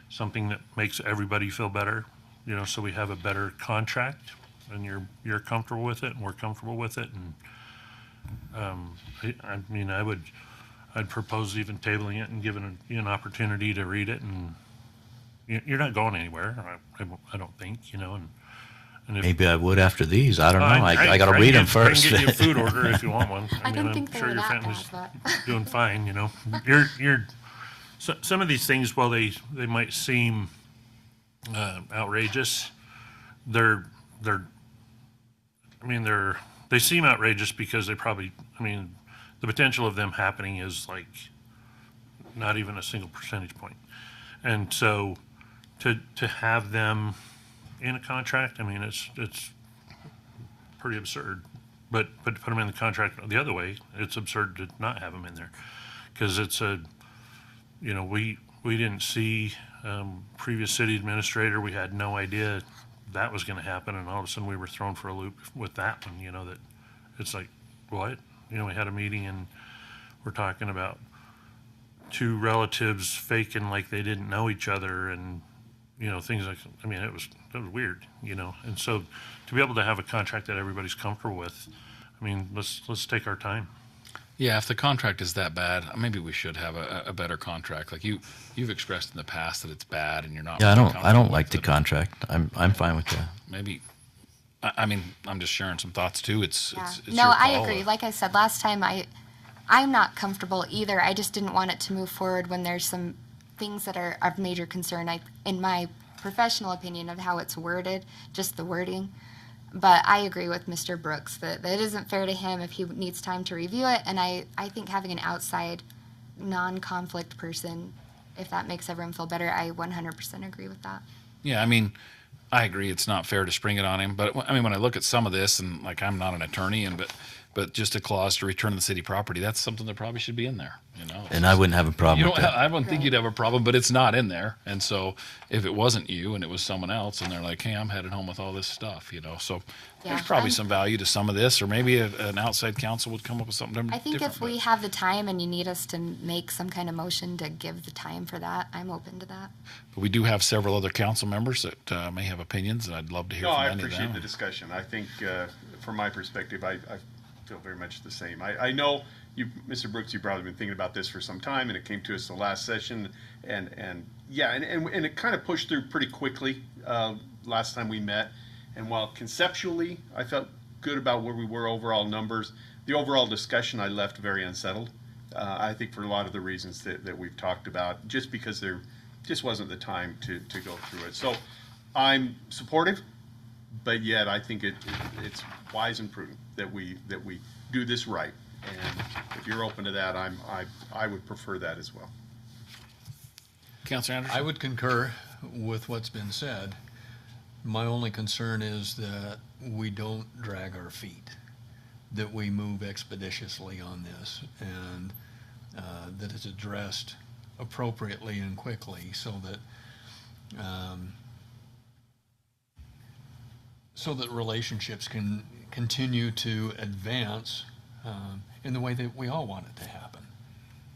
[SPEAKER 2] something that makes everybody feel better, you know, so we have a better contract, and you're comfortable with it, and we're comfortable with it, and I mean, I'd propose even tabling it and giving you an opportunity to read it, and you're not going anywhere, I don't think, you know, and if,
[SPEAKER 6] Maybe I would after these. I don't know.
[SPEAKER 2] I
[SPEAKER 6] I got to read them
[SPEAKER 2] I
[SPEAKER 6] first.
[SPEAKER 2] can get you a food order if you want one.
[SPEAKER 5] I didn't
[SPEAKER 2] I'm
[SPEAKER 5] think they
[SPEAKER 2] sure
[SPEAKER 5] were
[SPEAKER 2] your
[SPEAKER 5] that
[SPEAKER 2] family's
[SPEAKER 5] bad, but...
[SPEAKER 2] doing fine, you know. Some of these things, while they might seem outrageous, they seem outrageous because they probably, I mean, the potential of them happening is like not even a single percentage point. And so to have them in a contract, I mean, it's pretty absurd. But to put them in the contract the other way, it's absurd to not have them in there, because it's a, you know, we didn't see previous city administrator. We had no idea that was going to happen, and all of a sudden we were thrown for a loop with that one. You know, that it's like, what? You know, we had a meeting and we're talking about 2 relatives faking like they didn't know each other, and you know, things like, I mean, it was weird, you know. And so to be able to have a contract that everybody's comfortable with, I mean, let's take our time.
[SPEAKER 3] Yeah, if the contract is that bad, maybe we should have a better contract. Like you've expressed in the past that it's bad and you're not.
[SPEAKER 6] Yeah,
[SPEAKER 3] really
[SPEAKER 6] I
[SPEAKER 3] comfortable
[SPEAKER 6] don't like
[SPEAKER 3] with
[SPEAKER 6] the
[SPEAKER 3] it.
[SPEAKER 6] contract. I'm fine with that.
[SPEAKER 3] Maybe, I mean, I'm just sharing some thoughts too. It's
[SPEAKER 5] No,
[SPEAKER 3] your
[SPEAKER 5] I
[SPEAKER 3] call.
[SPEAKER 5] agree. Like I said last time, I'm not comfortable either. I just didn't want it to move forward when there's some things that are of major concern. In my professional opinion of how it's worded, just the wording. But I agree with Mr. Brooks that it isn't fair to him if he needs time to review it. And I think having an outside, non-conflict person, if that makes everyone feel better, I 100% agree with that.
[SPEAKER 3] Yeah, I mean, I agree. It's not fair to spring it on him. But I mean, when I look at some of this, and like, I'm not an attorney, but just a clause to return the city property, that's something that probably should be in there, you know.
[SPEAKER 6] And I wouldn't have a problem with that.
[SPEAKER 3] I don't think you'd have a problem, but it's not in there. And so if it wasn't you and it was someone else, and they're like, hey, I'm headed home with all this stuff, you know. So there's probably some value to some of this, or maybe an outside counsel would come up with something different.
[SPEAKER 5] I think if we have the time and you need us to make some kind of motion to give the time for that, I'm open to that.
[SPEAKER 3] But we do have several other council members that may have opinions, and I'd love to hear
[SPEAKER 1] No,
[SPEAKER 3] from
[SPEAKER 1] I
[SPEAKER 3] any of
[SPEAKER 1] appreciate
[SPEAKER 3] them.
[SPEAKER 1] the discussion. I think, from my perspective, feel very much the same. I know you, Mr. Brooks, you've probably been thinking about this for some time, and it came to us the last session, and it kind of pushed through pretty quickly last time we met. And while conceptually I felt good about where we were overall numbers, the overall discussion I left very unsettled. I think for a lot of the reasons that we've talked about, just because there just wasn't the time to go through it. So I'm supportive, but yet I think it's wise and prudent that we do this right. And if you're open to that, I would prefer that as well.
[SPEAKER 3] Councilor Anderson?
[SPEAKER 13] I would concur with what's been said. My only concern is that we don't drag our feet, that we move expeditiously on this, and that it's addressed appropriately and quickly so that relationships can continue to advance in the way that we all want it to happen.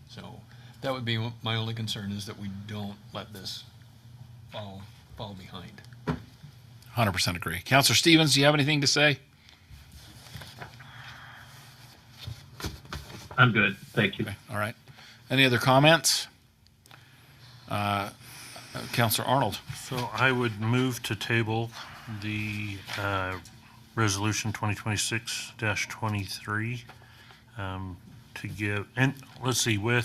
[SPEAKER 13] So that would be my only concern, is that we don't let this fall behind.
[SPEAKER 3] 100% agree. Councilor Stevens, do you have anything to say?
[SPEAKER 11] I'm good. Thank you.
[SPEAKER 3] Okay, all right. Any other comments? Councilor Arnold.
[SPEAKER 2] So I would move to table the resolution 2026-23 to give, and let's see, we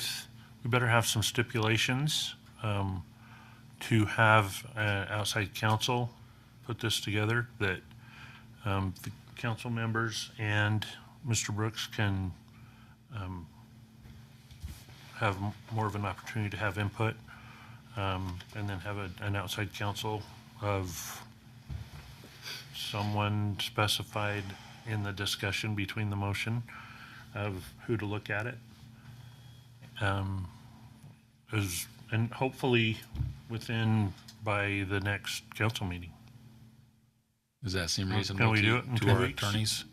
[SPEAKER 2] better have some stipulations to have outside counsel put this together, that the council members and Mr. Brooks can have more of an opportunity to have input, and then have an outside counsel of someone specified in the discussion between the motion of who to look at it. And hopefully by the next council meeting.
[SPEAKER 3] Does that seem reasonable
[SPEAKER 2] Can we do it in
[SPEAKER 3] to
[SPEAKER 2] 2
[SPEAKER 3] our
[SPEAKER 2] weeks?
[SPEAKER 3] attorneys?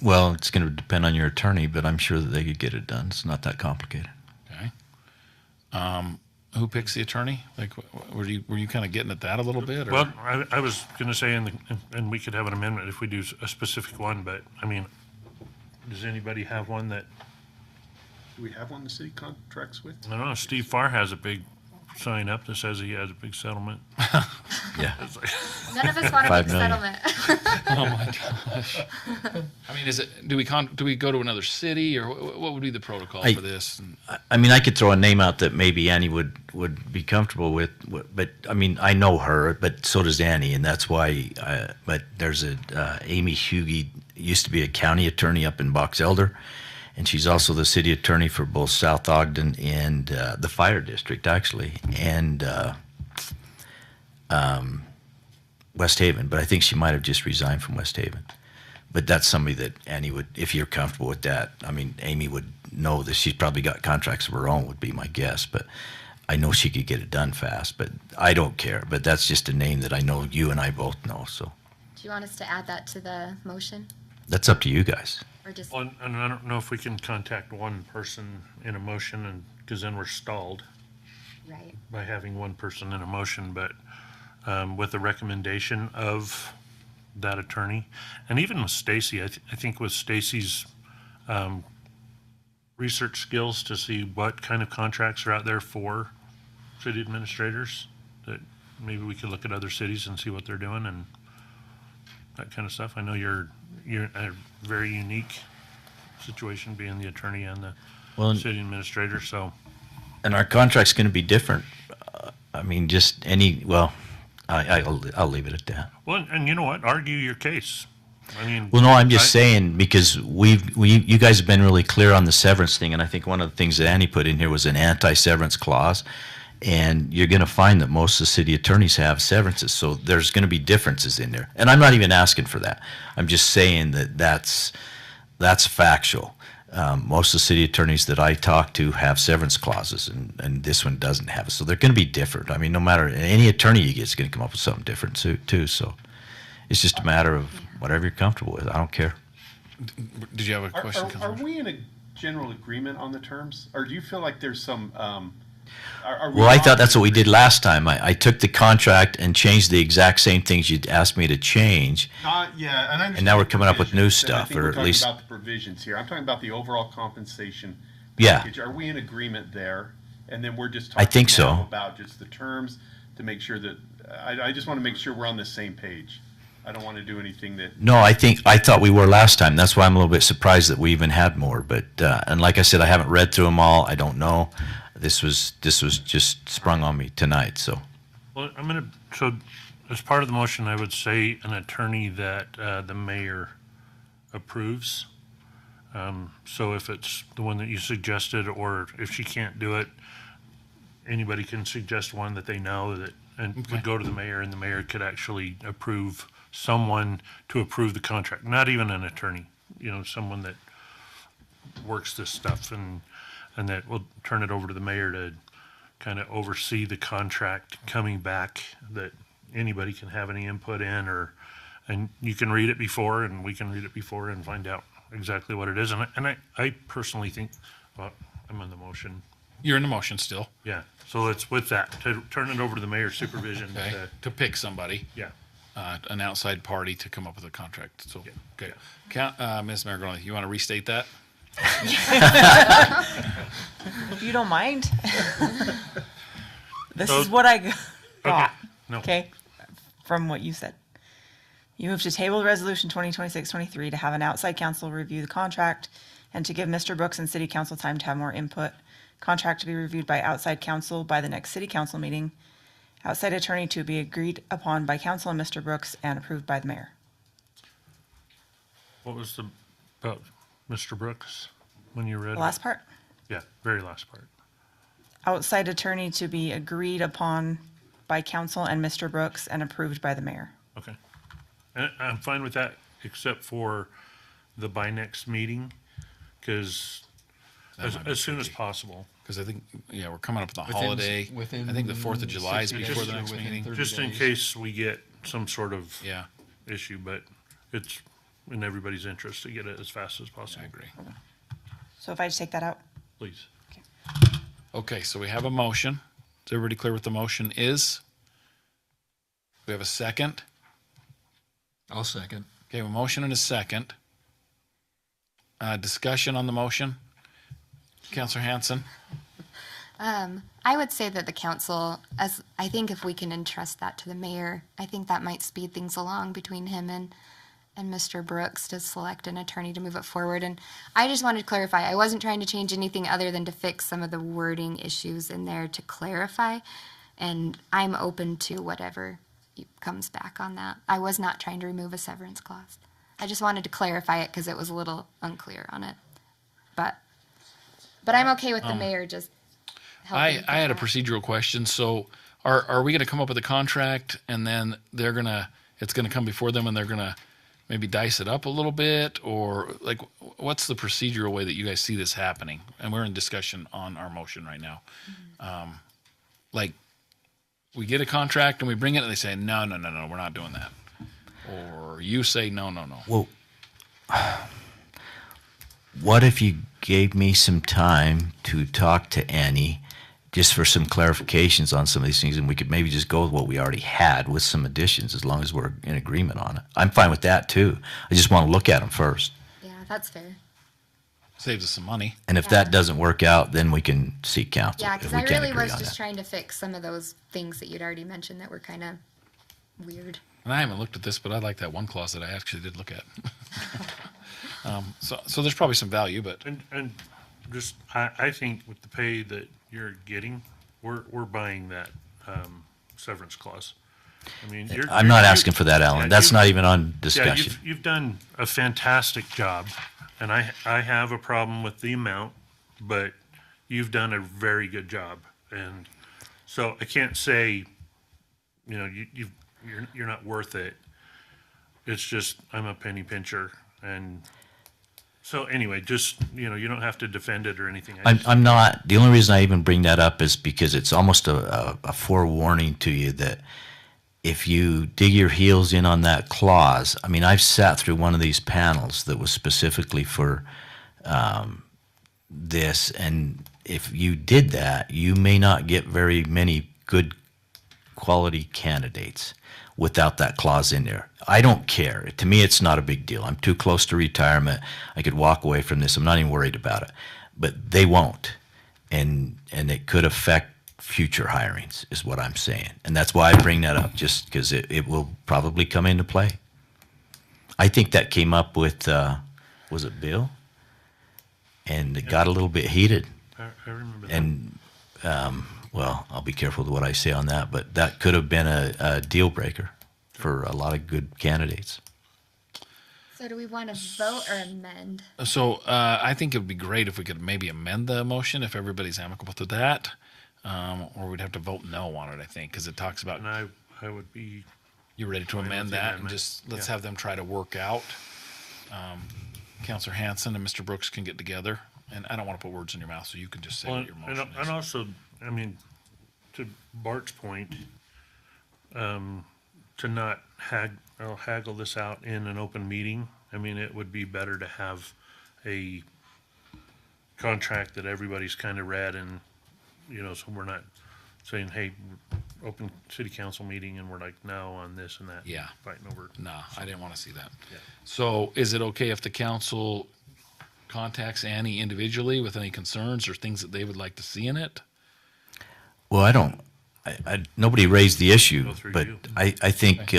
[SPEAKER 6] Well, it's going to depend on your attorney, but I'm sure that they could get it done. It's not that complicated.
[SPEAKER 3] Okay. Who picks the attorney? Like, were you kind of getting at that a little bit? Or?
[SPEAKER 2] Well, I was going to say, and we could have an amendment if we do a specific one, but I mean, does anybody have one that?
[SPEAKER 1] Do we have one the city contracts with?
[SPEAKER 2] I don't know. Steve Farr has a big sign up that says he has a big settlement.
[SPEAKER 6] Yeah.
[SPEAKER 2] It's like,
[SPEAKER 5] None of us want a
[SPEAKER 6] 5
[SPEAKER 5] big
[SPEAKER 6] million.
[SPEAKER 5] settlement.
[SPEAKER 3] Oh my gosh. I mean, do we go to another city, or what would be the protocol for this?
[SPEAKER 6] I mean, I could throw a name out that maybe Annie would be comfortable with, but I mean, I know her, but so does Annie, and that's why. But there's Amy Hughey, used to be a county attorney up in Box Elder, and she's also the city attorney for both South Ogden and the fire district, actually, and West Haven. But I think she might have just resigned from West Haven. But that's somebody that Annie would, if you're comfortable with that. I mean, Amy would know that she's probably got contracts of her own, would be my guess. But I know she could get it done fast. But I don't care. But that's just a name that I know you and I both know. So
[SPEAKER 5] Do you want us to add that to the motion?
[SPEAKER 6] that's up to you guys.
[SPEAKER 5] Or just,
[SPEAKER 2] and I don't know if we can contact one person in a motion, and because then we're stalled
[SPEAKER 5] right.
[SPEAKER 2] by having one person in a motion, but with the recommendation of that attorney, and even with Stacy, I think with Stacy's research skills to see what kind of contracts are out there for city administrators, that maybe we could look at other cities and see what they're doing and that kind of stuff. I know you're in a very unique situation, being the attorney and the city administrator. So,
[SPEAKER 6] and our contract's going to be different. I mean, just any. Well, I'll leave it at that.
[SPEAKER 2] well, and you know what? Argue your case. I mean,
[SPEAKER 6] Well, no, I'm just saying, because you guys have been really clear on the severance thing, and I think one of the things that Annie put in here was an anti-severance clause, and you're going to find that most of the city attorneys have severances, so there's going to be differences in there. And I'm not even asking for that. I'm just saying that that's factual. Most of the city attorneys that I talk to have severance clauses, and this one doesn't have it. So they're going to be different. I mean, no matter, any attorney you get is going to come up with something different too. So it's just a matter of whatever you're comfortable with. I don't care.
[SPEAKER 3] Did you have a question?
[SPEAKER 1] Are we in a general agreement on the terms, or do you feel like there's some Are we
[SPEAKER 6] Well, I
[SPEAKER 1] not
[SPEAKER 6] thought that's
[SPEAKER 1] in
[SPEAKER 6] what we did
[SPEAKER 1] agreement?
[SPEAKER 6] last time. I took the contract and changed the exact same things you'd asked me to change.
[SPEAKER 1] Yeah, and I understand
[SPEAKER 6] now we're coming up with new
[SPEAKER 1] provisions, and I
[SPEAKER 6] stuff,
[SPEAKER 1] think
[SPEAKER 6] or
[SPEAKER 1] we're
[SPEAKER 6] at
[SPEAKER 1] talking
[SPEAKER 6] least-
[SPEAKER 1] about the provisions here. I'm talking about the overall compensation
[SPEAKER 6] Yeah.
[SPEAKER 1] package. Are we in agreement there? And then we're just
[SPEAKER 6] I think
[SPEAKER 1] talking now
[SPEAKER 6] so.
[SPEAKER 1] about just the terms to make sure that, I just want to make sure we're on the same page. I don't want to do anything that,
[SPEAKER 6] No, I thought we were last time. That's why I'm a little bit surprised that we even had more. But and like I said, I haven't read through them all. I don't know. This was just sprung on me tonight. So
[SPEAKER 2] Well, so as part of the motion, I would say an attorney that the mayor approves. So if it's the one that you suggested, or if she can't do it, anybody can suggest one that they know that, and would go to the mayor, and the mayor could actually approve someone to approve the contract, not even an attorney, someone that works this stuff, and that will turn it over to the mayor to kind of oversee the contract coming back, that anybody can have any input in, and you can read it before, and we can read it before and find out exactly what it is. And I personally think, well, I'm on the motion.
[SPEAKER 3] You're in the motion still.
[SPEAKER 2] Yeah, so it's with that, to turn it over to the mayor's supervision.
[SPEAKER 3] Okay. To pick somebody.
[SPEAKER 2] Yeah.
[SPEAKER 3] An outside party to come up with a contract. So, okay. Ms. Maragona, you want to restate that?
[SPEAKER 10] If you don't mind. This
[SPEAKER 2] So-
[SPEAKER 10] is what I got.
[SPEAKER 2] No.
[SPEAKER 10] Okay, from what you said. You move to table resolution 2026-23 to have an outside counsel review the contract and to give Mr. Brooks and city council time to have more input. Contract to be reviewed by outside counsel by the next city council meeting. Outside attorney to be agreed upon by council and Mr. Brooks and approved by the mayor.
[SPEAKER 2] What was about Mr. Brooks, when you read?
[SPEAKER 10] The last part.
[SPEAKER 2] Yeah, very last part.
[SPEAKER 10] Outside attorney to be agreed upon by council and Mr. Brooks and approved by the mayor.
[SPEAKER 2] Okay. And I'm fine with that, except for the by next meeting, because as soon as possible.
[SPEAKER 3] Because I think, we're coming up with the
[SPEAKER 13] Within-
[SPEAKER 3] holiday.
[SPEAKER 13] within
[SPEAKER 3] I think the 4th of July is
[SPEAKER 13] 60
[SPEAKER 3] before
[SPEAKER 13] days
[SPEAKER 3] the
[SPEAKER 13] or
[SPEAKER 3] next
[SPEAKER 13] within
[SPEAKER 3] meeting.
[SPEAKER 13] 30
[SPEAKER 2] Just in
[SPEAKER 13] days.
[SPEAKER 2] case we get some sort of
[SPEAKER 3] Yeah,
[SPEAKER 2] issue, but it's in everybody's interest to get it as fast as possible.
[SPEAKER 3] I agree.
[SPEAKER 10] So if I just take that out?
[SPEAKER 2] Please.
[SPEAKER 3] Okay, so we have a motion. Is everybody clear what the motion is? We have a second.
[SPEAKER 13] I'll second.
[SPEAKER 3] Okay, a motion and a second. Discussion on the motion. Counselor Hanson?
[SPEAKER 5] I would say that the council, as I think if we can entrust that to the mayor, I think that might speed things along between him and Mr. Brooks to select an attorney to move it forward. And I just wanted to clarify, I wasn't trying to change anything other than to fix some of the wording issues in there to clarify. And I'm open to whatever comes back on that. I was not trying to remove a severance clause. I just wanted to clarify it because it was a little unclear on it. But I'm okay with the mayor just helping.
[SPEAKER 3] I had a procedural question. So are we going to come up with a contract and then it's going to come before them and they're going to maybe dice it up a little bit? Or like, what's the procedural way that you guys see this happening? And we're in discussion on our motion right now. Like, we get a contract and we bring it and they say, no, we're not doing that. Or you say, no.
[SPEAKER 6] well, what if you gave me some time to talk to Annie, just for some clarifications on some of these things, and we could maybe just go with what we already had with some additions, as long as we're in agreement on it. I'm fine with that too. I just want to look at them first.
[SPEAKER 5] Yeah, that's fair.
[SPEAKER 3] Saves us some money.
[SPEAKER 6] And if that doesn't work out, then we can seek counsel.
[SPEAKER 5] Yeah,
[SPEAKER 6] if
[SPEAKER 5] because
[SPEAKER 6] we
[SPEAKER 5] I
[SPEAKER 6] can't
[SPEAKER 5] really
[SPEAKER 6] agree
[SPEAKER 5] was
[SPEAKER 6] on
[SPEAKER 5] just
[SPEAKER 6] that.
[SPEAKER 5] trying to fix some of those things that you'd already mentioned that were kind of weird.
[SPEAKER 3] And I haven't looked at this, but I like that one clause that I actually did look at. So there's probably some value, but
[SPEAKER 2] And just, I think with the pay that you're getting, we're buying that severance clause. I mean,
[SPEAKER 6] I'm not asking for that, Alan. That's not even on discussion.
[SPEAKER 2] Yeah, you've done a fantastic job, and I have a problem with the amount, but you've done a very good job, and so I can't say, you're not worth it. It's just I'm a penny pincher, and so anyway, just you don't have to defend it or anything.
[SPEAKER 6] I'm not. The only reason I even bring that up is because it's almost a forewarning to you that if you dig your heels in on that clause, I mean, I've sat through one of these panels that was specifically for this, and if you did that, you may not get very many good quality candidates without that clause in there. I don't care. To me, it's not a big deal. I'm too close to retirement. I could walk away from this. I'm not even worried about it. But they won't. And it could affect future hirings, is what I'm saying. And that's why I bring that up, just because it will probably come into play. I think that came up with, was it Bill? And it got a little bit heated.
[SPEAKER 2] I remember that.
[SPEAKER 6] And, well, I'll be careful with what I say on that, but that could have been a deal breaker for a lot of good candidates.
[SPEAKER 5] So do we want to vote or amend?
[SPEAKER 3] So I think it would be great if we could maybe amend the motion if everybody's amicable to that, or we'd have to vote no on it, I think, because it talks about.
[SPEAKER 2] And I would be.
[SPEAKER 3] You're ready to
[SPEAKER 2] fine
[SPEAKER 3] amend
[SPEAKER 2] with the
[SPEAKER 3] that, and
[SPEAKER 2] amendment.
[SPEAKER 3] just let's
[SPEAKER 2] Yeah.
[SPEAKER 3] have them try to work out. Counselor Hanson and Mr. Brooks can get together, and I don't want to put words in your mouth, so you can just say
[SPEAKER 2] Well,
[SPEAKER 3] what your motion
[SPEAKER 2] and
[SPEAKER 3] is.
[SPEAKER 2] also, I mean, to Bart's point, to not haggle this out in an open meeting. I mean, it would be better to have a contract that everybody's kind of read, and, so we're not saying, hey, open city council meeting, and we're like, no, on this and that.
[SPEAKER 3] Yeah.
[SPEAKER 2] Fighting over.
[SPEAKER 3] No, I didn't want to see that.
[SPEAKER 2] Yeah.
[SPEAKER 3] So is it okay if the council contacts Annie individually with any concerns or things that they would like to see in it?
[SPEAKER 6] Well, nobody raised the issue,
[SPEAKER 2] Go through
[SPEAKER 6] but
[SPEAKER 2] you.
[SPEAKER 6] I think,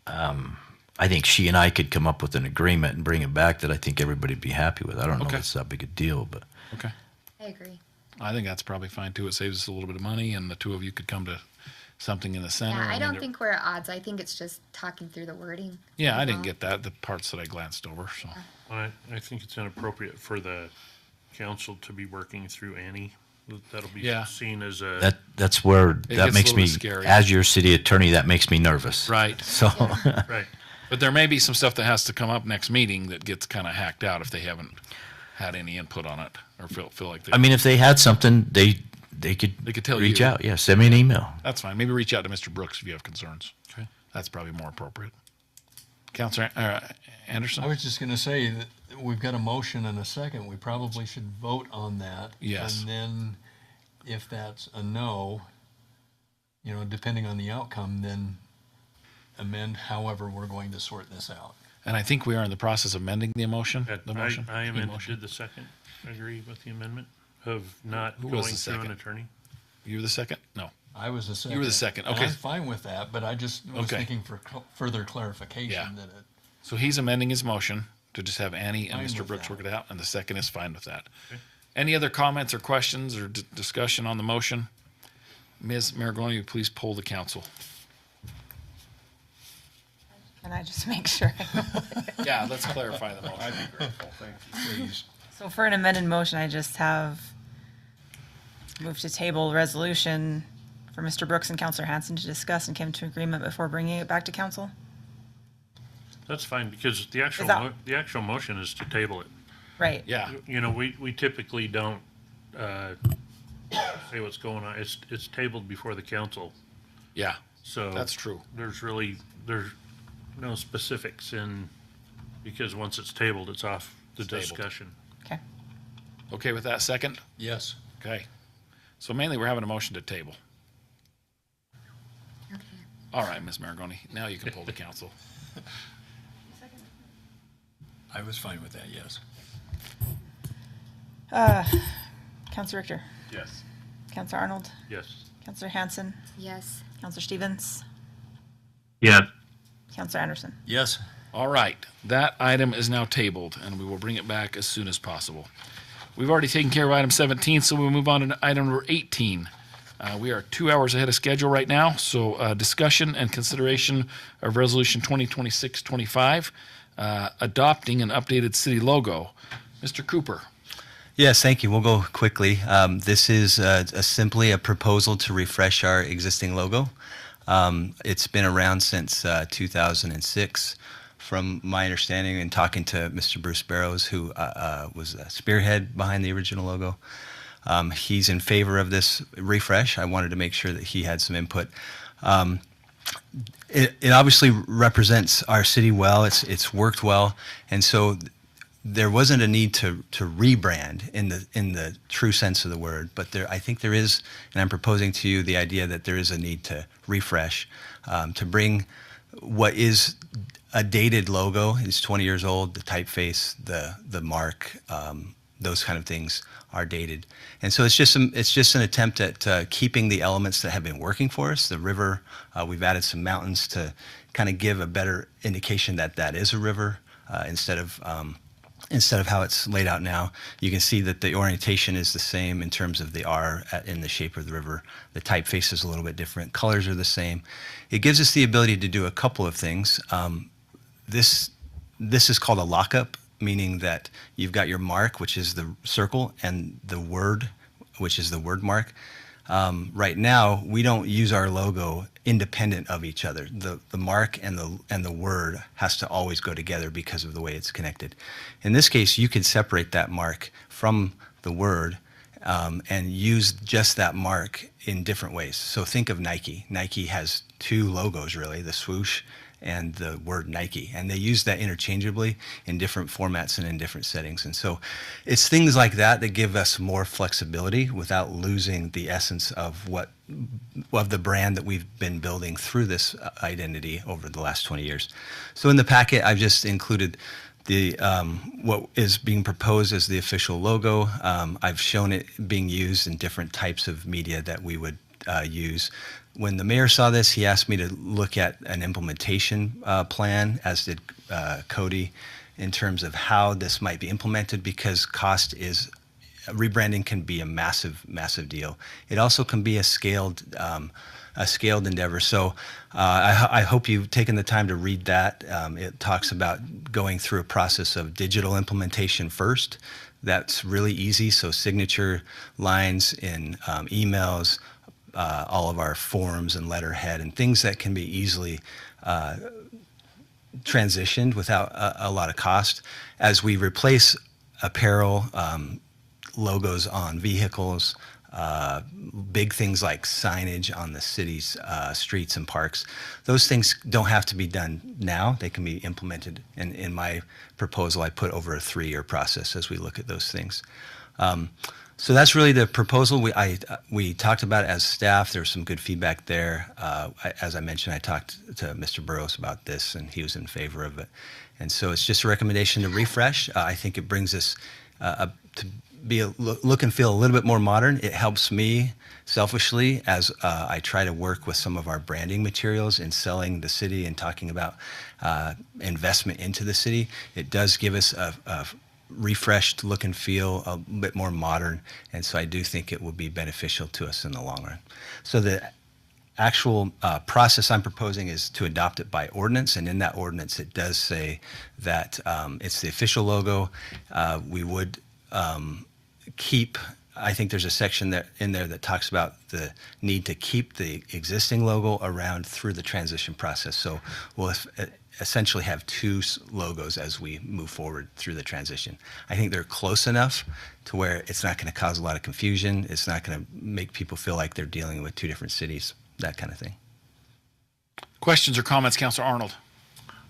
[SPEAKER 6] I think she and I could come up with an agreement and bring it back that I think everybody'd be happy with. I don't know if
[SPEAKER 3] Okay.
[SPEAKER 6] it's that big a deal, but.
[SPEAKER 3] Okay.
[SPEAKER 5] I agree.
[SPEAKER 3] I think that's probably fine too. It saves us a little bit of money, and the two of you could come to something in the center.
[SPEAKER 5] Yeah, I
[SPEAKER 3] mean,
[SPEAKER 5] don't
[SPEAKER 3] there-
[SPEAKER 5] think we're at odds. I think it's just talking through the wording.
[SPEAKER 3] Yeah, I didn't
[SPEAKER 5] Well,
[SPEAKER 3] get that, the parts that I glanced over, so.
[SPEAKER 2] I think it's inappropriate for the council to be working through Annie. That'll be
[SPEAKER 3] Yeah.
[SPEAKER 2] seen as a.
[SPEAKER 6] That's where,
[SPEAKER 3] It
[SPEAKER 6] that
[SPEAKER 3] gets a
[SPEAKER 6] makes
[SPEAKER 3] little
[SPEAKER 6] me,
[SPEAKER 3] bit scary.
[SPEAKER 6] as your city attorney, that makes me nervous.
[SPEAKER 3] Right.
[SPEAKER 6] So,
[SPEAKER 2] Right.
[SPEAKER 3] But there may be some stuff that has to come up next meeting that gets kind of hacked out if they haven't had any input on it or feel like they.
[SPEAKER 6] I mean, if they had something, they could.
[SPEAKER 3] They could tell
[SPEAKER 6] reach
[SPEAKER 3] you.
[SPEAKER 6] out. Yeah, send me an email.
[SPEAKER 3] That's fine. Maybe reach out to Mr. Brooks if you have concerns.
[SPEAKER 2] Okay.
[SPEAKER 3] That's probably more appropriate. Counselor Anderson?
[SPEAKER 13] I was just going to say that we've got a motion and a second. We probably should vote on that.
[SPEAKER 3] Yes.
[SPEAKER 13] And then if that's a no, depending on the outcome, then amend however we're going to sort this out.
[SPEAKER 3] And I think we are in the process of amending the motion. The
[SPEAKER 2] I
[SPEAKER 3] motion.
[SPEAKER 2] amended,
[SPEAKER 3] motion.
[SPEAKER 2] did the second agree with the amendment of not
[SPEAKER 3] Who
[SPEAKER 2] going
[SPEAKER 3] was the
[SPEAKER 2] through an
[SPEAKER 3] second?
[SPEAKER 2] attorney?
[SPEAKER 3] You were the second? No.
[SPEAKER 13] I was the second.
[SPEAKER 3] You were the second.
[SPEAKER 13] And
[SPEAKER 3] Okay.
[SPEAKER 13] I'm fine with that, but I just was
[SPEAKER 3] Okay.
[SPEAKER 13] thinking for further clarification
[SPEAKER 3] Yeah.
[SPEAKER 13] that it.
[SPEAKER 3] So he's amending his motion to just have Annie and
[SPEAKER 13] Fine
[SPEAKER 3] Mr.
[SPEAKER 13] with
[SPEAKER 3] Brooks
[SPEAKER 13] that.
[SPEAKER 3] work it out, and the second is fine with that.
[SPEAKER 2] Okay.
[SPEAKER 3] Any other comments or questions or discussion on the motion? Ms. Maragoni, you please poll the council.
[SPEAKER 10] Can I just make sure?
[SPEAKER 3] Yeah, let's clarify the motion.
[SPEAKER 16] I'd be grateful, thank you. Please.
[SPEAKER 10] So for an amended motion, I just have move to table resolution for Mr. Brooks and Counselor Hanson to discuss and come to agreement before bringing it back to council.
[SPEAKER 2] That's fine, because the actual,
[SPEAKER 10] that-
[SPEAKER 2] the actual motion is to table it.
[SPEAKER 10] Right.
[SPEAKER 3] Yeah,
[SPEAKER 2] We typically don't, say what's going on. It's tabled before the council,
[SPEAKER 3] yeah,
[SPEAKER 2] so.
[SPEAKER 3] that's true.
[SPEAKER 2] There's no specifics in, because once it's tabled, it's off the
[SPEAKER 3] It's tabled.
[SPEAKER 2] discussion.
[SPEAKER 10] Okay.
[SPEAKER 3] Okay with that second?
[SPEAKER 13] Yes.
[SPEAKER 3] Okay. So mainly we're having a motion to table.
[SPEAKER 5] Okay.
[SPEAKER 3] All right, Ms. Maragoni, now you can poll the council.
[SPEAKER 13] I was fine with that, yes.
[SPEAKER 10] Counselor Richter,
[SPEAKER 16] Yes.
[SPEAKER 10] Counselor Arnold,
[SPEAKER 2] Yes.
[SPEAKER 10] Counselor Hanson,
[SPEAKER 5] Yes.
[SPEAKER 10] Counselor Stevens,
[SPEAKER 11] Yes.
[SPEAKER 10] Counselor Anderson.
[SPEAKER 13] Yes.
[SPEAKER 3] All right, that item is now tabled, and we will bring it back as soon as possible. We've already taken care of item 17, so we'll move on to item number 18. We are 2 hours ahead of schedule right now, so discussion and consideration of Resolution 2026-25, adopting an updated city logo. Mr. Cooper.
[SPEAKER 9] Yes, thank you. We'll go quickly. This is simply a proposal to refresh our existing logo. It's been around since 2006. From my understanding and talking to Mr. Bruce Barrows, who was a spearhead behind the original logo, he's in favor of this refresh. I wanted to make sure that he had some input. It obviously represents our city well. It's worked well, and so there wasn't a need to rebrand in the true sense of the word, but I think there is, and I'm proposing to you the idea that there is a need to refresh, to bring what is a dated logo. It's 20 years old. The typeface, the mark, those kind of things are dated, and so it's just an attempt at keeping the elements that have been working for us. The river, we've added some mountains to kind of give a better indication that is a river instead of how it's laid out now. You can see that the orientation is the same in terms of the R in the shape of the river. The typeface is a little bit different. Colors are the same. It gives us the ability to do a couple of things. This is called a lockup, meaning that you've got your mark, which is the circle, and the word, which is the word mark. Right now, we don't use our logo independent of each other. The mark and the word has to always go together because of the way it's connected. In this case, you could separate that mark from the word and use just that mark in different ways. So think of Nike. Nike has two logos, really, the swoosh and the word Nike, and they use that interchangeably in different formats and in different settings. And so it's things like that that give us more flexibility without losing the essence of the brand that we've been building through this identity over the last 20 years. So in the packet, I've just included the what is being proposed as the official logo. I've shown it being used in different types of media that we would use. When the mayor saw this, he asked me to look at an implementation plan, as did Cody, in terms of how this might be implemented, because rebranding can be a massive, massive deal. It also can be a scaled endeavor. So I hope you've taken the time to read that. It talks about going through a process of digital implementation first. That's really easy. So signature lines in emails, all of our forms and letterhead, and things that can be easily transitioned without a lot of cost. As we replace apparel, logos on vehicles, big things like signage on the city's streets and parks, those things don't have to be done now. They can be implemented. And in my proposal, I put over a 3-year process as we look at those things. So that's really the proposal. We talked about it as staff. There was some good feedback there. As I mentioned, I talked to Mr. Burrows about this, and he was in favor of it. And so it's just a recommendation to refresh. I think it brings us to be look and feel a little bit more modern. It helps me selfishly as I try to work with some of our branding materials in selling the city and talking about investment into the city. It does give us a refreshed look and feel, a bit more modern, and so I do think it will be beneficial to us in the long run. So the actual process I'm proposing is to adopt it by ordinance, and in that ordinance it does say that it's the official logo. We would keep, I think there's a section in there that talks about the need to keep the existing logo around through the transition process. So we'll essentially have 2 logos as we move forward through the transition. I think they're close enough to where it's not going to cause a lot of confusion. It's not going to make people feel like they're dealing with 2 different cities, that kind of thing.
[SPEAKER 3] Questions or comments, Councilor Arnold?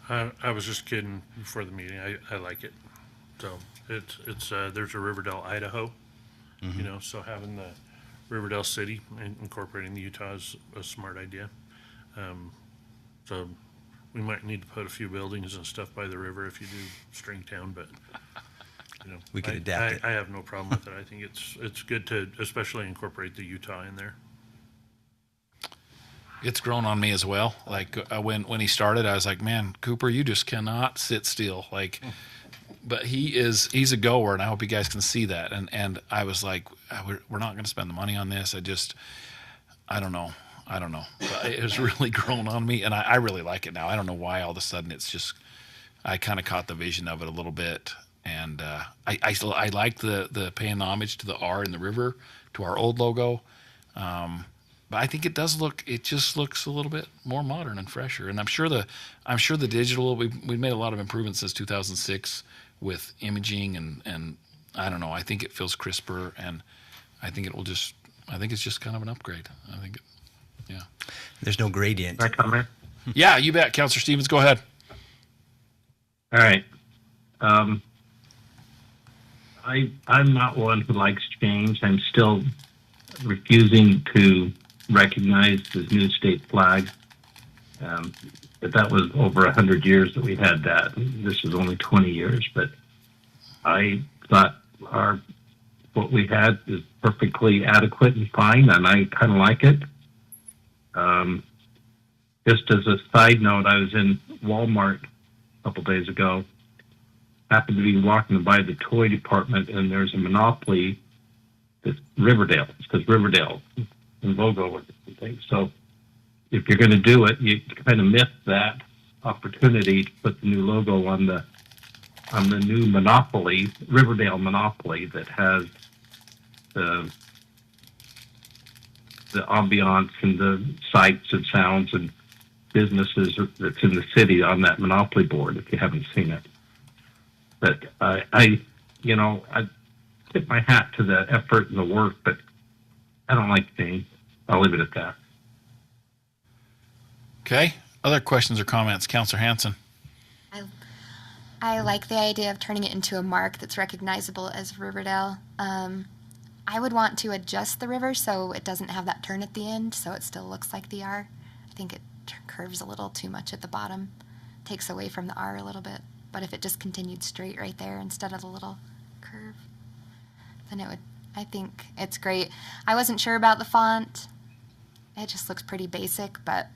[SPEAKER 2] I was just kidding before the meeting. I like it. So it's there's a Riverdale, Idaho,
[SPEAKER 9] Mm-hmm.
[SPEAKER 2] So having the Riverdale city and incorporating the Utah is a smart idea. So we might need to put a few buildings and stuff by the river if you do Stringtown, but
[SPEAKER 9] we could adapt it.
[SPEAKER 2] I have no problem with it. I think it's good to especially incorporate the Utah in there.
[SPEAKER 3] It's grown on me as well. Like when he started, I was like, man, Cooper, you just cannot sit still. But he's a goer, and I hope you guys can see that. And I was like, we're not going to spend the money on this. I don't know. But it has really grown on me, and I really like it now. I don't know why all of a sudden it's just, I kind of caught the vision of it a little bit. And I like the paying homage to the R in the river, to our old logo. But I think it just looks a little bit more modern and fresher. And I'm sure the digital, we've made a lot of improvements since 2006 with imaging and I don't know. I think it feels crisper, and I think it's just kind of an upgrade. Yeah.
[SPEAKER 9] There's no gradient.
[SPEAKER 11] Can I comment?
[SPEAKER 3] Yeah, you bet. Councilor Stevens, go ahead.
[SPEAKER 11] All right. I'm not one who likes change. I'm still refusing to recognize the new state flag. But that was over 100 years that we had that. This was only 20 years, but I thought what we had is perfectly adequate and fine, and I kind of like it. Just as a side note, I was in Walmart a couple days ago. Happened to be walking by the toy department, and there's a Monopoly that's Riverdale. It says Riverdale and logo or something. So if you're going to do it, you kind of miss that opportunity to put the new logo on the new Monopoly, Riverdale Monopoly, that has the ambiance and the sights and sounds and businesses that's in the city on that Monopoly board, if you haven't seen it. But I tip my hat to the effort and the work, but I don't like change. I'll leave it at that.
[SPEAKER 3] Okay. Other questions or comments? Councillor Hanson.
[SPEAKER 5] I like the idea of turning it into a mark that's recognizable as Riverdale. I would want to adjust the river so it doesn't have that turn at the end, so it still looks like the R. I think it curves a little too much at the bottom, takes away from the R a little bit. But if it just continued straight right there instead of the little curve, then it would, I think it's great. I wasn't sure about the font. It just looks pretty basic, but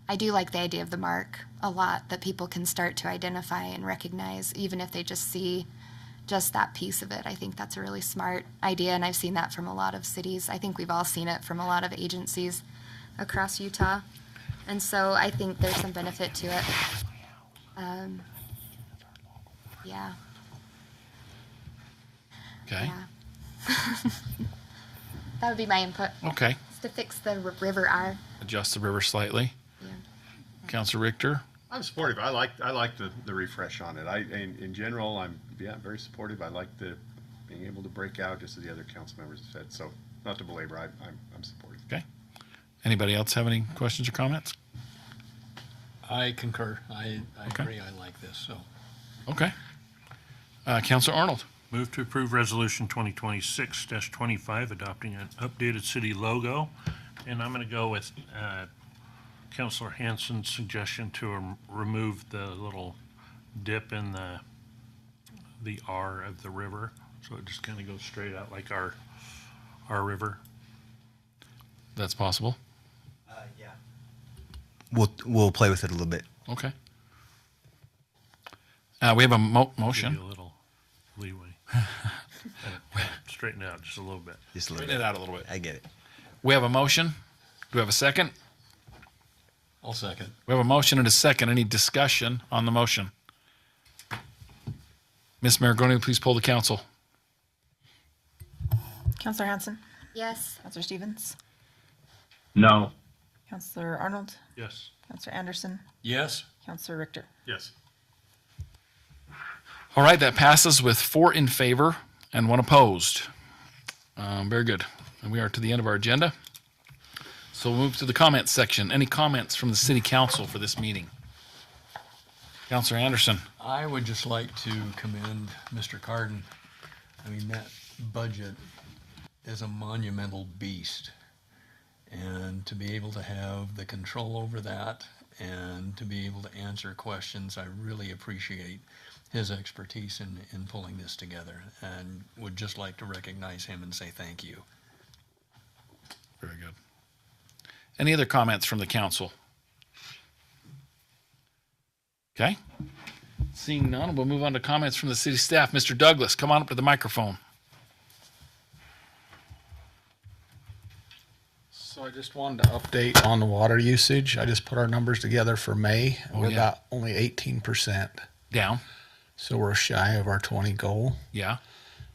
[SPEAKER 5] I do like the idea of the mark a lot, that people can start to identify and recognize, even if they just see just that piece of it. I think that's a really smart idea, and I've seen that from a lot of cities. I think we've all seen it from a lot of agencies across Utah. And so I think there's some benefit to it. Yeah.
[SPEAKER 3] Okay.
[SPEAKER 5] Yeah. That would be my input.
[SPEAKER 3] Okay.
[SPEAKER 5] Is to fix the river R.
[SPEAKER 3] Adjust the river slightly.
[SPEAKER 5] Yeah.
[SPEAKER 3] Councillor Richter.
[SPEAKER 1] I'm supportive. I like the refresh on it. In general, I'm very supportive. I like the being able to break out, just as the other council members have said. So not to belabor, I'm supportive.
[SPEAKER 3] Okay. Anybody else have any questions or comments?
[SPEAKER 13] I concur. I agree. I like this. So.
[SPEAKER 3] Okay. Councillor Arnold.
[SPEAKER 2] Move to approve Resolution 2026-25, adopting an updated city logo. And I'm going to go with Councillor Hanson's suggestion to remove the little dip in the R of the river. So it just kind of goes straight out like our river.
[SPEAKER 3] That's possible.
[SPEAKER 9] Yeah. We'll play with it a little bit.
[SPEAKER 3] Okay. We have a motion.
[SPEAKER 2] Give you a little leeway. Straighten it out just a little bit.
[SPEAKER 9] Just a little
[SPEAKER 3] Straighten
[SPEAKER 9] bit.
[SPEAKER 3] it out a little bit.
[SPEAKER 9] I get it.
[SPEAKER 3] We have a motion. Do we have a second?
[SPEAKER 13] I'll second.
[SPEAKER 3] We have a motion and a second. Any discussion on the motion? Ms. Maragoni, please poll the council.
[SPEAKER 10] Councillor Hanson?
[SPEAKER 5] Yes.
[SPEAKER 10] Councillor Stevens?
[SPEAKER 11] No.
[SPEAKER 10] Councillor Arnold?
[SPEAKER 2] Yes.
[SPEAKER 10] Councillor Anderson?
[SPEAKER 13] Yes.
[SPEAKER 10] Councillor Richter?
[SPEAKER 1] Yes.
[SPEAKER 3] All right, that passes with 4 in favor and 1 opposed. Very good. And we are to the end of our agenda. So we'll move to the comments section. Any comments from the city council for this meeting? Councillor Anderson.
[SPEAKER 13] I would just like to commend Mr. Carden. I mean, that budget is a monumental beast. And to be able to have the control over that and to be able to answer questions, I really appreciate his expertise in pulling this together, and would just like to recognize him and say thank you.
[SPEAKER 3] Very good. Any other comments from the council? Okay. Seeing none, we'll move on to comments from the city staff. Mr. Douglas, come on up to the microphone.
[SPEAKER 12] So I just wanted to update on the water usage. I just put our numbers together for May.
[SPEAKER 3] Oh,
[SPEAKER 12] We're
[SPEAKER 3] yeah.
[SPEAKER 12] about only 18%.
[SPEAKER 3] Down.
[SPEAKER 12] So we're shy of our 20 goal.
[SPEAKER 3] Yeah.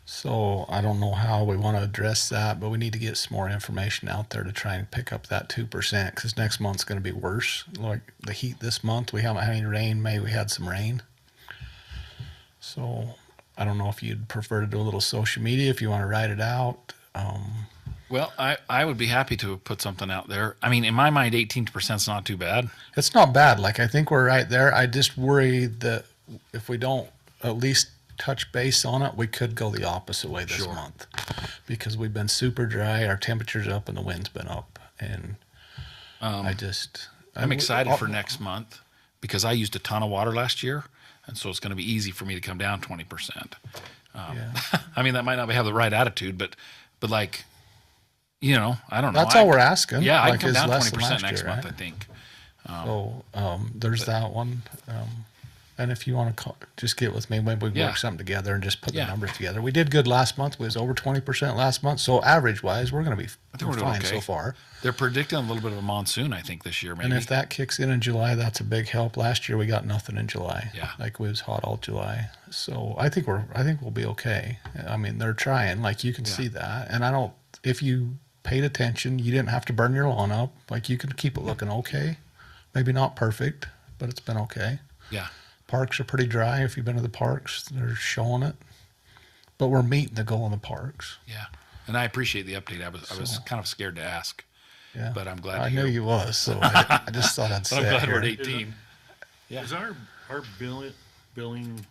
[SPEAKER 12] So I don't know how we want to address that, but we need to get some more information out there to try and pick up that 2%, because next month's going to be worse. Like the heat this month, we haven't had any rain. May we had some rain. So I don't know if you'd prefer to do a little social media, if you want to write it out.
[SPEAKER 3] Well, I would be happy to put something out there. I mean, in my mind, 18% is not too bad.
[SPEAKER 12] It's not bad. Like, I think we're right there. I just worry that if we don't at least touch base on it, we could go the opposite way this
[SPEAKER 3] Sure.
[SPEAKER 12] month because we've been super dry. Our temperature's up and the wind's been up, and I'm
[SPEAKER 3] excited for next month because I used a ton of water last year, and so it's going to be easy for me to come down 20%. I mean, that might not have the right attitude, but like, you know, I don't know.
[SPEAKER 12] That's all we're asking.
[SPEAKER 3] Yeah, I
[SPEAKER 12] like,
[SPEAKER 3] can come
[SPEAKER 12] is
[SPEAKER 3] down
[SPEAKER 12] less than
[SPEAKER 3] 20%
[SPEAKER 12] last
[SPEAKER 3] next
[SPEAKER 12] year,
[SPEAKER 3] month,
[SPEAKER 12] right?
[SPEAKER 3] I think.
[SPEAKER 12] There's that one. And if you want to just get with me, maybe we
[SPEAKER 3] Yeah.
[SPEAKER 12] work something together and just put
[SPEAKER 3] Yeah.
[SPEAKER 12] the numbers together. We did good last month. We was over 20% last month. So average wise, we're going to be
[SPEAKER 3] I think we're doing
[SPEAKER 12] fine
[SPEAKER 3] okay
[SPEAKER 12] so far.
[SPEAKER 3] They're predicting a little bit of a monsoon, I think, this year, maybe.
[SPEAKER 12] And if that kicks in July, that's a big help. Last year we got nothing in July.
[SPEAKER 3] Yeah.
[SPEAKER 12] Like we was hot all July. So I think we'll be okay. I mean, they're trying, like you can see that. And if you paid attention, you didn't have to burn your lawn up. Like you can keep it looking okay. Maybe not perfect, but it's been okay.
[SPEAKER 3] Yeah.
[SPEAKER 12] Parks are pretty dry. If you've been to the parks, they're showing it. But we're meeting the goal in the parks.
[SPEAKER 3] Yeah. And I appreciate the update. I was kind of scared to ask.
[SPEAKER 12] Yeah.
[SPEAKER 3] But I'm glad to
[SPEAKER 12] I
[SPEAKER 3] hear.
[SPEAKER 12] knew you was, so I just thought I'd
[SPEAKER 3] But
[SPEAKER 12] say
[SPEAKER 3] I'm glad
[SPEAKER 12] it
[SPEAKER 3] we're at
[SPEAKER 12] here.
[SPEAKER 3] 18. Yeah.
[SPEAKER 2] Is our billing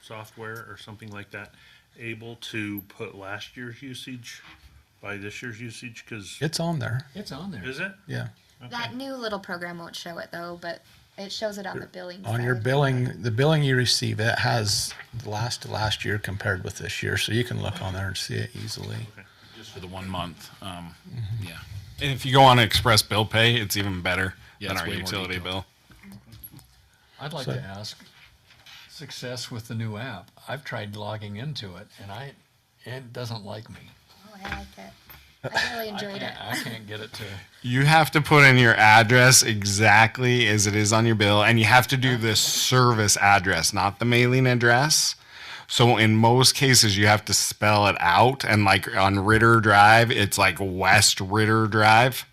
[SPEAKER 2] software or something like that able to put last year's usage by this year's usage? Because
[SPEAKER 12] It's on there.
[SPEAKER 13] It's on there.
[SPEAKER 2] is it?
[SPEAKER 12] Yeah.
[SPEAKER 5] That new little program won't show it though, but it shows it on the billing
[SPEAKER 12] On your
[SPEAKER 5] side.
[SPEAKER 12] billing, the billing you receive, it has the last year compared with this year, so you can look on there and see it easily.
[SPEAKER 3] Just for the 1 month. Yeah.
[SPEAKER 15] And if you go on Express Bill Pay, it's even better
[SPEAKER 3] Yeah,
[SPEAKER 15] than
[SPEAKER 3] it's
[SPEAKER 15] our
[SPEAKER 3] way more
[SPEAKER 15] utility
[SPEAKER 3] detailed.
[SPEAKER 15] bill.
[SPEAKER 13] I'd like
[SPEAKER 12] So-
[SPEAKER 13] to ask success with the new app. I've tried logging into it, and it doesn't like me.
[SPEAKER 5] Oh, I like it. I really enjoyed it.
[SPEAKER 13] I can't get it to.
[SPEAKER 15] You have to put in your address exactly as it is on your bill, and you have to do the service address, not the mailing address. So in most cases, you have to spell it out, and like on Ritter Drive, it's like West Ritter Drive,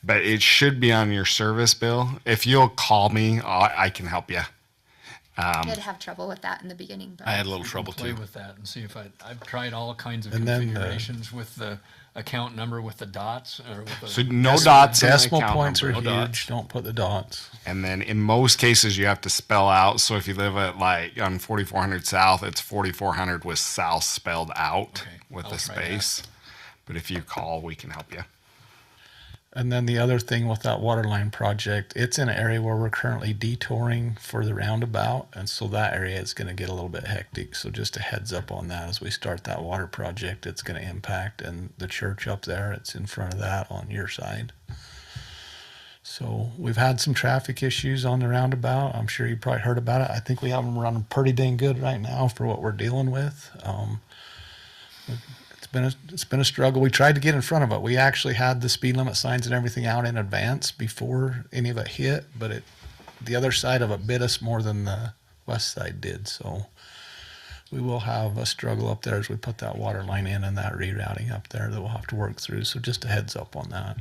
[SPEAKER 15] but it should be on your service bill. If you'll call me, I can help you.
[SPEAKER 5] I did have trouble with that in the beginning, but
[SPEAKER 3] I had a little trouble
[SPEAKER 13] Play
[SPEAKER 3] too.
[SPEAKER 13] with that and see if I've tried all kinds of
[SPEAKER 12] And then,
[SPEAKER 13] configurations with the account number with the dots or with the.
[SPEAKER 15] So no dots in the
[SPEAKER 12] Decimal
[SPEAKER 15] account
[SPEAKER 12] points
[SPEAKER 15] number.
[SPEAKER 12] are
[SPEAKER 3] No
[SPEAKER 12] huge.
[SPEAKER 3] dots.
[SPEAKER 12] Don't put the dots.
[SPEAKER 15] And then in most cases, you have to spell out. So if you live at like on 4400 South, it's 4400 with South spelled out
[SPEAKER 13] Okay,
[SPEAKER 15] with
[SPEAKER 13] I'll
[SPEAKER 15] the
[SPEAKER 13] try that.
[SPEAKER 15] space. But if you call, we can help you.
[SPEAKER 12] And then the other thing with that water line project, it's in an area where we're currently detouring for the roundabout. And so that area is going to get a little bit hectic. So just a heads up on that as we start that water project, it's going to impact. And the church up there, it's in front of that on your side. So we've had some traffic issues on the roundabout. I'm sure you probably heard about it. I think we have them running pretty dang good right now for what we're dealing with. It's been a struggle. We tried to get in front of it. We actually had the speed limit signs and everything out in advance before any of it hit, but the other side of it bit us more than the west side did. So we will have a struggle up there as we put that water line in and that rerouting up there that we'll have to work through. So just a heads up on that.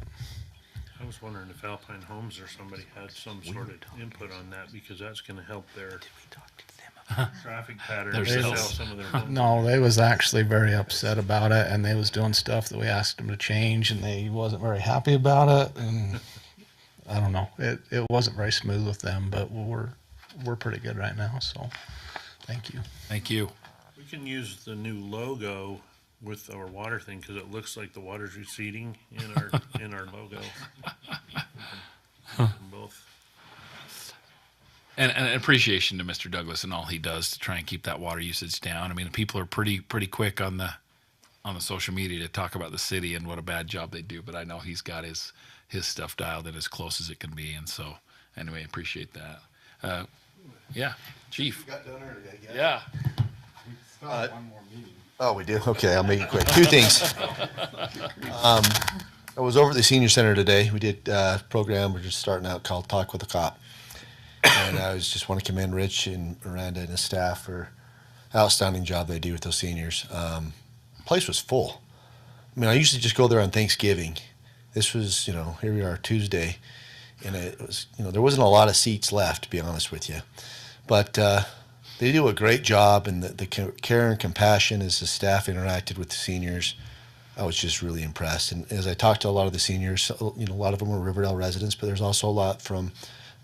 [SPEAKER 2] I was wondering if Alpine Homes or somebody had some sort of input on that because that's going to help their traffic patterns to sell
[SPEAKER 3] Themselves.
[SPEAKER 2] some of their homes.
[SPEAKER 12] No, they was actually very upset about it, and they was doing stuff that we asked them to change, and they wasn't very happy about it. And I don't know, it wasn't very smooth with them, but we're pretty good right now. So, thank you.
[SPEAKER 3] Thank you.
[SPEAKER 2] We can use the new logo with our water thing because it looks like the water's receding in our logo. We can both.
[SPEAKER 3] And appreciation to Mr. Douglas and all he does to try and keep that water usage down. I mean, people are pretty quick on the social media to talk about the city and what a bad job they do. But I know he's got his stuff dialed in as close as it can be. And so, anyway, appreciate that. Yeah, Chief.
[SPEAKER 7] Got done early, I guess.
[SPEAKER 3] Yeah.
[SPEAKER 7] One more meeting. Oh, we do? Okay, I'll make it quick. Two things. I was over at the senior center today. We did a program, we're just starting out, called Talk with a Cop. And I just want to commend Rich and Miranda and his staff for outstanding job they do with those seniors. The place was full. I mean, I usually just go there on Thanksgiving. This was, here we are Tuesday, and it was, there wasn't a lot of seats left, to be honest with you. But they do a great job, and the care and compassion as the staff interacted with the seniors, I was just really impressed. And as I talked to a lot of the seniors, a lot of them were Riverdale residents, but there's also a lot from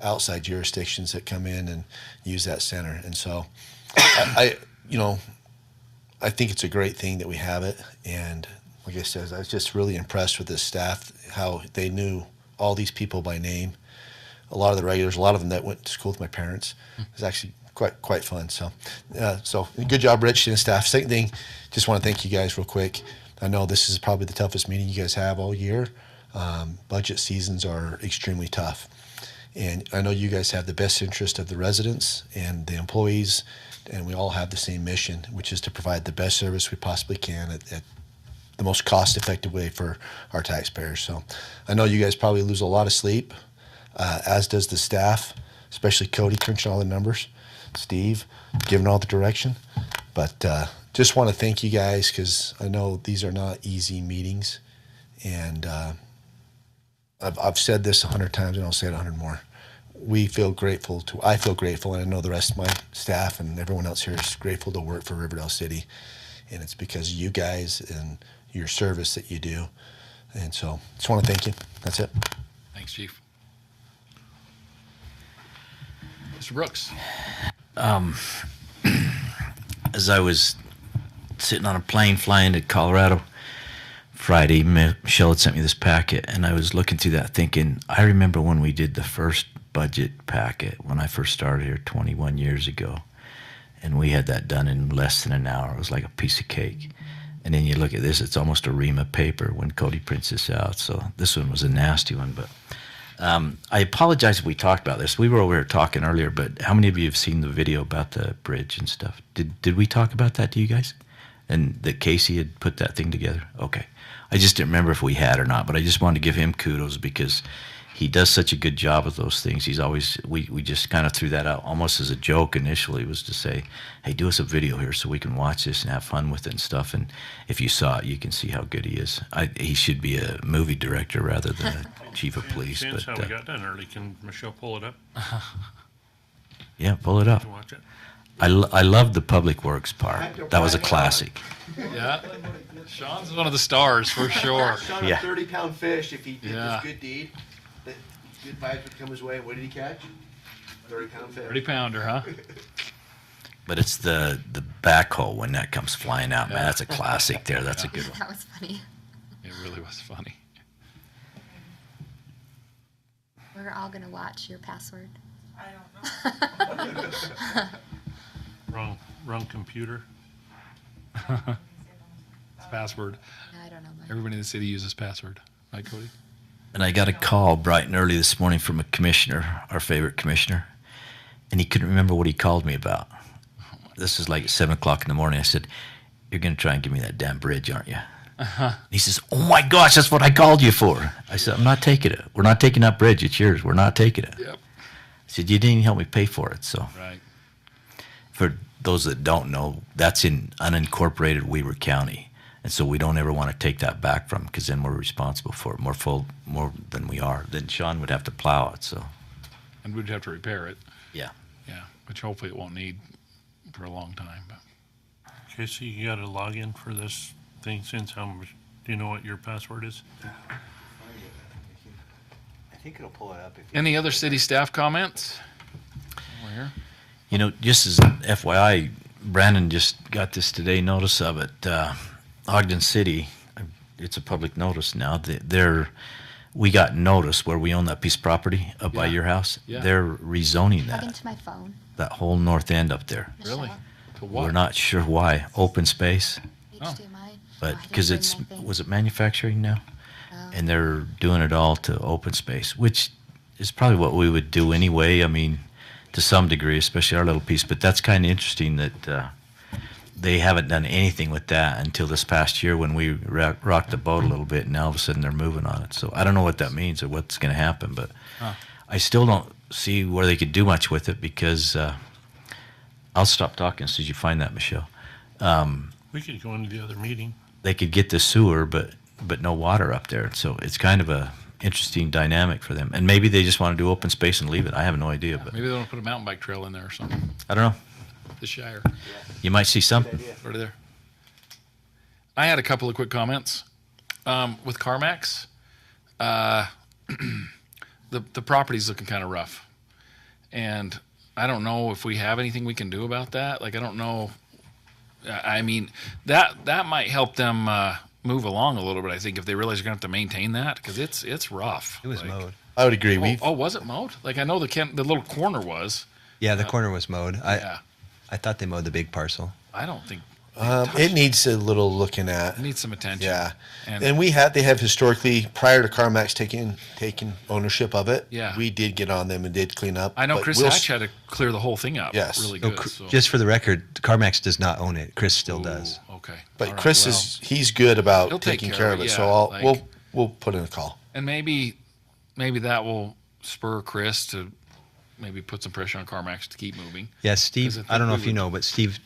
[SPEAKER 7] outside jurisdictions that come in and use that center. And so you know, I think it's a great thing that we have it. And like I said, I was just really impressed with this staff, how they knew all these people by name. A lot of the regulars, a lot of them that went to school with my parents. It was actually quite fun. So good job, Rich and staff. Second thing, just want to thank you guys real quick. I know this is probably the toughest meeting you guys have all year. Budget seasons are extremely tough. And I know you guys have the best interest of the residents and the employees, and we all have the same mission, which is to provide the best service we possibly can at the most cost-effective way for our taxpayers. So I know you guys probably lose a lot of sleep, as does the staff, especially Cody crunching all the numbers, Steve giving all the direction. But just want to thank you guys, because I know these are not easy meetings. And I've said this 100 times, and I'll say it 100 more. I feel grateful, and I know the rest of my staff and everyone else here is grateful to work for Riverdale City. And it's because of you guys and your service that you do. And so just want to thank you. That's it.
[SPEAKER 3] Thanks, Chief. Mr. Brooks.
[SPEAKER 6] As I was sitting on a plane flying to Colorado Friday, Michelle had sent me this packet, and I was looking through that thinking, I remember when we did the first budget packet when I first started here 21 years ago, and we had that done in less than an hour. It was like a piece of cake. And then you look at this, it's almost a ream of paper when Cody prints this out. So this one was a nasty one, but I apologize if we talked about this. We were over here talking earlier, but how many of you have seen the video about the bridge and stuff? Did we talk about that to you guys? And that Casey had put that thing together? Okay. I just didn't remember if we had or not, but I just wanted to give him kudos because he does such a good job with those things. He's always, we just kind of threw that out almost as a joke initially, was to say, hey, do us a video here so we can watch this and have fun with it and stuff. And if you saw it, you can see how good he is. He should be a movie director rather than a chief of police.
[SPEAKER 2] Since
[SPEAKER 6] But
[SPEAKER 2] how we got done early, can Michelle pull it up?
[SPEAKER 6] yeah, pull it up.
[SPEAKER 2] To watch it?
[SPEAKER 6] I love the public works part. That was a classic.
[SPEAKER 3] Yeah. Sean's one of the stars for sure.
[SPEAKER 7] Sean,
[SPEAKER 6] Yeah.
[SPEAKER 7] a 30-pound fish, if he did
[SPEAKER 3] Yeah.
[SPEAKER 7] this good deed, that good vibes would come his way. What did he catch? 30-pound fish.
[SPEAKER 3] 30-pounder, huh?
[SPEAKER 6] But it's the backhoe when that comes flying out, man. That's a classic there. That's a good one.
[SPEAKER 5] That was funny.
[SPEAKER 3] It really was funny.
[SPEAKER 5] We're all going to watch your password.
[SPEAKER 2] Wrong computer.
[SPEAKER 3] It's password.
[SPEAKER 5] I don't know.
[SPEAKER 3] Everybody in the city uses password. Right, Cody?
[SPEAKER 6] And I got a call bright and early this morning from a commissioner, our favorite commissioner, and he couldn't remember what he called me about. This is like at 7 o'clock in the morning. I said, you're going to try and give me that damn bridge, aren't you? He says, oh my gosh, that's what I called you for. I said, I'm not taking it. We're not taking that bridge. It's yours. We're not taking it.
[SPEAKER 3] Yep.
[SPEAKER 6] I said, you didn't even help me pay for it. So
[SPEAKER 3] Right.
[SPEAKER 6] for those that don't know, that's in unincorporated Weber County. And so we don't ever want to take that back from, because then we're responsible for it more than we are. Then Sean would have to plow it. So
[SPEAKER 3] And we'd have to repair it.
[SPEAKER 6] yeah.
[SPEAKER 3] Yeah. Which hopefully it won't need for a long time. But
[SPEAKER 2] Okay, so you got a login for this thing since how much, do you know what your password is?
[SPEAKER 9] I think it'll pull it up.
[SPEAKER 3] any other city staff comments? We're here.
[SPEAKER 6] You know, just as an FYI, Brandon just got this today, notice of it. Ogden City, it's a public notice now. We got notice where we own that piece of property up by
[SPEAKER 3] Yeah.
[SPEAKER 6] your house.
[SPEAKER 3] Yeah.
[SPEAKER 6] They're rezoning
[SPEAKER 5] Plug
[SPEAKER 6] that,
[SPEAKER 5] into my phone.
[SPEAKER 6] that whole north end up there.
[SPEAKER 3] Really?
[SPEAKER 5] Michelle.
[SPEAKER 3] To what?
[SPEAKER 6] We're not sure why. Open space,
[SPEAKER 5] HDMI.
[SPEAKER 6] but
[SPEAKER 5] Oh, I didn't
[SPEAKER 6] because
[SPEAKER 5] bring
[SPEAKER 6] it's,
[SPEAKER 5] my thing.
[SPEAKER 6] was it manufacturing now?
[SPEAKER 5] Oh.
[SPEAKER 6] And they're doing it all to open space, which is probably what we would do anyway. I mean, to some degree, especially our little piece. But that's kind of interesting that they haven't done anything with that until this past year when we rocked the boat a little bit, and now all of a sudden they're moving on it. So I don't know what that means or what's going to happen, but I still don't see where they could do much with it because I'll stop talking as soon as you find that, Michelle.
[SPEAKER 2] We could go into the other meeting.
[SPEAKER 6] They could get the sewer, but no water up there. So it's kind of a interesting dynamic for them. And maybe they just want to do open space and leave it. I have no idea, but
[SPEAKER 3] Maybe they want to put a mountain bike trail in there or something.
[SPEAKER 6] I don't know.
[SPEAKER 3] The Shire.
[SPEAKER 6] You might see something.
[SPEAKER 3] Right there. I had a couple of quick comments. With CarMax, the property's looking kind of rough. And I don't know if we have anything we can do about that. Like, I don't know I mean, that might help them move along a little bit. I think if they realize they're going to have to maintain that, because it's rough.
[SPEAKER 9] It was mowed.
[SPEAKER 7] I would agree.
[SPEAKER 3] Oh, was it mowed? Like I know the little corner was.
[SPEAKER 9] Yeah, the corner was mowed.
[SPEAKER 3] Yeah.
[SPEAKER 9] I thought they mowed the big parcel.
[SPEAKER 3] I don't think
[SPEAKER 7] It needs a little looking at.
[SPEAKER 3] it needs some attention.
[SPEAKER 7] Yeah,
[SPEAKER 3] And-
[SPEAKER 7] and they have historically, prior to CarMax taking ownership of it.
[SPEAKER 3] Yeah.
[SPEAKER 7] we did get on them and did clean up.
[SPEAKER 3] I know
[SPEAKER 7] but
[SPEAKER 3] Chris
[SPEAKER 7] we'll
[SPEAKER 3] Hatch had to clear the whole thing up.
[SPEAKER 7] Yes.
[SPEAKER 3] Really
[SPEAKER 9] So,
[SPEAKER 3] good. So.
[SPEAKER 9] just for the record, CarMax does not own it. Chris still does.
[SPEAKER 3] Okay.
[SPEAKER 7] But
[SPEAKER 3] All right,
[SPEAKER 7] Chris
[SPEAKER 3] well,
[SPEAKER 7] he's good about
[SPEAKER 3] he'll take
[SPEAKER 7] taking
[SPEAKER 3] care
[SPEAKER 7] care
[SPEAKER 3] of
[SPEAKER 7] of
[SPEAKER 3] it,
[SPEAKER 7] it. So
[SPEAKER 3] yeah, like-
[SPEAKER 7] we'll put in a call.
[SPEAKER 3] and maybe that will spur Chris to maybe put some pressure on CarMax to keep moving.
[SPEAKER 9] Yeah,
[SPEAKER 3] 'Cause
[SPEAKER 9] Steve,
[SPEAKER 3] think
[SPEAKER 9] I don't know
[SPEAKER 3] we
[SPEAKER 9] if you
[SPEAKER 3] would-
[SPEAKER 9] know, but Steve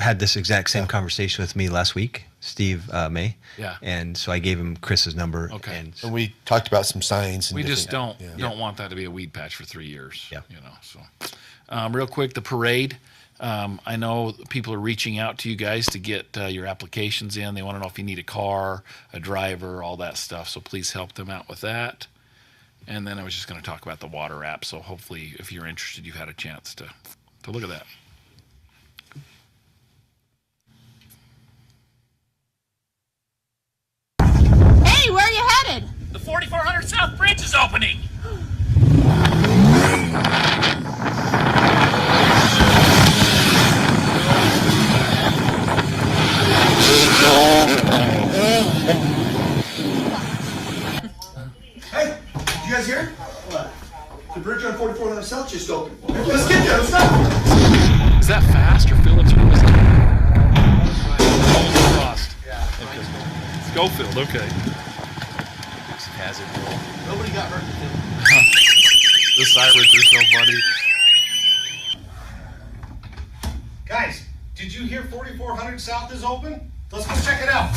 [SPEAKER 9] had this exact same conversation with me last week, Steve May.
[SPEAKER 3] Yeah.
[SPEAKER 9] And so I gave him Chris's number.
[SPEAKER 3] Okay.
[SPEAKER 7] And we talked about some signs. And
[SPEAKER 3] We just
[SPEAKER 7] different-
[SPEAKER 3] don't want that to be a weed patch for 3 years.
[SPEAKER 9] Yeah.
[SPEAKER 3] You know. So, real quick, the parade. I know people are reaching out to you guys to get your applications in. They want to know if you need a car, a driver, all that stuff. So please help them out with that. And then I was just going to talk about the water app. So hopefully, if you're interested, you've had a chance to look at that.
[SPEAKER 17] Hey, where are you headed?
[SPEAKER 18] The 4400 South Bridge is opening.
[SPEAKER 19] Hey, did you guys hear? What? The bridge on 4400 South just opened. Let's get there, let's go!
[SPEAKER 3] Is that fast or Phillips? Or was it? Almost crossed.
[SPEAKER 19] Yeah.
[SPEAKER 3] Okay. Schofield, okay.
[SPEAKER 9] Hazard.
[SPEAKER 19] Nobody got hurt.
[SPEAKER 3] The sirens are so funny.
[SPEAKER 8] Guys, did you hear 4400 South is open? Let's go check it out.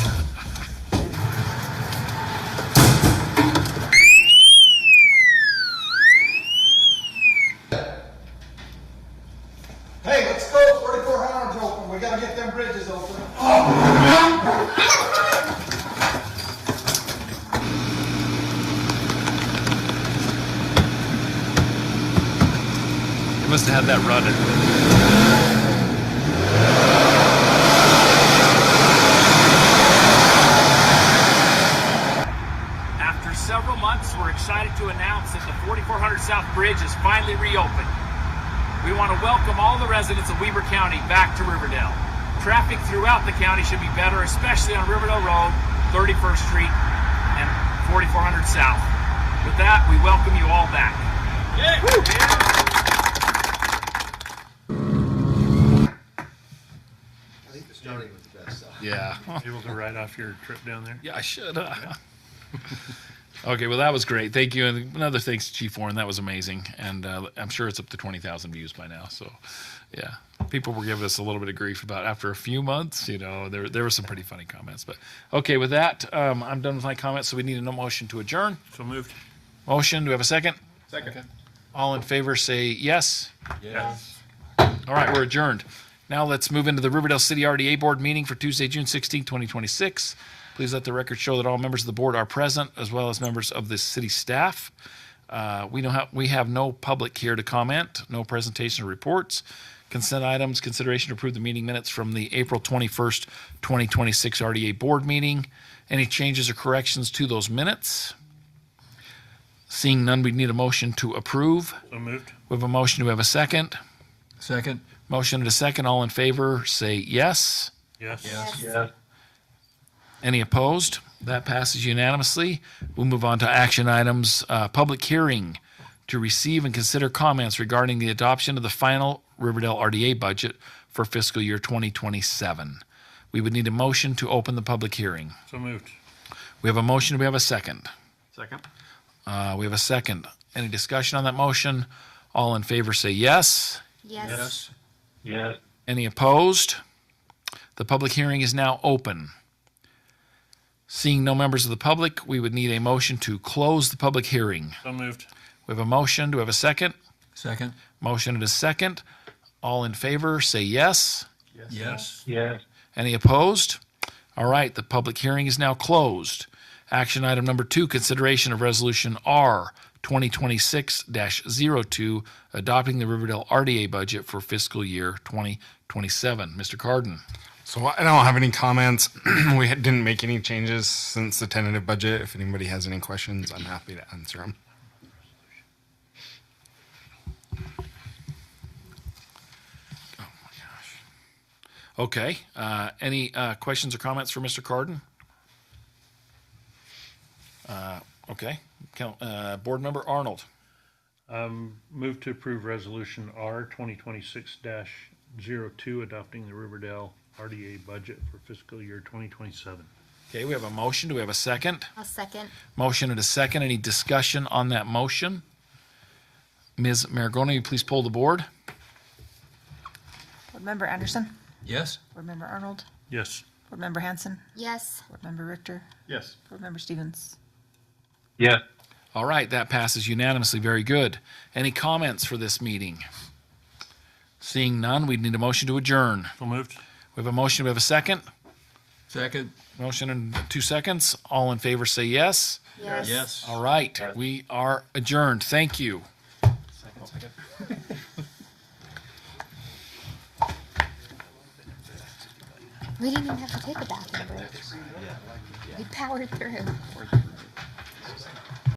[SPEAKER 19] Hey, let's go. 4400's open. We gotta get them bridges open.
[SPEAKER 3] You must have had that running.
[SPEAKER 18] After several months, we're excited to announce that the 4400 South Bridge is finally reopened. We want to welcome all the residents of Weber County back to Riverdale. Traffic throughout the county should be better, especially on Riverdale Road, 31st Street, and 4400 South. With that, we welcome you all back.
[SPEAKER 19] I think the starting with the best stuff.
[SPEAKER 3] Yeah.
[SPEAKER 2] Able to write off your trip down there?
[SPEAKER 3] Yeah, I should. Okay, well, that was great. Thank you. And another thanks to Chief Warren. That was amazing. And I'm sure it's up to 20,000 views by now. So, yeah. People were giving us a little bit of grief about after a few months. You know, there were some pretty funny comments. But, okay, with that, I'm done with my comments. So we need a motion to adjourn.
[SPEAKER 2] So moved.
[SPEAKER 3] Motion. Do we have a second?
[SPEAKER 1] Second.
[SPEAKER 3] All in favor say yes.
[SPEAKER 2] Yes.
[SPEAKER 3] All right, we're adjourned. Now let's move into the Riverdale City RDA Board meeting for Tuesday, June 16, 2026. Please let the record show that all members of the board are present, as well as members of the city staff. We have no public here to comment, no presentation or reports. Consent items, consideration to approve the meeting minutes from the April 21st, 2026 RDA Board meeting. Any changes or corrections to those minutes? Seeing none, we need a motion to approve.
[SPEAKER 2] So moved.
[SPEAKER 3] We have a motion. Do we have a second?
[SPEAKER 13] Second.
[SPEAKER 3] Motion and a second. All in favor, say yes.
[SPEAKER 2] Yes.
[SPEAKER 11] Yeah.
[SPEAKER 3] Any opposed? That passes unanimously. We'll move on to action items. Public hearing to receive and consider comments regarding the adoption of the final Riverdale RDA budget for fiscal year 2027. We would need a motion to open the public hearing.
[SPEAKER 2] So moved.
[SPEAKER 3] We have a motion. Do we have a second?
[SPEAKER 1] Second.
[SPEAKER 3] We have a second. Any discussion on that motion? All in favor say yes.
[SPEAKER 5] Yes.
[SPEAKER 11] Yes.
[SPEAKER 3] Any opposed? The public hearing is now open. Seeing no members of the public, we would need a motion to close the public hearing.
[SPEAKER 2] So moved.
[SPEAKER 3] We have a motion. Do we have a second?
[SPEAKER 13] Second.
[SPEAKER 3] Motion and a second. All in favor, say yes.
[SPEAKER 13] Yes.
[SPEAKER 11] Yes.
[SPEAKER 3] Any opposed? All right, the public hearing is now closed. Action item number 2, consideration of resolution R 2026-02, adopting the Riverdale RDA budget for fiscal year 2027. Mr. Carden.
[SPEAKER 15] So I don't have any comments. We didn't make any changes since the tentative budget. If anybody has any questions, I'm happy to answer them.
[SPEAKER 3] Okay. Any questions or comments for Mr. Carden? Okay. Board Member Arnold.
[SPEAKER 2] Move to approve Resolution R 2026-02, adopting the Riverdale RDA budget for fiscal year 2027.
[SPEAKER 3] Okay, we have a motion. Do we have a second?
[SPEAKER 5] I'll second.
[SPEAKER 3] Motion and a second. Any discussion on that motion? Ms. Maragona, you please pull the board.
[SPEAKER 10] Board Member Anderson.
[SPEAKER 13] Yes.
[SPEAKER 10] Board Member Arnold.
[SPEAKER 2] Yes.
[SPEAKER 10] Board Member Hanson.
[SPEAKER 5] Yes.
[SPEAKER 10] Board Member Richter.
[SPEAKER 1] Yes.
[SPEAKER 10] Board Member Stevens.
[SPEAKER 11] Yes.
[SPEAKER 3] All right, that passes unanimously. Very good. Any comments for this meeting? Seeing none, we need a motion to adjourn.
[SPEAKER 2] So moved.
[SPEAKER 3] We have a motion. We have a second.
[SPEAKER 13] Second.
[SPEAKER 3] Motion in 2 seconds. All in favor say yes.
[SPEAKER 5] Yes.
[SPEAKER 13] Yes.
[SPEAKER 3] All right, we are adjourned. Thank you.
[SPEAKER 5] We didn't even have to take a bathroom break. We powered through.